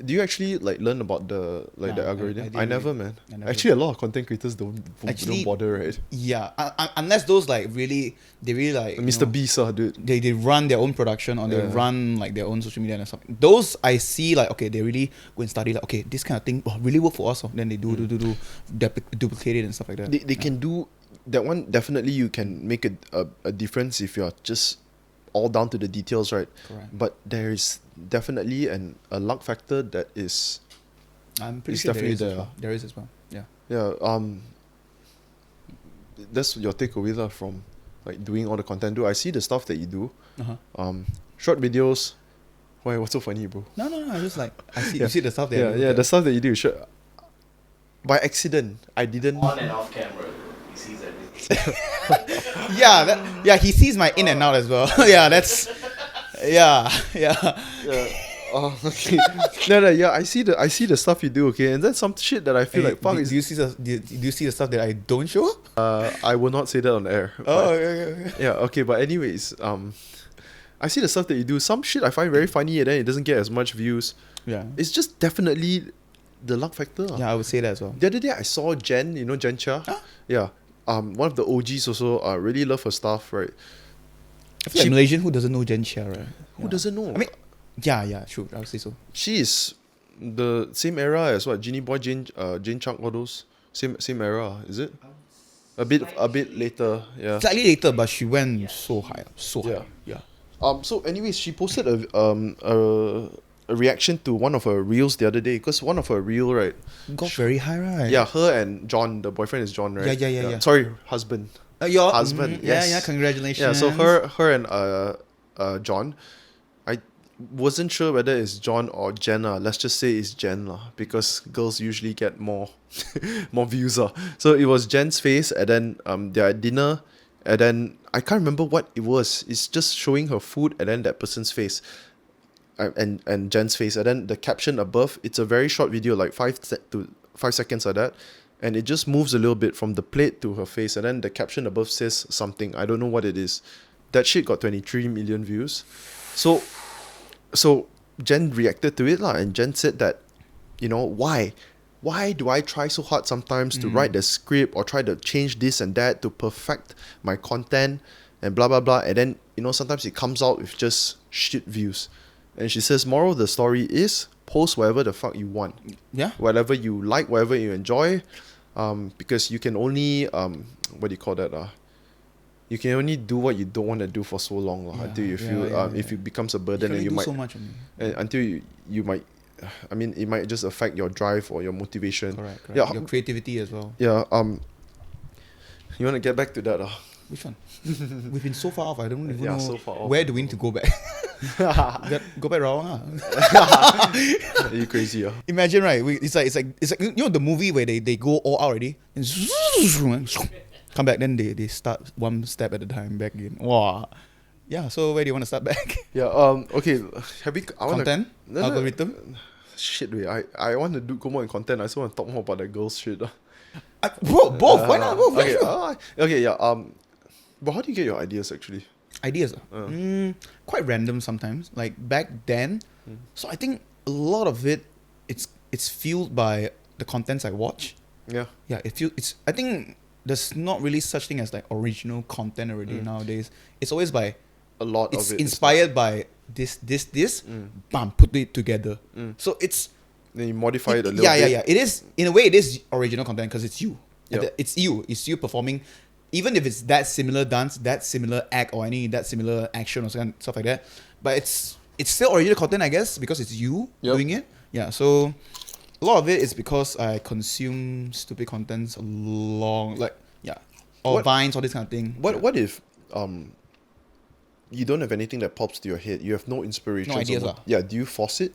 Do you actually like learn about the No, the I algorithm? didn't I never, really. man. I never. Actually, a lot of content creators don't Actually, bother, right? Yeah, unless those like really, they really like you Mr. know, Beast, dude. they run their own production or they Yeah. run like their own social media and stuff. Those I see like okay, they really go and study like okay, this kind of thing really work for us. Then they do duplicate it and stuff like that. They can do that one. Definitely, you can make a difference if you're just all down to the details, right? Correct. But there is definitely a luck factor that is I'm pretty it's sure there definitely is as there. well. There is as well. Yeah. yeah. That's your takeaway lah from like doing all the content. I see the stuff that you do. Short videos. Why? What's so funny, bro? No. I just like I see Yeah. you see the stuff that Yeah, the stuff that you do. Sure. By accident, I didn't. On and off camera, he sees everything. yeah, he sees my in and out as well. Yeah, that's yeah. Okay. No, yeah. I see the stuff you do. Okay, and that's some shit that I feel Hey, like fuck. do you see the stuff that I don't show? I will not say that on air. Oh, but- okay. yeah. Okay, but anyways, I see the stuff that you do. Some shit I find very funny, and then it doesn't get as much views. Yeah. It's just definitely the luck factor. Yeah, I would say that as well. The other day I saw Jen. You know Jen Chia? Huh? Yeah. One of the OGs also. Really love her stuff. Right. I feel like She- Malaysian who doesn't know Jen Chia, right? Who Yeah. doesn't know? I mean, yeah, true. I would say so. She is the same era as what Genie Boy, Jane Chang, all those same era. Is it? A bit later. Yeah. Slightly later, but she went so high up. So high Yeah. up. Yeah. So anyways, she posted a reaction to one of her reels the other day, because one of her reel, right? Got very high, right? Yeah, her and John, the boyfriend is John, right? Yeah. Sorry, husband. Your Husband, Yeah, yes. yeah. Congratulations. Yeah, so her and John, I wasn't sure whether it's John or Jenna. Let's just say it's Jen lah, because girls usually get more more views lah. So it was Jen's face, and then they're at dinner, and then I can't remember what it was. It's just showing her food, and then that person's face, and Jen's face, and then the caption above. It's a very short video, like 5 seconds like that. And it just moves a little bit from the plate to her face, and then the caption above says something. I don't know what it is. That shit got 23 million views. So Jen reacted to it lah, and Jen said that, why do I try so hard sometimes to write the script or try to change this and that to perfect my content and blah blah blah, and then sometimes it comes out with just shit views. And she says, moral of the story is post whatever the fuck you want. Yeah. Whatever you like, whatever you enjoy, because you can only what do you call that? You can only do what you don't want to do for so long until you feel if it becomes a burden, and you might so much on me. until you might, I mean, it might just affect your drive or your motivation. Correct. Yeah. Your creativity as well. Yeah. You want to get back to that? Which one? We've been so far off. I don't even know so far off. where do we need to go back. Go back Rawang. Are you crazy? Imagine, right? It's like the movie where they go all out already and come back. Then they start one step at a time back again. Wow. Yeah. So where do you want to start back? Yeah. Okay. Have we? I wanna, Content, no, algorithm. Shit, wait. I want to go more in content. I also want to talk more about the girls shit. Bro, both. Why not both? Okay. Sure. Okay. Yeah. But how do you get your ideas actually? Ideas. Quite random sometimes. Like back then. So I think a lot of it's fueled by the contents I watch. Yeah. Yeah, I think there's not really such thing as like original content already nowadays. It's always by A lot it's of it. inspired by this, bam, put it together. So it's Then you modify it a little yeah. bit. It is, in a way, it is original content because it's you. Yep. It's you performing, even if it's that similar dance, that similar act, or that similar action or stuff like that. But it's still original content, I guess, because it's you doing it. Yeah. So a lot of it is because I consume stupid contents or Vines, all this kind of thing. What if you don't have anything that pops to your head? You have no inspiration. No ideas lah. Yeah. Do you force it?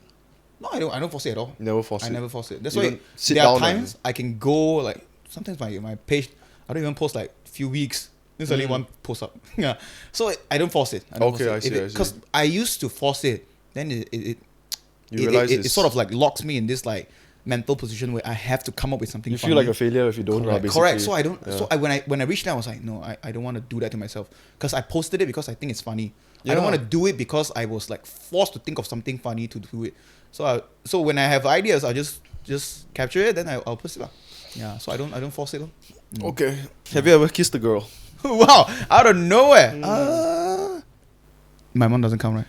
No, I don't force it at all. Never force I it. never force it. That's You why don't sit there are down and- times I can go like sometimes my page I don't even post like few weeks. There's only one post up. Yeah. So I don't force it. Okay, I see. Because I used to force it. Then it You realize it sort of like locks me in this like mental position where I have to come up with something. You funny. feel like a failure if you don't. Correct. Basically. Correct. So I don't. Yeah. So when I reached out, I was like, no, I don't want to do that to myself because I posted it because I think it's funny. I don't Yeah. want to do it because I was like forced to think of something funny to do it. So when I have ideas, I'll just capture it, then I'll post it lah. Yeah. So I don't force it lah. Okay. Have you ever kissed a girl? Wow! Out of nowhere. My mom doesn't count, right?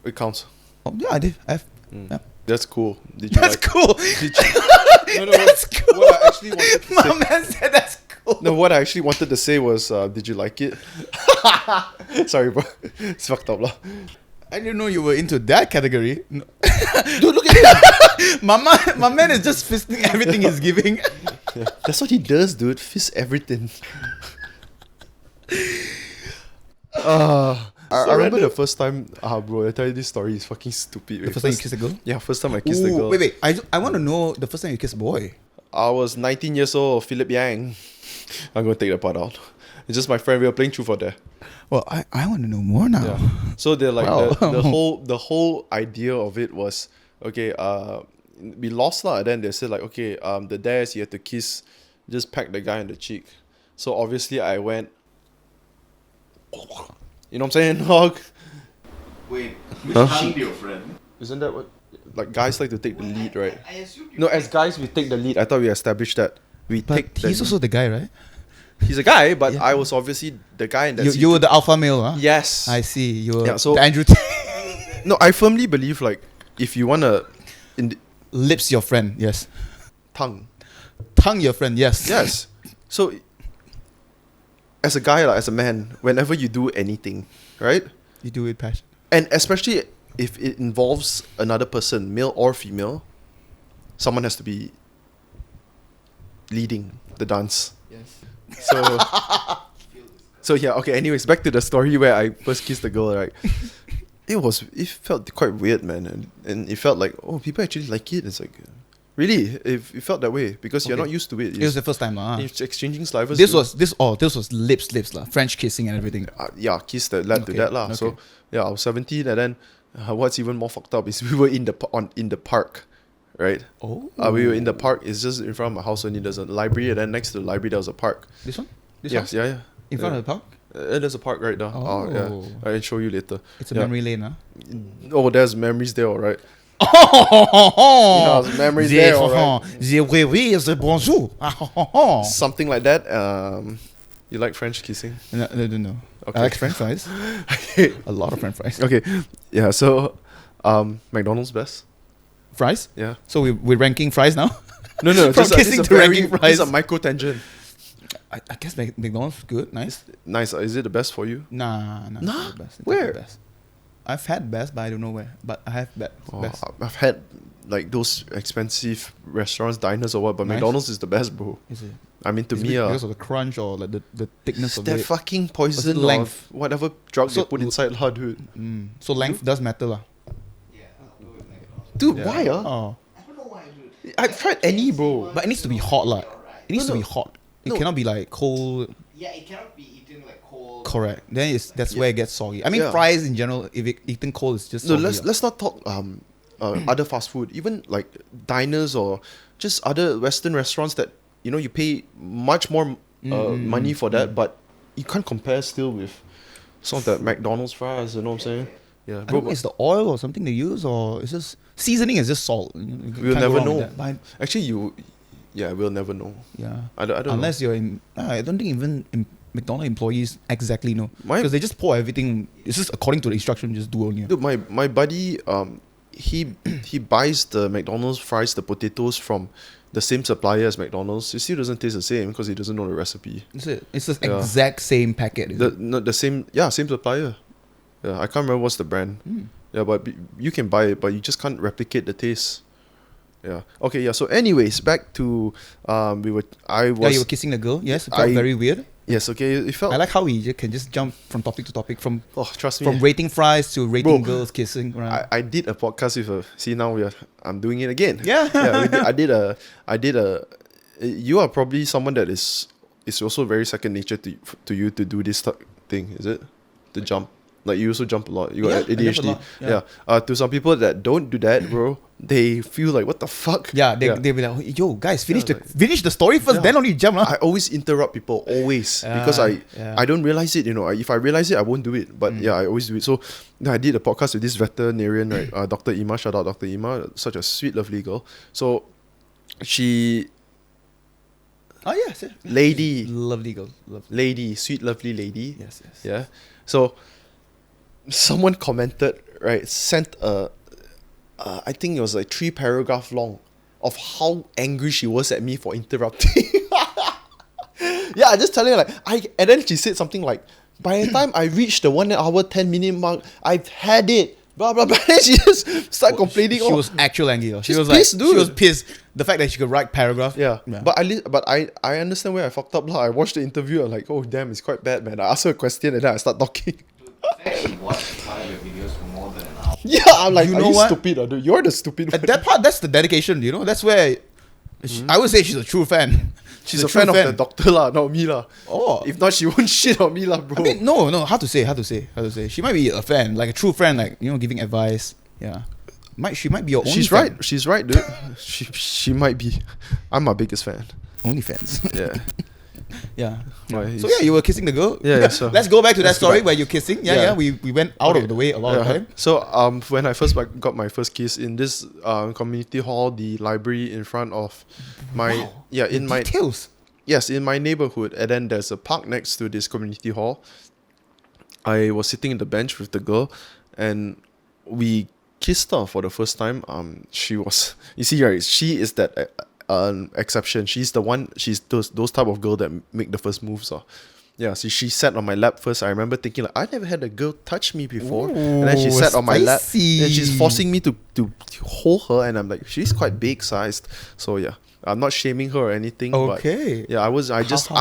It counts. Oh, yeah, I did. I have. Yeah. That's cool. Did you That's like? cool. Did you, no, That's cool. What I actually wanted to My say. man said that's cool. No, what I actually wanted to say was, did you like it? Sorry, bro. It's fucked up, lah. I didn't know you were into that category. No. Dude, look at him. my man is just fisting everything he's giving. Yeah, that's what he does, dude. Fist everything. I remember the first time, bro, I tell you this story is fucking stupid. The first time you kissed a girl? Yeah, first time I kissed a girl. Wait. I want to know the first time you kissed a boy. I was 19 years old, Philip Yang. I'm going to take that part out. It's just my friend, we were playing truth or dare. Well, I want to know more now. Yeah. So they're like, Wow. the whole idea of it was, okay, we lost lah. Then they said like, okay, the dares you have to kiss, just peck the guy in the cheek. So obviously I went, you know what I'm saying, dog? Wait, which Huh? tongue do your friend? Isn't that what, like guys like to take the lead, right? I assumed you No, as guys we take the lead. I thought we established that. We take But the he's also the guy, right? He's a guy, but Yeah. I was obviously the guy in that You were the alpha male, huh? Yes. I see. You were Yeah, so- the Andrew No, I firmly believe like if you wanna Lips your friend, yes. tongue. Tongue your friend, yes. Yes. So as a guy, like, as a man, whenever you do anything, right? You do it passion. And especially if it involves another person, male or female, someone has to be leading the dance. Yes. So yeah, okay, anyways, back to the story where I first kissed the girl, right? It felt quite weird, man. And it felt like, oh, people actually like it. It's like, really? It felt that way because you're Okay. not used to it. It was the first time, huh? It's exchanging slivers. This was lips lah. French kissing and everything. Yeah, kiss that led to Okay, that lah. So okay. yeah, I was 17, and then what's even more fucked up is we were in the park, right? Oh. We were in the park. It's just in front of my house only. There's a library, and then next to the library there was a park. This one? This Yes, one? yeah. In front of the park? There's a park right now. Oh. Yeah. I'll show you later. It's a Yeah. memory lane, huh? Oh, there's memories there, alright. Oh, there's memories there, alright. Bonjour. Something like that. You like French kissing? No. Okay. I like French fries. A lot of French fries. Okay. Yeah. So, McDonald's best. Fries? Yeah. So we're ranking fries now? No. From this kissing is a to ranking This fries. is a micro tangent. I guess McDonald's good, nice. Nice. Is it the best for you? Nah. Nah? It's not the best. It's Where? not the best. I've had best, but I don't know where. But I have best. I've had like those expensive restaurants, diners or what, but Nice. McDonald's is the best, bro. Is it? I mean, to Is me, it because of the crunch or like the thickness of that it? fucking poison length? of whatever drug So- they put inside, lah, dude. So length does matter, lah. Yeah, I'll go with McDonald's. Dude, Yeah. why? Oh. I don't know why, dude. I've tried any, bro. But it needs to be hot, lah. It needs No, to no. be hot. It No. cannot be like cold. Yeah, it cannot be eaten like cold. Correct. Then that's where it gets soggy. I mean, Yeah. fries in general, if it eaten cold, it's just No, soggy. let's not talk other fast food, even like diners or just other Western restaurants that you pay much more money for that, but you can't compare still with some of the McDonald's fries. You know what I'm saying? Yeah, I bro. don't know, it's the oil or something they use, or it's just seasoning is just salt. You We'll can't go never wrong with know. that. But Actually, we'll never know. yeah, I don't know. unless you're in. I don't think even McDonald's employees exactly know My- because they just pour everything. It's just according to the instruction, just do only. Dude, my buddy, he buys the McDonald's fries, the potatoes from the same supplier as McDonald's. It still doesn't taste the same because he doesn't know the recipe. That's it. It's the Yeah. exact same packet. Is it? The same supplier. Yeah, I can't remember what's the brand. Mm. Yeah, but you can buy it, but you just can't replicate the taste. Yeah. Okay. Yeah. So, anyways, back to I Yeah, was you were kissing the girl. Yes, it felt I- very weird. yes. Okay. It felt. I like how we can just jump from topic to topic, from Trust me. rating fries to rating Bro, girls kissing. Right? I did a podcast with see now I'm doing it again. Yeah. I did a. You are probably someone that is also very second nature to you to do this thing. Is it? To jump. Like you also jump a lot. You Yeah, got I jump a ADHD. lot, yeah. To some people that don't do that, bro, they feel like what the fuck. Yeah, they'll be like, yo, guys, finish Yeah, finish the story first, Yeah. then only jump. I always interrupt people always because I don't realize it. If I realize it, I won't do it. But I always do it. So I did a podcast with this veterinarian, right? Dr. Ima, shout out Dr. Ima, such a sweet, lovely girl. So she, Oh, yes. Yeah. lady, Lovely girl. Lovely. lady, sweet, lovely lady. Yes, yes. Yeah. So someone commented, right? Sent I think it was like 3 paragraph long of how angry she was at me for interrupting. Yeah, I just telling her and then she said something like, by the time I reached the 1 hour 10-minute mark, I've had it. Blah blah blah. She just started complaining. She was actual angry. She She's was pissed, like, dude. she was pissed. The fact that she could write paragraph. Yeah. But I understand where I fucked up. I watched the interview. I'm like, oh damn, it's quite bad, man. I asked her a question and then I start talking. Actually watched one of your videos for more than an hour. Yeah, I'm like, You are know you what? stupid or dude? You're the stupid one. At that part, that's the dedication. That's where I would say she's a true fan. She's a fan of the doctor lah, not me lah. Oh. If not, she won't shit on me lah, bro. I mean, no. How to say? She might be a fan, like a true friend, like giving advice. Yeah, she might be your only. She's fan. right. She's right, dude. she might be. I'm my biggest fan. Only fans. Yeah. Yeah. Why, So you were kissing the girl. Yeah, so let's go back to that let's go story back. where you're kissing. Yeah. Yeah. We went out of the way a lot of time. So when I first got my first kiss in this community hall, the library in front of my in my details. yes, in my neighborhood, and then there's a park next to this community hall. I was sitting in the bench with the girl, and we kissed her for the first time. She was, you see, right? She is that exception. She's the one. She's those type of girl that make the first moves. Yeah. So she sat on my lap first. I remember thinking like, I never had a girl touch me before, and then she sat on my lap, and she's forcing me to hold her, and I'm like, she's quite big sized. So yeah. I'm not shaming her or anything. Okay. But yeah, I just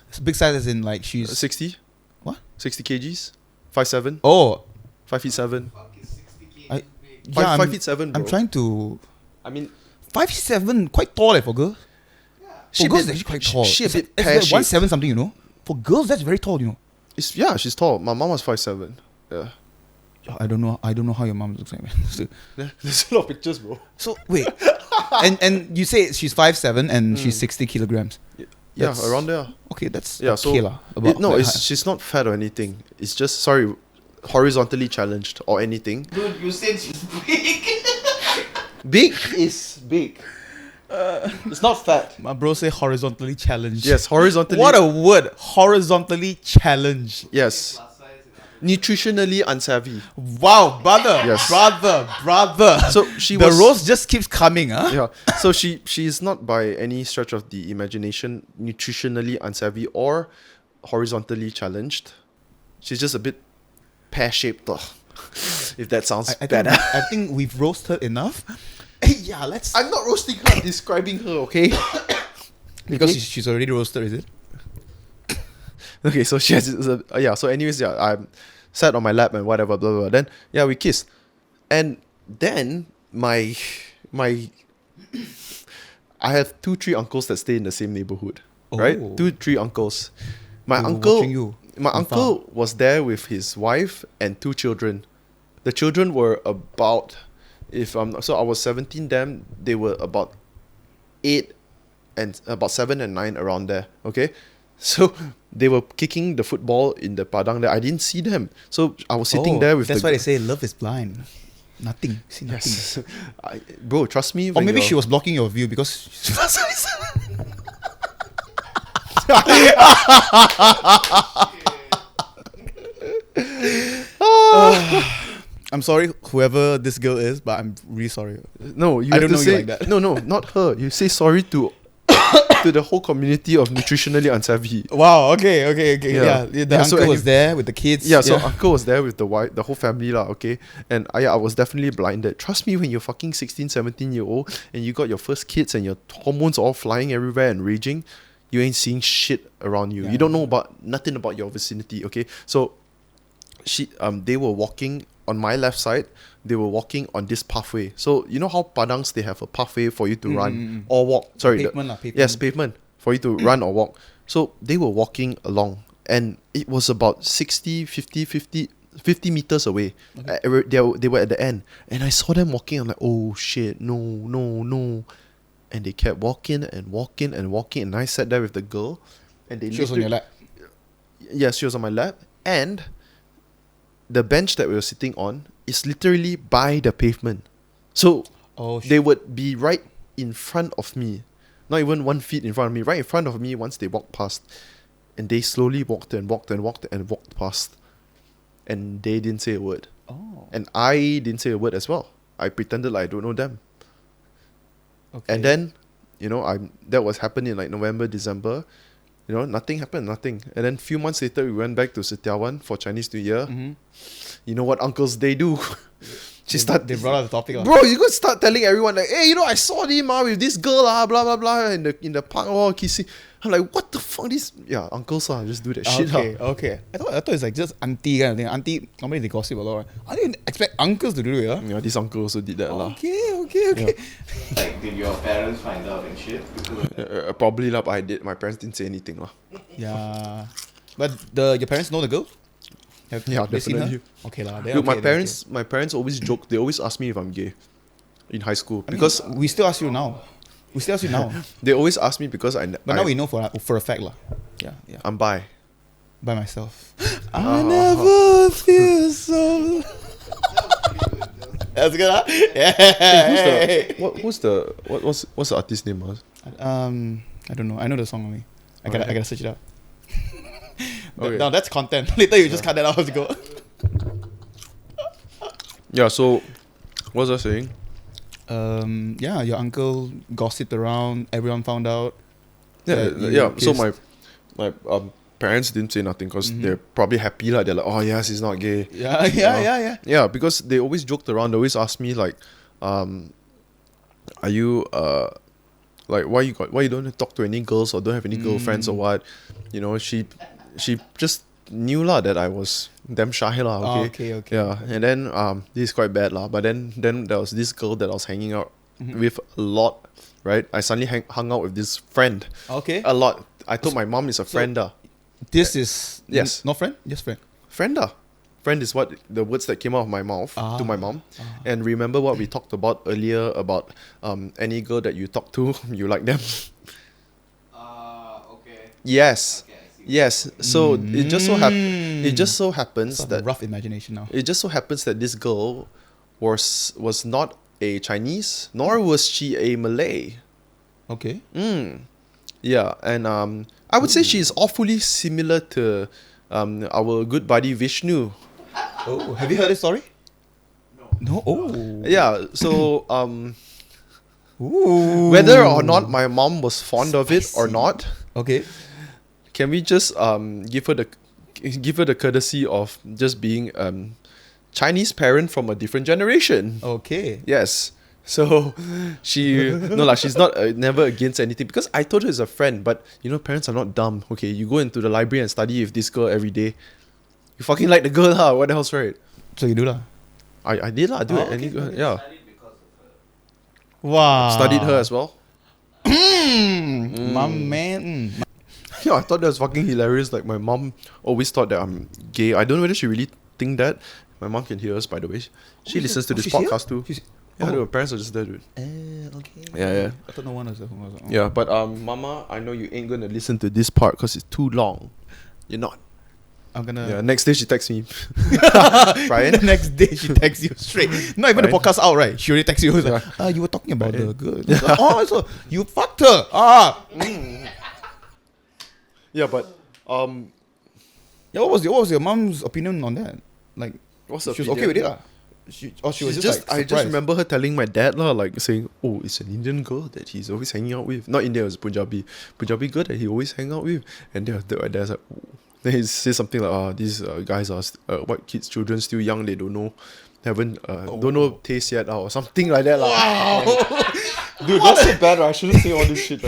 It's big size as in like she's 60. What? 60 kgs. 5'7". Oh. 5'7". Fuck is 60 I- kg big? Yeah, 5'7", bro. I'm trying to. I mean, 5'7", quite tall for girls. she For girls, a it's bit- actually quite tall. She a It's bit like pear-shaped. 1'7" something, For girls, that's very tall, She's tall. My mom was 5'7". Yeah. I don't know how your mom looks like, man. So, There's a lot of pictures, bro. wait, and you say she's 5'7" and she's 60 kilograms. Yeah, That's- around there. Okay, that's Yeah, okay so lah. About that height. she's not fat or anything. It's just horizontally challenged or anything. Dude, you said she's big. Big is big. It's not fat. My bro say horizontally challenged. Yes, horizontally. What a word! Horizontally challenged. Yes. Plus size and Nutritionally unsavvy. Wow, brother, Yes. brother. So she the was. roast just keeps coming, huh? Yeah. So she's not by any stretch of the imagination nutritionally unsavvy or horizontally challenged. She's just a bit pear-shaped, if that sounds better. I think we've roasted enough. Yeah, let's. I'm not roasting her, I'm describing her, okay? Because Okay. she's already roasted, is it? Okay, so she has so anyways, I sat on my lap and whatever, blah, blah, blah. Then, we kissed. And then, my I have 2-3 uncles that stay in the same neighborhood, right? Oh. 2-3 uncles. My They were uncle, watching you my from uncle was there with his wife and 2 children. The children were about, so I was 17 then, they were about 8 and about 7 and 9 around there, okay? So they were kicking the football in the padang there. I didn't see them. So I was sitting there with That's the why they say love is blind. Nothing. See nothing. Yes. Bro, trust me. Or when maybe you're- she was blocking your view because I'm sorry, whoever this girl is, but I'm really sorry. No, you I have don't to know you say like that. no, not her. You say sorry to to the whole community of nutritionally unsavvy. Wow. Okay. Yeah. The Yeah, so uncle was any- there with the kids. Yeah, so uncle was there with the wife, the whole family lah, okay? And I was definitely blinded. Trust me, when you're fucking 16, 17-year-old and you got your first kids and your hormones all flying everywhere and raging, you ain't seeing shit around you. Yeah. You don't know nothing about your vicinity, okay? So they were walking on my left side, they were walking on this pathway. So you know how Padangs, they have a pathway for you to run or walk. Sorry. Pavement. Yes, pavement for you to run or walk. So they were walking along and it was about 60, 50, 50, 50 meters away. They were at the end. And I saw them walking. I'm like, oh shit, no, no, no. And they kept walking and walking and walking. And I sat there with the girl. And they She was on your lap. Yes, she was on my lap. And the bench that we were sitting on is literally by the pavement. So they would be right in front of me. Not even 1 feet in front of me. Right in front of me once they walked past. And they slowly walked and walked and walked and walked past. And they didn't say a word. Oh. And I didn't say a word as well. I pretended like I don't know them. Okay. And then, that was happening in like November, December. Nothing happened, nothing. And then a few months later, we went back to Setiawan for Chinese New Year. Mm-hmm. You know what uncles they do? They brought out the topic. Bro, you could start telling everyone like, hey, I saw him with this girl, blah blah blah, in the park, kissing. I'm like, what the fuck? Uncles just do that shit. Okay. I thought it's like just auntie kind of thing. Auntie, normally they gossip a lot. Right? I didn't expect uncles to do it. Yeah, this uncle also did that. Okay. Yeah. Like, did your parents find out and shit? Probably but I did. My parents didn't say anything. Yeah. But your parents know the girl? Have they seen her? Definitely. Okay lah. Look, my parents always joke. They always ask me if I'm gay in high school. Because we still ask you now. They always ask me because But now we know for a fact lah. Yeah. I'm bi. By myself. I never feel so. That's good, huh? Yeah. What's the artist name? I don't know. I know the song only. I gotta search it out. Okay. Now that's content. Later you just cut that out as you go. Yeah. So, what was I saying? Yeah, your uncle gossiped around. Everyone found out. Yeah. So kissed. my parents didn't say nothing because they're probably happy like they're like, oh yes, he's not gay. Yeah. Yeah, because they always joked around. They always asked me like, are you like why you don't talk to any girls or don't have any girlfriends or what? She just knew that I was damn shy okay. Okay. Yeah, and then this is quite bad But then there was this girl that I was hanging out with a lot, right? I suddenly hung out with this friend. Okay. A lot. I told my mom it's a friend. This is Yes. not friend, just friend. Friend. Friend is what the words that came out of my mouth to my mom. And remember what we talked about earlier about any girl that you talk to, you like them. Okay. Yes. Okay, I see. Yes. So it just so happens Sort that of rough imagination now. it just so happens that this girl was not a Chinese, nor was she a Malay. Okay. Yeah, and I would say she's awfully similar to our good buddy Vishnu. Oh, have you heard this story? No. Oh. Yeah, so Ooh. whether or not my mom was fond of it or not, Okay. can we just give her the courtesy of just being Chinese parent from a different generation? Okay. Yes. So she's not never against anything because I told her as a friend, but parents are not dumb. Okay, you go into the library and study with this girl every day. You fucking like the girl, what else, right? So you do lah. I did lah, do it. Okay, Any girl, I yeah. studied because of her. Wow. Studied her as well. My man. Yeah, I thought that was fucking hilarious. Like my mom always thought that I'm gay. I don't know whether she really think that. My mom can hear us, by the way. She listens to this podcast too. Yeah, dude, my parents are just there, dude. Okay. Yeah. I thought no one was there. Yeah, but Mama, I know you ain't gonna listen to this part because it's too long. You're not. I'm gonna. Yeah, next day she texts me. Brian? The next day she texts you straight. Not even the podcast out, right? She already texts you. Like, you were talking about the girl. Like, oh, so you fucked her. Yeah, but Yeah, what was your mom's opinion on that? Like, what's the she was okay with it, lah. She was just like, I just surprised. remember her telling my dad like saying, oh, it's an Indian girl that he's always hanging out with. Not Indian, it was Punjabi girl that he always hang out with. And my dad's like, oh. Then he says something like, these guys are white kids, children still young, they don't know, don't know taste yet or something like that. Wow. Dude, that's so bad. I shouldn't say all this shit.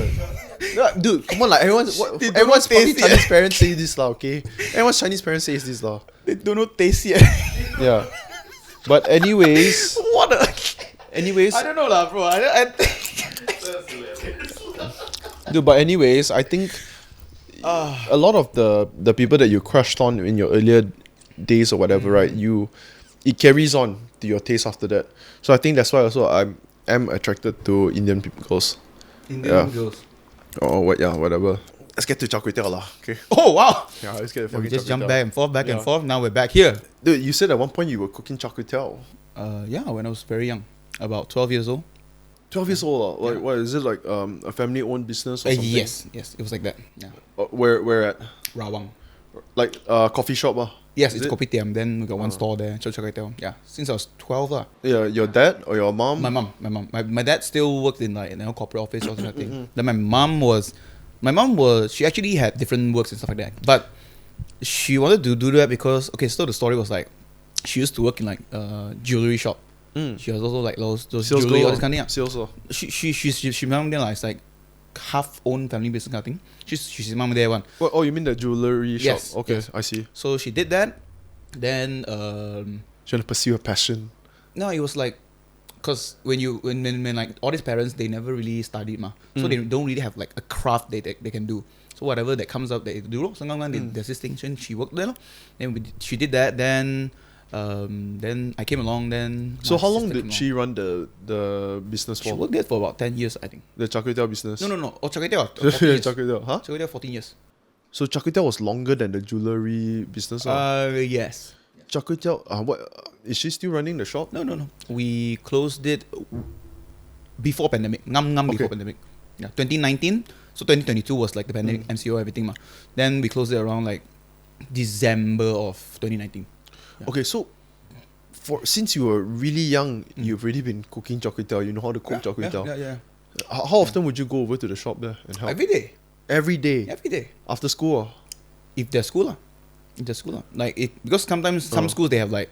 Yeah, dude, come on, like everyone's probably Chinese parents say this okay? Everyone's Chinese parents says this They don't know taste yet. Yeah. But anyways, Anyways, I don't know lah, bro. I dude, but anyways, I think a lot of the people that you crushed on in your earlier days or whatever, right? It carries on to your taste after that. So I think that's why also I'm attracted to Indian girls. Indian girls. Or what? Yeah, whatever. Let's get to Char Kuay Teow lah. Okay. Oh wow! Yeah, let's get to We fucking just Char Kuay jump Teow. back and Yeah. forth. Now we're back here. Dude, you said at one point you were cooking Char Kuay Teow. Yeah, when I was very young, about 12 years old. 12 years old. Like, Yeah. what is it like? A family-owned business or something? Yes, it was like that. Yeah, Where at? Rawang. Like coffee shop Yes, Is it's it? kopitiam. Then we got one store there, Choki Choki. Yeah, since I was 12 lah. Yeah, your dad or your mom? My mom. My dad still worked in like corporate office or something. Then my mom was, she actually had different works and stuff like that. But she wanted to do that because so the story was like, she used to work in like jewelry shop. She was also like those Sales jewelry girl, all this kind of thing. Sales or She mom there like it's like half owned family business kind of thing. She's mom there one. what? Oh, you mean the jewelry shop? Yes, Okay, yes. I see. So she did that. Then Trying to pursue a passion. no, it was like, cause when like all these parents they never really studied so they don't really have like a craft they can do. So whatever that comes up they do. So there's this thing. She worked there. Then she did that. Then I came along. Then So my how long sister did came she run the business She for? worked there for about 10 years, I think. The Char Kuay Teow business? No. Oh, Char Kuay Teow, 14 years. Char Kuay Teow, huh? Char Kuay Teow, 14 years. So Char Kuay Teow was longer than the jewelry business? Yes. Char Kuay Teow, what, is she still running the shop? No. We closed it before pandemic. Before Okay. pandemic. Yeah, 2019. So 2022 was like the pandemic, MCO, everything. Then we closed it around like December of 2019. Yeah. Okay, so since you were really young, you've already been cooking Char Kuay Teow. You know how to cook Char Kuay Teow. Yeah. How often would you go over to the shop there and help? Every day. Every day? Every day. After school? Or? If there's school. Like because sometimes some schools they have like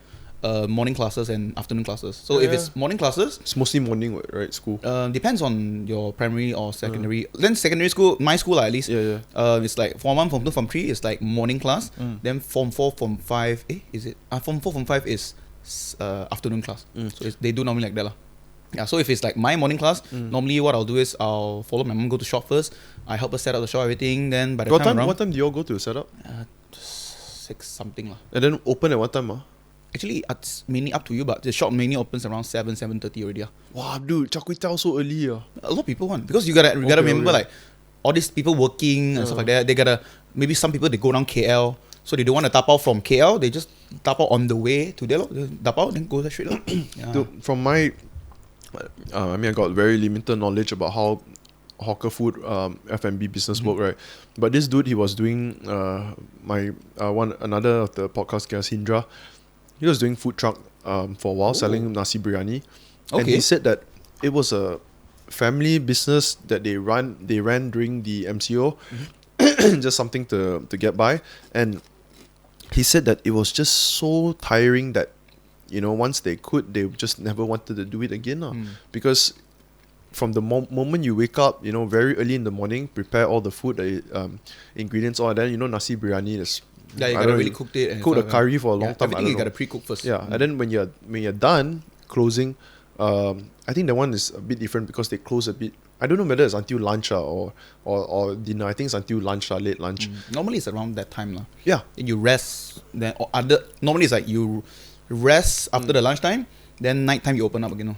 morning classes and afternoon classes. So if it's morning classes, It's mostly morning, right? School. depends on your primary or secondary. Then secondary school, my school at least. Yeah. It's like Form 1, Form 2, Form 3 is like morning class. Then Form 4, Form 5, is it? Form 4, Form 5 is afternoon class. So they do normally like that lah. Yeah, so if it's like my morning class, normally what I'll do is I'll follow my mom go to shop first. I help her set up the shop, everything. Then by the time around, What time do you all go to set up? 6 something lah. And then open at what time? Actually, it's mainly up to you, but the shop mainly opens around 7:30 already. Wow, dude, Char Kuay Teow so early. A lot of people want because you gotta remember like all these people working and stuff like that. They gotta maybe some people they go down KL, so they don't want to tap out from KL. They just tap out on the way to there. Tap out then go there straight. Yeah. Dude, from my, I got very limited knowledge about how hawker food F&B business work, right? But this dude, he was doing another of the podcast guests, Hindra. He was doing food truck for a while, selling nasi biryani, and he said that it was a family business that they ran during the MCO, just something to get by. And he said that it was just so tiring that once they just never wanted to do it again, because from the moment you wake up, very early in the morning, prepare all the food, ingredients, all that. Nasi biryani is. Yeah, you gotta really cook it. Cook the curry for a long time. Everything you gotta pre-cook first. Yeah, and then when you're done closing, I think that one is a bit different because they close a bit. I don't know whether it's until lunch or dinner. I think it's until lunch, late lunch. Normally it's around that time lah. Yeah. Then you rest. Then normally it's like you rest after the lunchtime. Then nighttime you open up again.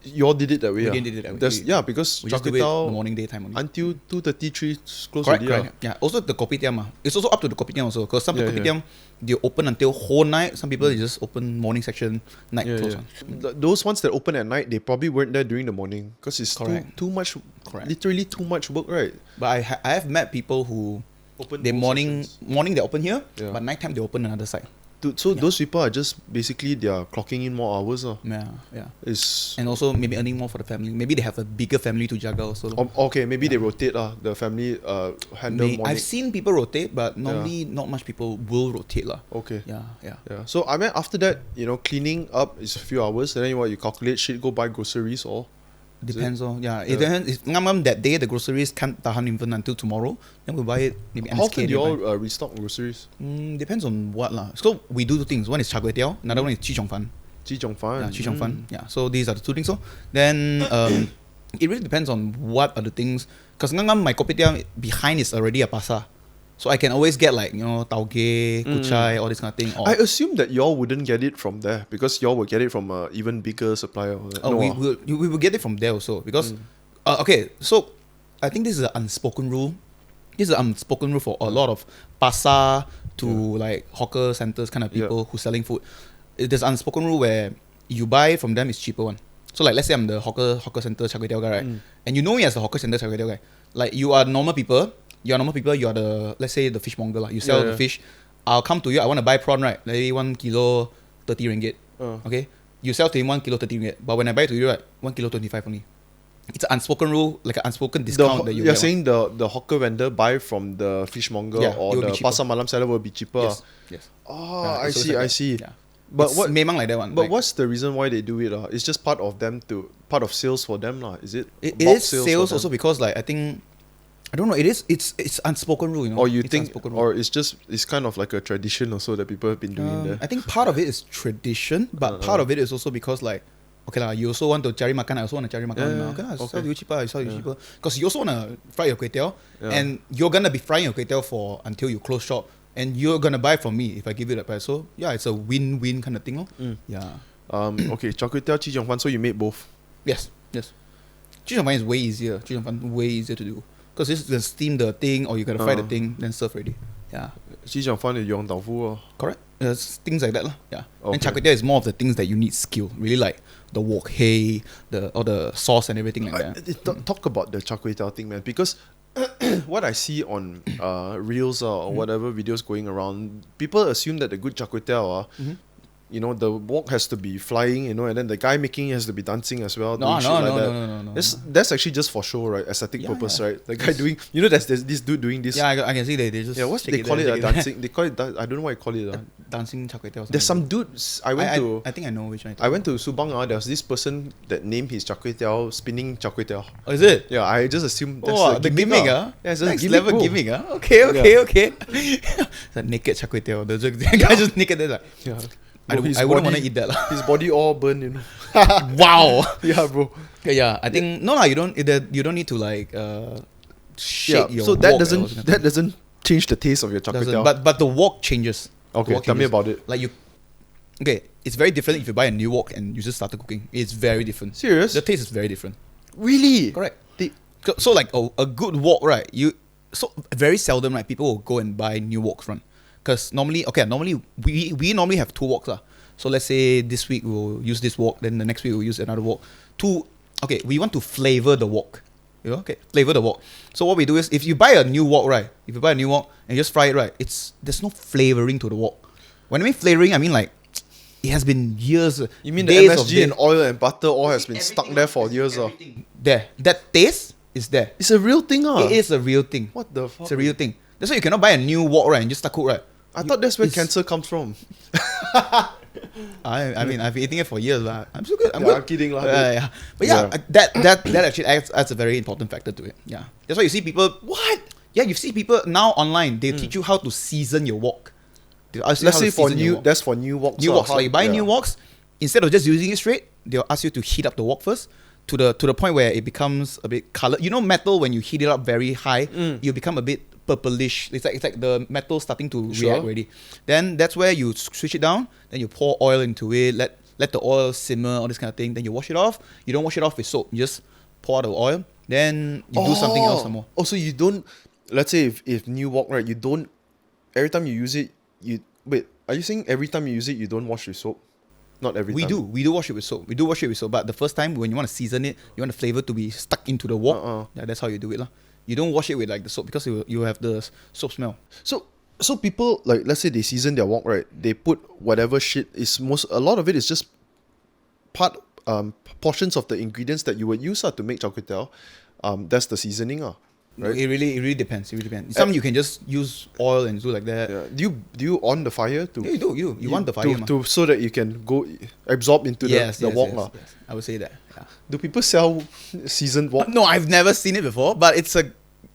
You all did it that way. We did it that way. Because We Char just do Kuay it Teow the morning daytime only. until 2:30, 3 close Correct. already. Yeah. Also the kopitiam. It's also up to the kopitiam also. Because some Yeah, kopitiam they open until whole night. Some people they just open morning section, night close. Those ones that open at night, they probably weren't there during the morning because it's Correct. too much. Correct. Literally too much work, right? But I have met people who Open they both morning sections. they open here, Yeah. but nighttime they open another side. So those people are just basically they are clocking in more hours. Yeah. It's And also maybe earning more for the family. Maybe they have a bigger family to juggle also. okay. Maybe they rotate. The family handle morning. I've seen people rotate, but normally not much people will rotate lah. Okay. Yeah. Yeah. So I mean, after that, cleaning up is a few hours, and then you calculate shit, go buy groceries or. Depends on It depends. If that day the groceries can't tahan even until tomorrow, then we buy it maybe. How MSK often do you nearby. all restock groceries? Depends on what lah. So we do two things. One is Char Kuay Teow, another one is Chi Chong Fan. Chi Chong Fan. Yeah, Chi Chong Fan. Yeah. So these are the two things. So then it really depends on what are the things. Because my kopitiam behind is already a pasar. So I can always get like, tauge, kuchai, all this kind of thing. Or, I assume that y'all wouldn't get it from there because y'all would get it from a even bigger supplier. we will get it from there also because okay, so I think this is an unspoken rule. This is an unspoken rule for a lot of pasar to like hawker centers kind of people who selling food. There's an unspoken rule where you buy from them is cheaper one. So like let's say I'm the hawker center Char Kuay Teow guy, right? And you know me as the hawker center Char Kuay Teow guy. Like you are normal people. You are the, let's say, the fishmonger. Like you sell the fish. I'll come to you. I want to buy prawn, right? Maybe 1 kilo, 30 ringgit. Okay? You sell to him 1 kilo, 30 ringgit. But when I buy to you, right, 1 kilo, 25 only. It's an unspoken rule, like an unspoken discount that you You're get. saying the hawker vendor buy from the fishmonger or the pasar malam seller will be cheaper. Yes. Oh, Yeah, I it's see, always like I that. see. Yeah. But It's what? memang like that one. But like, what's the reason why they do it? It's just part of sales for them, lah. Is it? it bulk is for sales them? also because like I think I don't know. It's unspoken rule, Or you It's think, unspoken rule. or it's kind of like a tradition also that people have been doing there. I think part of it is tradition, but part of it is also because like, okay lah, you also want to cari makan, I also want to cari makan. Yeah, Okay lah, okay. sell you cheaper, I sell you cheaper. Because you also want to fry your kway teow, Yeah. and you're gonna be frying your kway teow for until you close shop, and you're gonna buy from me if I give you that price. So yeah, it's a win-win kind of thing, lor. Yeah. Okay, Char Kuay Teow, Chi Jiong Fan. So you made both. Yes. Char Kuay Teow is way easier. Char Kuay Teow way easier to do. Because this is the steam the thing, or you gotta fry the thing, then serve already. Yeah. Chi Jiong Fan is Yong Tau Fu. Correct. There's things like that lah. Yeah. Okay. And Char Kuay Teow is more of the things that you need skill. Really like the wok hei, all the sauce and everything like that. Talk about the Char Kuay Teow thing, man. Because what I see on reels or whatever videos going around, people assume that the good Char Kuay Teow, the wok has to be flying, and then the guy making it has to be dancing as well. doing shit like that. No. That's actually just for show, right? Aesthetic purpose, right? The guy doing, there's this dude doing this. Yeah, I can see they just. Yeah, what's shake they call it? there, shake Dancing. They call it. I don't know what you call it. dancing Char Kuay Teow. There's some dudes. I think I know which one. I went to Subang. There was this person that named his Char Kuay Teow spinning Char Kuay Teow. Oh, is it? Yeah, I just assumed that's Oh, the gimmick, Yeah, it's just a Next gimmick, level bro. gimmick, Okay. That naked Char Kuay Teow. The guy just naked there like. Yeah. I Bro, his wouldn't want body- to eat that lah. His body all burned, Wow. Yeah, bro. Yeah, I think no lah. You don't need to like shake your. So that wok doesn't change the taste of your Char Kuay doesn't. Teow. But the wok changes. The Okay, wok tell me changes. about it. Like you. Okay, it's very different if you buy a new wok and you just started cooking. It's very different. Serious? The taste is very different. Really? Correct. So like a good wok, right? So very seldom, right? People will go and buy new woks, right? Because normally we normally have two woks lah. So let's say this week we'll use this wok, then the next week we'll use another wok. We want to flavor the wok. Flavor the wok. So what we do is, if you buy a new wok, right? If you buy a new wok and you just fry it, right? There's no flavoring to the wok. When I mean flavoring, I mean like it has been years. You mean the days of MSG days. and oil and butter all has been stuck there for years? There, that taste is there. It's a real thing, It is a real thing. What the fuck? It's a real thing. That's why you cannot buy a new wok, right, and just start cook, right? I thought that's where It's- cancer comes from. I mean, I've been eating it for years, but I'm still good. I'm Yeah, good. I'm kidding lah. Yeah. But that actually adds a very important factor to it. Yeah. That's why you see people. What? Yeah, you see people now online. They teach you how to season your wok. Let's say for new woks. New woks. how- Like you buy yeah. new woks, instead of just using it straight, they'll ask you to heat up the wok first to the point where it becomes a bit colored. You know, metal when you heat it up very high, you become a bit purplish. It's like the metal starting to Sure. react already. Then that's where you switch it down. Then you pour oil into it. Let the oil simmer, all this kind of thing. Then you wash it off. You don't wash it off with soap. You just pour out the oil. Then you do something else some more. Oh, so you don't. Let's say if new wok, right? You don't. Every time you use it, wait. Are you saying every time you use it, you don't wash with soap? Not every We time. do wash it with soap. But the first time when you want to season it, you want the flavor to be stuck into the wok. Yeah, that's how you do it lah. You don't wash it with like the soap because you have the soap smell. So people, like, let's say they season their wok, right? They put whatever shit is a lot of it is just portions of the ingredients that you would use to make Char Kuay Teow. That's the seasoning, right? It really depends. Some you can just use oil and do like that. Yeah. Do you on the fire to? Yeah, you do. You want the fire ma. so that you can go absorb into the wok lah. Yes. I would say that. Yeah. Do people sell seasoned wok? No, I've never seen it before, but it's a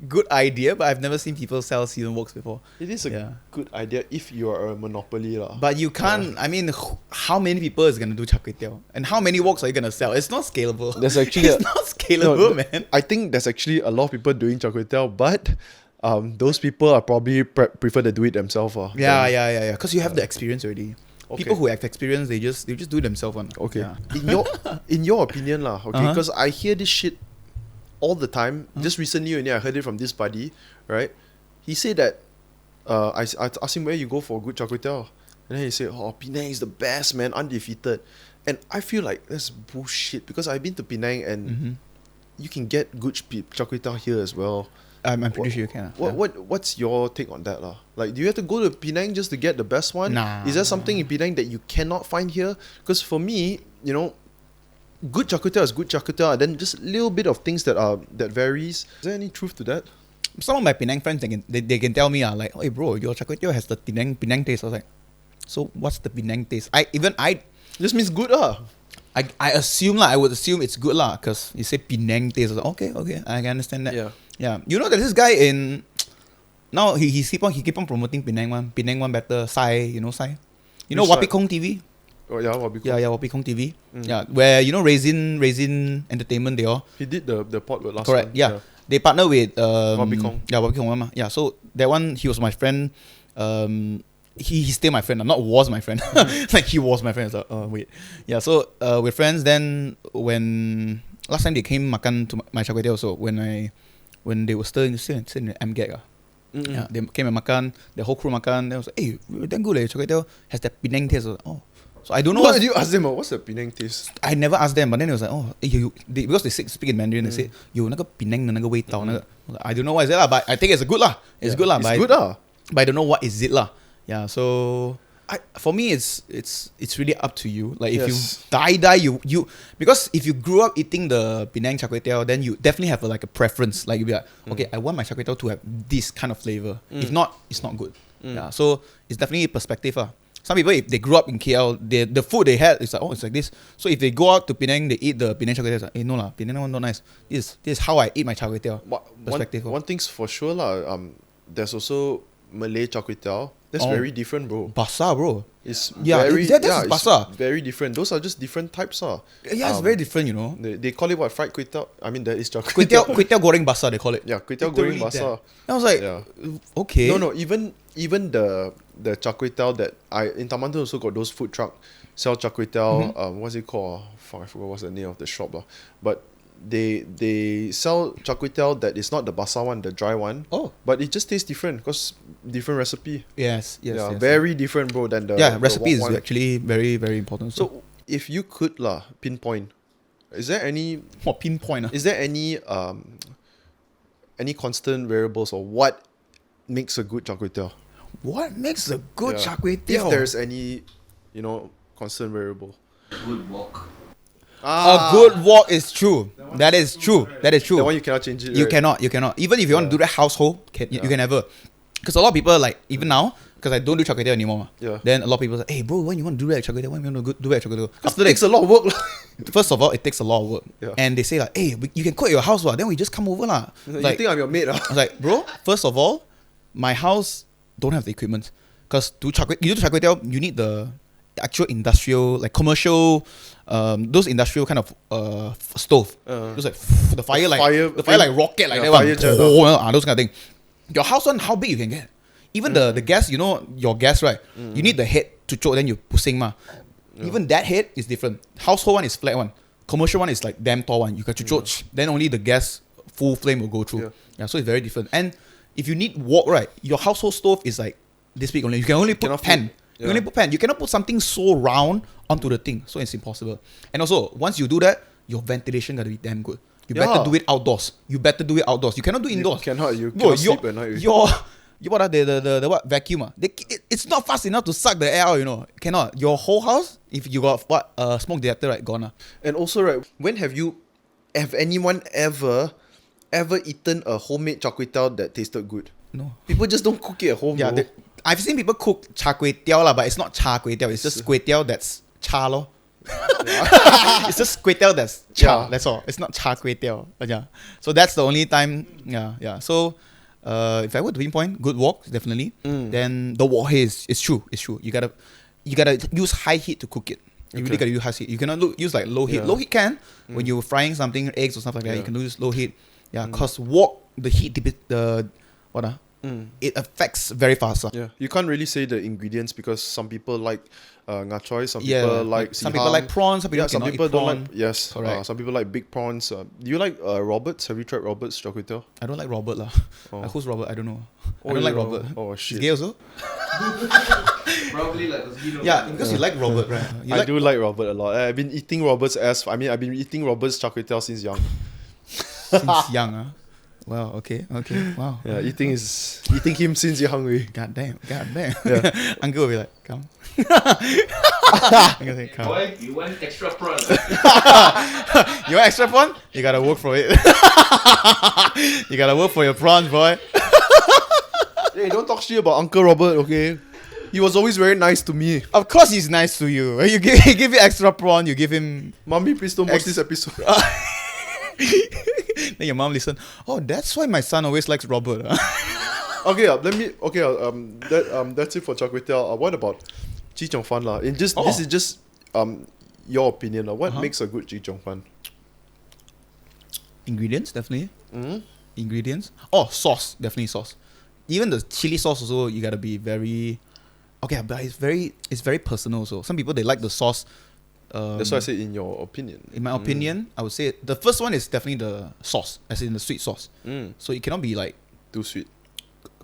good idea. But I've never seen people sell seasoned woks before. It is a good idea if you are a monopoly lah. But you can't. I mean, how many people is gonna do Char Kuay Teow? And how many woks are you gonna sell? It's not scalable. There's actually it's not scalable, man. I think there's actually a lot of people doing Char Kuay Teow, but those people are probably prefer to do it themselves. Yeah. Because you have the experience already. Okay. People who have experience, they just do it themselves. Okay. Yeah. In your opinion lah, okay, Uh-huh. because I hear this shit all the time. Just recently only I heard it from this buddy, right? He said that I asked him where you go for good char kway teow. And then he said, oh, Penang is the best, man, undefeated. And I feel like that's bullshit because I've been to Penang and you can get good char kway teow here as well. I'm pretty sure you can. What's your take on that lah? Like, do you have to go to Penang just to get the best one? Nah. Is there something in Penang that you cannot find here? Because for me, you know, good char kway teow is good char kway teow, and then just a little bit of things that varies. Is there any truth to that? Some of my Penang friends, they can tell me, like, hey bro, your char kway teow has the Penang taste. I was like, so what's the Penang taste? This means good I assume I would assume it's good because you say Penang taste. I was like, okay, I can understand that. Yeah. You know that this guy in now he keep on promoting Penang one better. Sai, you know Sai? You know Which Wapi Kong TV? Oh yeah, Wabi. Yeah, Wapi Kong TV. Yeah, where you know Raisin Entertainment, they all. He did the pot with last Correct. one. Yeah. They partner with Wabi Kong. Yeah, Wapi Kong mama. Yeah, so that one he was my friend. He's still my friend. Not was my friend. Like he was my friend. So wait. Yeah, so we're friends. Then when last time they came makan to my char kway teow also when they were still in the MGAG. Yeah, they came and makan. The whole crew makan. Then I was like, hey, damn good. Char kway teow has that Penang taste. Oh, so I don't know. What did you ask them? What's the Penang taste? I never asked them, but then it was like, oh, because they speak in Mandarin, they say, 有那个 Penang 的那个味道, I don't know what is it lah, but I think it's good lah. It's good lah. It's good lah. But I don't know what is it lah. Yeah, so for me, it's really up to you. Like if you die, you because if you grew up eating the Penang char kway teow, then you definitely have a preference. Like you'll be like, okay, I want my char kway teow to have this kind of flavor. If not, it's not good. Yeah, so it's definitely a perspective. Some people, if they grew up in KL, the food they had is like, oh, it's like this. So if they go out to Penang, they eat the Penang char kway teow. It's like, hey, no lah, Penang one not nice. This is how I eat my char kway teow. Perspective. One thing's for sure lah. There's also Malay char kway teow. That's very different, bro. Basah, bro. It's that's basah. It's very different. Those are just different types, Yeah, it's very different, you know. They call it what, fried kway teow? I mean, that is char kway Kway teow goreng basah, they call it. Yeah, kway teow goreng basah. I was like, okay. No, even the char kway teow that in Tamandu also got those food truck sell char kway teow. What's it called? Fuck, I forgot what's the name of the shop lah. But they sell char kway teow that is not the basah one, the dry one. Oh, but it just tastes different because different recipe. Yes. Very different, bro. Than the recipe is one. actually very very important. So if you could pinpoint, is there any pinpoint? Is there any constant variables or what makes a good char kway teow? What makes a good char kway teow? If there's any, constant variable. Good walk. A good walk is true. That is true. That one you cannot change it. You cannot. Even if you want to do that household, you can never. Because a lot of people even now, because I don't do char kway teow anymore. Yeah. Then a lot of people say, hey bro, when you want to do that char kway teow, when you want to do that char kway teow? After that, it takes a lot of work. First of all, it takes a lot of work. Yeah. And they say hey, you can cook at your house, then we just come over lah. You think I'm your mate? I was like, bro, first of all, my house don't have the equipment. Because you do char kway teow, you need the actual industrial, commercial, those industrial kind of stove. Just like the fire like rocket like that one. Those kind of thing. Your house one, how big you can get? Even the gas, your gas, right? You need the head to choke, then you pusing ma. Even that head is different. Household one is flat one. Commercial one is like damn tall one. You can choke, then only the gas full flame will go through. Yeah, so it's very different. And if you need wok, right, your household stove is like this big only. You can only put pan. You only put pan. You cannot put something so round onto the thing. So it's impossible. And also, once you do that, your ventilation gotta be damn good. You better do it outdoors. You cannot do indoors. You cannot sleep at night. The what vacuum? It's not fast enough to suck the air out. Cannot. Your whole house, if you got smoke detector, right, gone. And also, right, when have anyone ever eaten a homemade char kway teow that tasted good? No. People just don't cook it at home. Yeah, I've seen people cook char kway teow lah, but it's not char kway teow. It's just kway teow that's char lor. It's just kway teow that's char. Yeah. That's all. It's not char kway teow. Yeah. So that's the only time. Yeah. So if I were to pinpoint good wok, definitely. Then the wok is true. It's true. You gotta use high heat to cook it. You really gotta use high heat. You cannot use low heat. Low heat can when you're frying something, eggs or stuff like that. You can use low heat. Yeah, cause wok, the heat it affects very fast. Yeah, you can't really say the ingredients because some people like ngah choy, some Yeah, people like some people like prawns, some people yeah, some cannot people eat don't prawn. like. Yes, Correct. some people like big prawns. Do you like Roberts? Have you tried Roberts Choki Teow? I don't like Robert lah. Oh. Who's Robert? I don't know. Oh, I don't you like know. Robert. Oh He's shit! gay also? Probably like you know. Yeah, because you like Robert, right? You I like do like Robert a lot. I've been eating Robert's ass. I've been eating Robert's Choki Teow since young. since young, huh? Wow, okay, wow. Yeah, eating him since you're hungry. God damn. Yeah. Uncle will be like, come. Uncle say, come. Boy, you want extra prawn? You want extra prawn? You gotta work for it. You gotta work for your prawns, boy. Hey, don't talk shit about Uncle Robert, okay? He was always very nice to me. Of course he's nice to you. You give him extra prawn, you give him... Mommy, please don't watch this episode. Then your mom listen. Oh, that's why my son always likes Robert. Okay, that's it for Char Kuay Teow. What about Chi Chong Fan lah? This is just your opinion lah. What makes a good Chi Chong Fan? Ingredients, definitely. Mm-hmm. Ingredients. Oh, sauce, definitely sauce. Even the chili sauce also, you gotta be very... Okay, but it's very personal also. Some people, they like the sauce. That's why I say in your opinion. In my opinion, I would say the first one is definitely the sauce, as in the sweet sauce. So it cannot be like... Too sweet.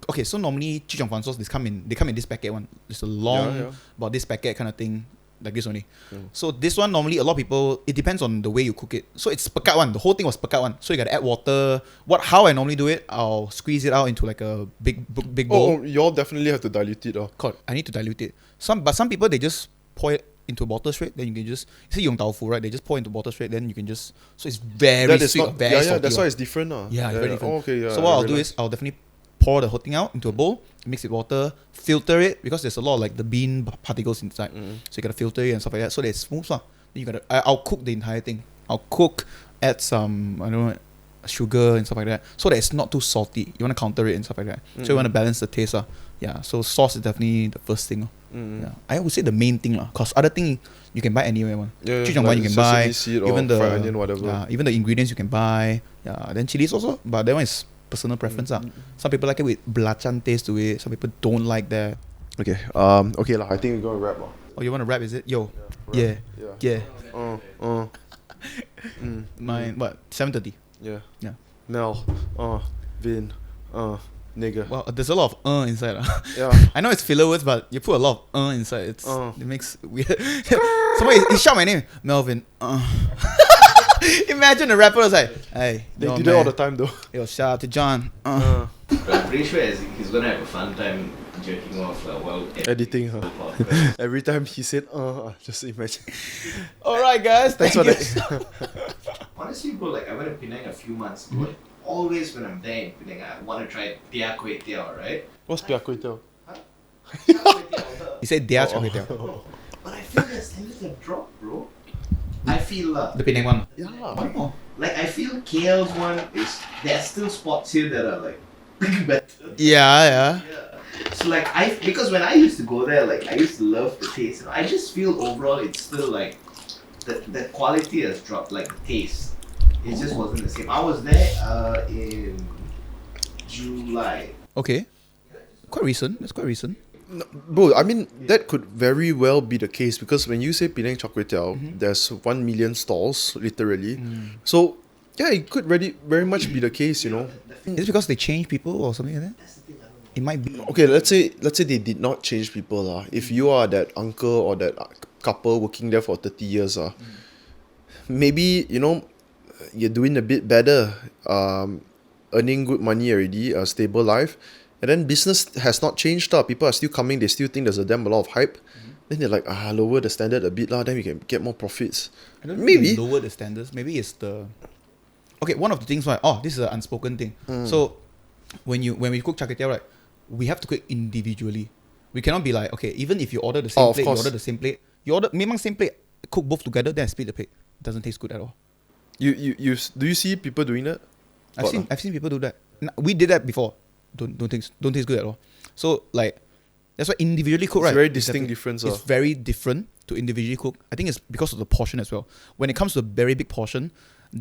Okay, so normally Chi Chong Fan sauce, they come in this packet one. It's a long, about this packet kind of thing, like this only. So this one, normally a lot of people, it depends on the way you cook it. So it's pekat one. The whole thing was pekat one. So you gotta add water. How I normally do it, I'll squeeze it out into like a big bowl. Oh, you all definitely have to dilute it. God, I need to dilute it. Some people, they just pour it into a bottle straight. Then you can just, you see Yong Tau Fu, right? They just pour into bottle straight. Then you can just, so it's very sweet, very salty. That's why it's different. Yeah, it's very different. Oh, okay, yeah, so what I'll do is I'll definitely pour the whole thing out into a bowl, mix it with water, filter it because there's a lot of like the bean particles inside. So you gotta filter it and stuff like that so that it's smooth. Then you gotta, I'll cook the entire thing. I'll cook, add some, I don't know, sugar and stuff like that so that it's not too salty. You wanna counter it and stuff like that. So you wanna balance the taste. Yeah, so sauce is definitely the first thing. Yeah, I would say the main thing cause other thing you can buy anywhere one. Yeah, Chi Chong Fan you can buy, even the fried onion, whatever. even the ingredients you can buy. Yeah, then chilies also, but that one is personal preference. Some people like it with belacan taste to it. Some people don't like that. Okay. Okay lah. I think we're gonna wrap. Oh, you want to rap? Is it? Yo. Wrap. Yeah. Mm. Mine. What? 7:30. Yeah. Yeah. Mel. Vin. Nigga. Well, there's a lot of inside. Yeah. I know it's filler words, but you put a lot of inside. It makes weird. Somebody he shout my name, Melvin. Imagine the rapper was like, hey, They do that all the time though. Yo, shout out to John. But I'm pretty sure he's gonna have a fun time jerking off while Editing, huh? podcast. Every time he said, just imagine. All right, guys. Thanks for Thank you. that. Honestly, bro, like I went to Penang a few months ago. and Always when I'm there in Penang, I want to try Char Kuay Teow, right? What's Char Kuay Teow? Char Kuay Teow. He said Char Kuay Teow. But I feel their standards have dropped, bro. I feel The Penang one. Yeah. One more. like I feel KL's one is there's still spots here that are like better. Yeah. So like because when I used to go there, like I used to love the taste. And I just feel overall it's still like the quality has dropped, like the taste. It just wasn't the same. I was there in July. Okay. Quite recent. That's quite recent. No, bro, I mean, that could very well be the case because when you say Penang Char Kuay Teow, there's 1 million stalls, literally. So, yeah, it could very much be the case, you know. Is it because they change people or something like that? It might be. Okay, let's say they did not change people. If you are that uncle or that couple working there for 30 years, maybe, you know, you're doing a bit better, earning good money already, a stable life. And then business has not changed. People are still coming. They still think there's a damn lot of hype. Then they're like, lower the standard a bit. Then we can get more profits. I don't Maybe. think lower the standards. Maybe it's the... Okay, one of the things, this is an unspoken thing. So, when we cook Char Kuay Teow, right, we have to cook individually. We cannot be like, okay, even if you order the same plate, you order the same plate. You order memang same plate, cook both together, then split the plate. It doesn't taste good at all. Do you see people doing that? I've seen people do that. We did that before. Don't taste good at all. So like that's why individually cook, It's right? very distinct difference. It's very different to individually cook. I think it's because of the portion as well. When it comes to a very big portion,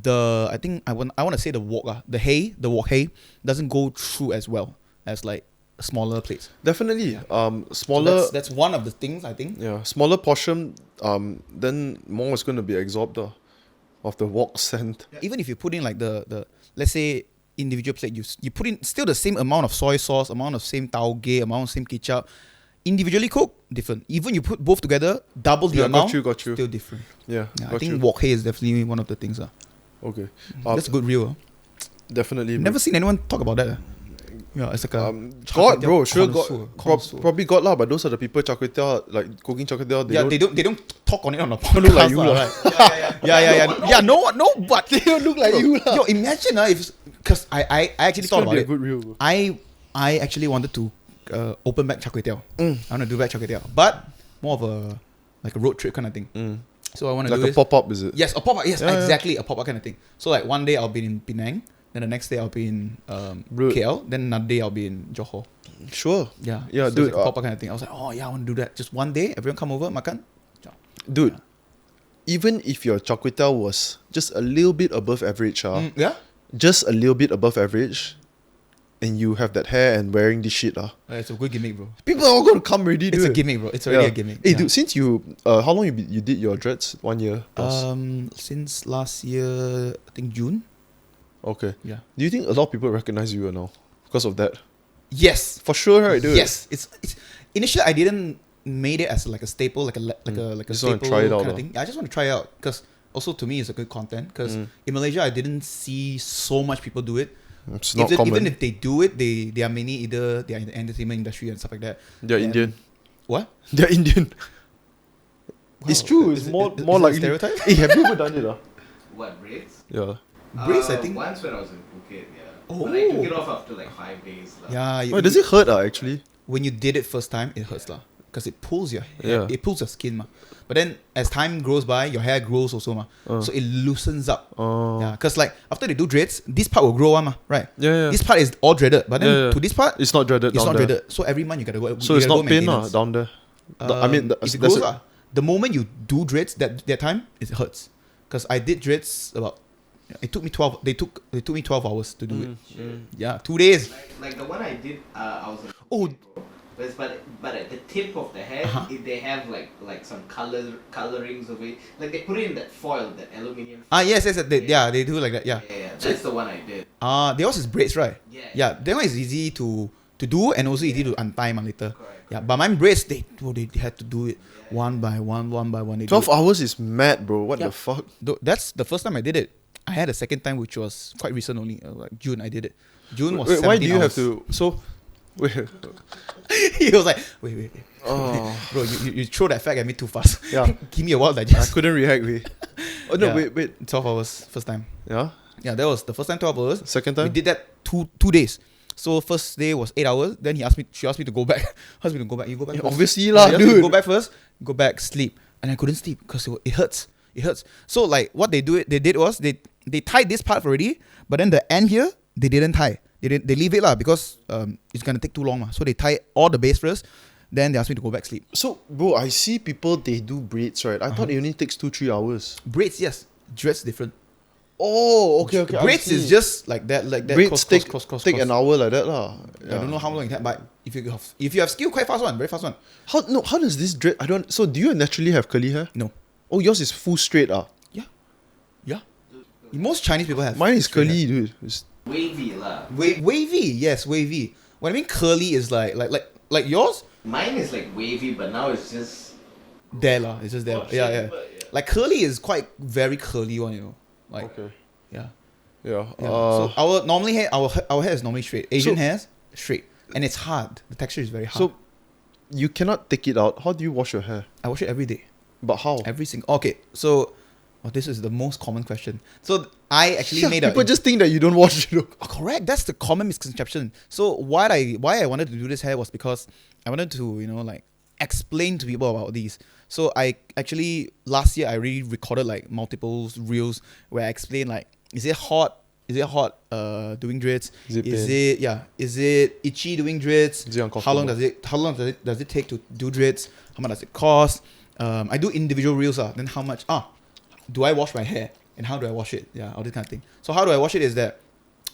I want to say the wok hay doesn't go through as well. as like smaller plates. Definitely. So Smaller. that's one of the things I think. Yeah, smaller portion. Then more is going to be absorbed of the wok scent. Even if you put in like the let's say individual plate, you put in still the same amount of soy sauce, amount of same tauge, amount of same ketchup. Individually cooked, different. Even you put both together, double the Yeah, amount, got you. still different. Yeah, Yeah, I got think you. wok hei is definitely one of the things. Okay, That's a good reel. definitely. Bro. Never seen anyone talk about that. Yeah, it's like a God, bro, sure, got connoisseur. probably got lah. But those are the people Char Kuay Teow, like cooking Char Kuay Teow. They don't talk on it on the podcast. look like you lah. Right? Yeah. No, but They don't look like bro, you lah. Yo, imagine if because I actually It's thought gonna about be a it. good reel. Bro. I actually wanted to open back Char Kuay Teow. Mm. I want to do back Char Kuay Teow, but more of a like a road trip kind of thing. So I want to Like do a this. pop up, is it? Yes, a pop up. Yes, Yeah, exactly, a pop up kind of thing. So like one day I'll be in Penang, then the next day I'll be in Rude. KL, then another day I'll be in Johor. Sure. Yeah, Yeah, so dude, it's like a pop up kind of thing. I was like, oh yeah, I want to do that. Just one day, everyone come over, makan. Dude, even if your Char Kuay Teow was just a little bit above average, Yeah, just a little bit above average, and you have that hair and wearing this shit, it's a good gimmick, bro. people are all gonna come already, dude. It's a gimmick, bro. It's already Yeah. a gimmick. Hey, yeah. dude, since you, how long you did your dreads? 1 year. Plus. Since last year, I think June. Okay. Yeah. Do you think a lot of people recognize you now because of that? Yes. For sure, right, dude? Yes. It's initially I didn't made it as like a staple, like a Just staple wanna try it out, kind of thing. Yeah, I just want to try it out because also to me it's a good content because in Malaysia I didn't see so much people do it. It's not common. Even if they do it, they are mainly either they are in the entertainment industry and stuff like that. They're And- Indian. What? They're Indian. It's Wow, true. is It's it- more is more that a likely. stereotype? Hey, have you ever done it? What, braids? Yeah. Braids, I think. Once when I was in Phuket, yeah. Oh. But I took it off after like 5 days. lah. Yeah. Wait, does it hurt? Actually. When you did it first time, it hurts lah. Because it pulls your hair. Yeah. It pulls your skin ma. But then as time goes by, your hair grows also ma. So it loosens up. Oh. Yeah. Because like after they do dreads, this part will grow one ma. Right. Yeah. This part is all dreaded. But then Yeah, yeah. to this part, It's not dreaded. it's down not there. dreaded. So every month you gotta go. So you it's gotta not go pain maintenance. down there. I mean, if it that's grows it. lah. The moment you do dreads that time, it hurts. Because I did dreads about. It took me 12. They took me 12 hours to do it. Yeah, 2 days. Like the one I did, I was. Oh. But at the tip of the head, they have like some colorings of it. Like they put it in that foil, that aluminium. Yes. They do like that. Yeah. Yeah, that's the one I did. Theirs is braids, right? Yeah. Yeah, that one is easy to do and also easy to untie later. Correct. Yeah, but mine braids they had to do it one by one. They do 12 it. hours is mad, bro. What Yeah. the fuck? That's the first time I did it. I had a second time which was quite recent only, like June. I did it. June was. Wait, why do 17 you have hours. to? So, wait. He was like, wait. Oh, Bro, you throw that fact at me too fast. Yeah. Give me a while I digest. couldn't react. Wait. Oh no, Yeah. wait. 12 hours first time. Yeah. Yeah, that was the first time 12 hours. Second We time. did that two days. So first day was 8 hours. Then she asked me to go back. Asked me to go back. You go back. Yeah, first. obviously Yeah, lah, she asked me to dude. Go back first. Go back, sleep, and I couldn't sleep because it hurts. It hurts. So like what they did was they tied this part already, but then the end here they didn't tie. They leave it lah because it's gonna take too long ma. So they tie all the base first. Then they asked me to go back sleep. So, bro, I see people they do braids, right? I thought it only takes 2-3 hours. Braids, yes. Dreads different. Oh, okay. I Braids see. is just like that. braids take an hour like that lah. I don't know how long it can, but if you have skill, quite fast one, very fast one. How does this dread? I don't. So do you naturally have curly hair? No. Oh, yours is full straight Yeah. Most Chinese people have. Mine is straight curly, hair. dude. It's- Wavy lah. Wavy, yes, wavy. What I mean curly is like yours. Mine is like wavy, but now it's just. There lah, it's just there. Oh, Yeah, shit, yeah. but yeah. Like curly is quite very curly one, you know. Like okay. yeah. Yeah. Yeah. So our hair is normally straight. Asian So- hairs straight, and it's hard. The texture is very hard. So you cannot take it out. How do you wash your hair? I wash it every day. But how? Every single. Okay, so this is the most common question. So I actually made a. people just think that you don't wash it. Oh, correct. That's the common misconception. So why I wanted to do this hair was because I wanted to like explain to people about these. So I actually last year I really recorded like multiple reels where I explained like is it hot doing dreads? Is it itchy doing dreads? Is it uncomfortable? How long does it take to do dreads? How much does it cost? I do individual reels then how much do I wash my hair and how do I wash it? Yeah, all this kind of thing. So how do I wash it is that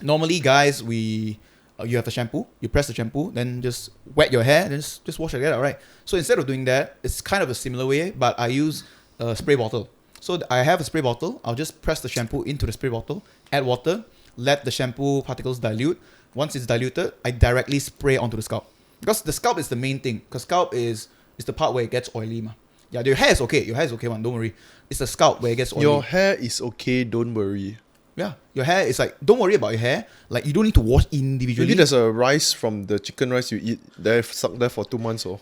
normally guys we you have the shampoo, you press the shampoo, then just wet your hair, then just wash your hair, alright. So instead of doing that, it's kind of a similar way, but I use a spray bottle. So I have a spray bottle, I'll just press the shampoo into the spray bottle, add water, let the shampoo particles dilute. Once it's diluted, I directly spray onto the scalp. Because the scalp is the main thing, because scalp is the part where it gets oily. Ma. Yeah, your hair is okay, man, don't worry. It's the scalp where it gets oily. Your hair is okay, don't worry. Yeah, your hair is like, don't worry about your hair. Like, you don't need to wash individually. Maybe there's a rice from the chicken rice you eat there, stuck there for 2 months or.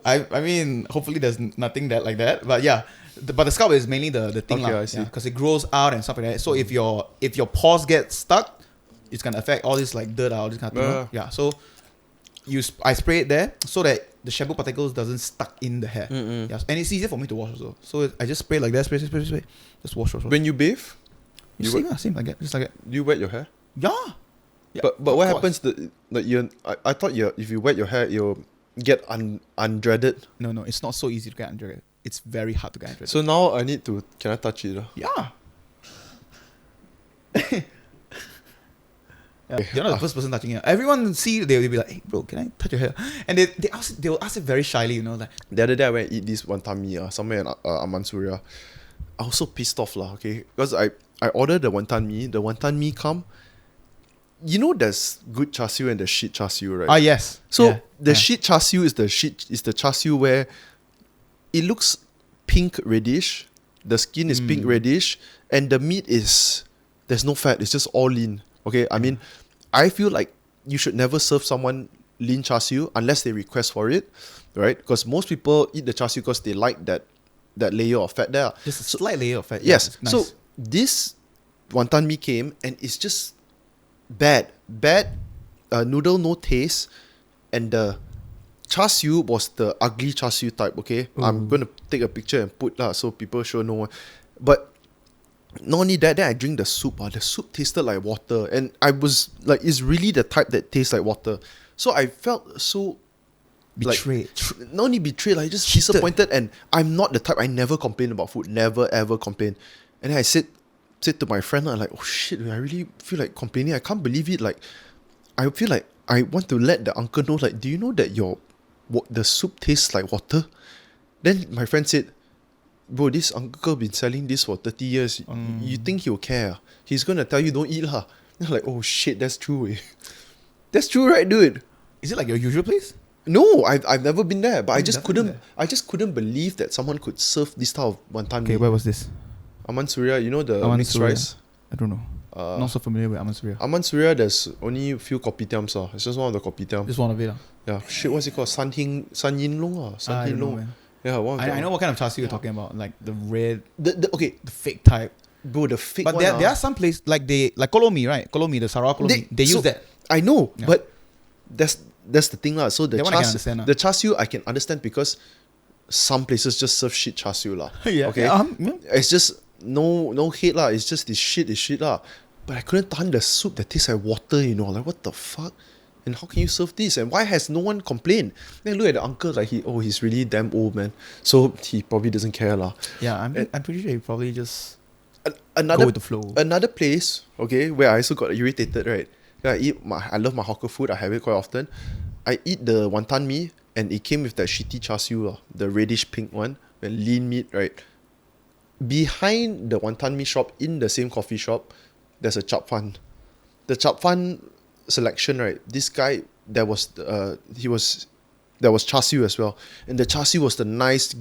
I mean, hopefully there's nothing that like that. But yeah, but the scalp is mainly the thing. Okay, I see. Because it grows out and stuff like that. So if your pores get stuck, it's gonna affect all this like dirt, all this kind of thing. Yeah. So I spray it there so that the shampoo particles doesn't stuck in the hair. Yeah, and it's easier for me to wash also. So I just spray like that, spray. Just wash. When you bathe, Same like that, just like that. do you wet your hair? Yeah. But what happens I thought if you wet your hair, you'll get undreaded. No, it's not so easy to get undreaded. It's very hard to get undreaded. So now can I touch it? Yeah. You're not the first person touching it. Everyone they'll be like, hey bro, can I touch your hair? And they will ask it very shyly, you know, like. The other day I went to eat this wanton mee somewhere in Amansuria. I was so pissed off okay, because I ordered the wanton mee. The wanton mee come. You know there's good char siu and the shit char siu, right? Ah yes. So the shit char siu is the char siu where it looks pink reddish. The skin is pink reddish, and the meat there's no fat. It's just all lean. Okay, I mean, I feel like you should never serve someone lean char siu unless they request for it, right? Because most people eat the char siu because they like that layer of fat there. Just a slight layer of fat. Yes. Nice. So this wanton mee came and it's just bad noodle, no taste, and the char siu was the ugly char siu type. Okay, I'm gonna take a picture and put so people sure know. But not only that, then I drink the soup. The soup tasted like water, and I was like, it's really the type that tastes like water. So I felt so betrayed. Not only betrayed, like just disappointed. And I'm not the type. I never complain about food. Never ever complain. And then I said to my friend, like, oh shit, I really feel like complaining. I can't believe it. Like, I feel like I want to let the uncle know. Like, do you know that the soup tastes like water? Then my friend said, bro, this uncle been selling this for 30 years. You think he'll care? He's gonna tell you don't eat lah. Then I'm like, oh shit, that's true. That's true, right, dude? Is it like your usual place? No, I've never been there, but I just couldn't believe that someone could serve this type of wanton mee. Okay, where was this? Amansuria, you know the mixed Suria. rice? I don't know. Not so familiar with Amansuria. Amansuria, there's only a few kopitiams. It's just one of the kopitiams. Just one of it. Yeah, shit, what's it called? San Yin Long. I don't know, man. Yeah, I know what kind of char siu you're talking about, like the red, okay, the fake type. Bro, the fake but one. But there are some places like Kolomi, right? Kolomi, the Sarawak Kolomi, they use that. I know, but that's the thing lah. So the char siu I can understand because some places just serve shit char siu lah. Yeah. Okay. It's just no hate lah. It's just this shit lah. But I couldn't tahan the soup that tastes like water. You know, like what the fuck. And how can you serve this? And why has no one complained? Then look at the uncle, like he's really damn old, man. So he probably doesn't care lah. Yeah, I'm pretty sure he probably just go another with the flow. Another place, okay, where I also got irritated, right? I love my hawker food. I have it quite often. I eat the wanton mee, and it came with that shitty char siu, the reddish pink one, the lean meat, right? Behind the wanton mee shop, in the same coffee shop, there's a chap fan. The chap fan selection, right? This guy, there was char siu as well, and the char siu was the nice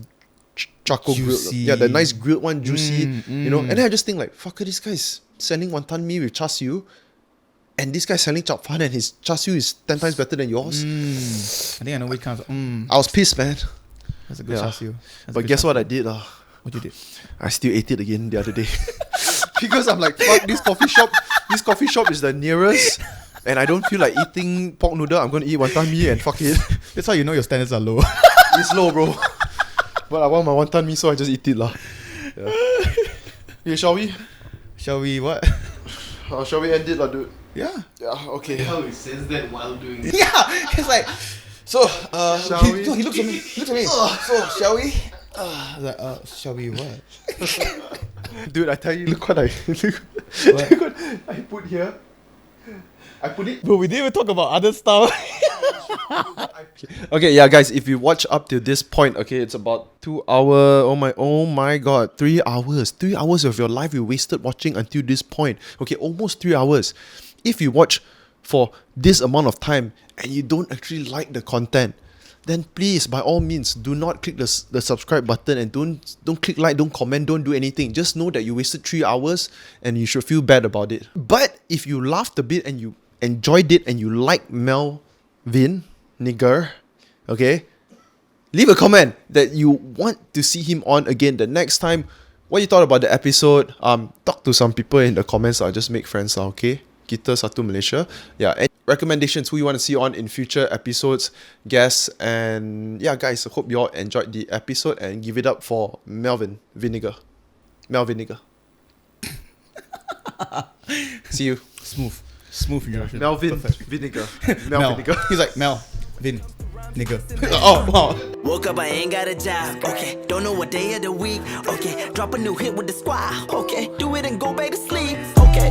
charcoal grilled, the nice grilled one, juicy, you know. And then I just think like, fuck, this guy is selling wanton mee with char siu, and this guy's selling chap fan, and his char siu is 10 times better than yours. I think I know which kind of. I was pissed, man. That's a good char siu. But guess what I did? What you did? I still ate it again the other day because I'm like, fuck, this coffee shop. This coffee shop is the nearest. And I don't feel like eating pork noodle. I'm going to eat wanton mee and fuck it. That's how you know your standards are low. It's low, bro. But I want my wanton mee, so I just eat it lah. Yeah. Yeah, shall we? Shall we what? Shall we end it lah, dude? Yeah. Yeah, okay. How he says that while doing it. Yeah, it's like, so, shall we? He looks at me. So, shall we? Shall we what? Dude, I tell you, look what I put here. I put it. But we didn't even talk about other stuff. Okay, yeah, guys, if you watch up to this point, okay, it's about 2 hour. Oh my God, 3 hours. 3 hours of your life you wasted watching until this point. Okay, almost 3 hours. If you watch for this amount of time and you don't actually like the content, then please, by all means, do not click the subscribe button and don't click like, don't comment, don't do anything. Just know that you wasted 3 hours and you should feel bad about it. But if you laughed a bit and you enjoyed it and you like Melvinegar, okay, leave a comment that you want to see him on again the next time. What you thought about the episode? Talk to some people in the comments. I'll just make friends, okay? Kita satu Malaysia. Yeah, and recommendations who you want to see on in future episodes, guests, and yeah, guys, I hope you all enjoyed the episode and give it up for Melvinegar. See you. Smooth introduction. Melvinegar. Mel. He's like Mel. Vin. Nigga. Oh, wow. Woke up, I ain't got a job. Okay, don't know what day of the week. Okay, drop a new hit with the squad. Okay, do it and go back to sleep. Okay.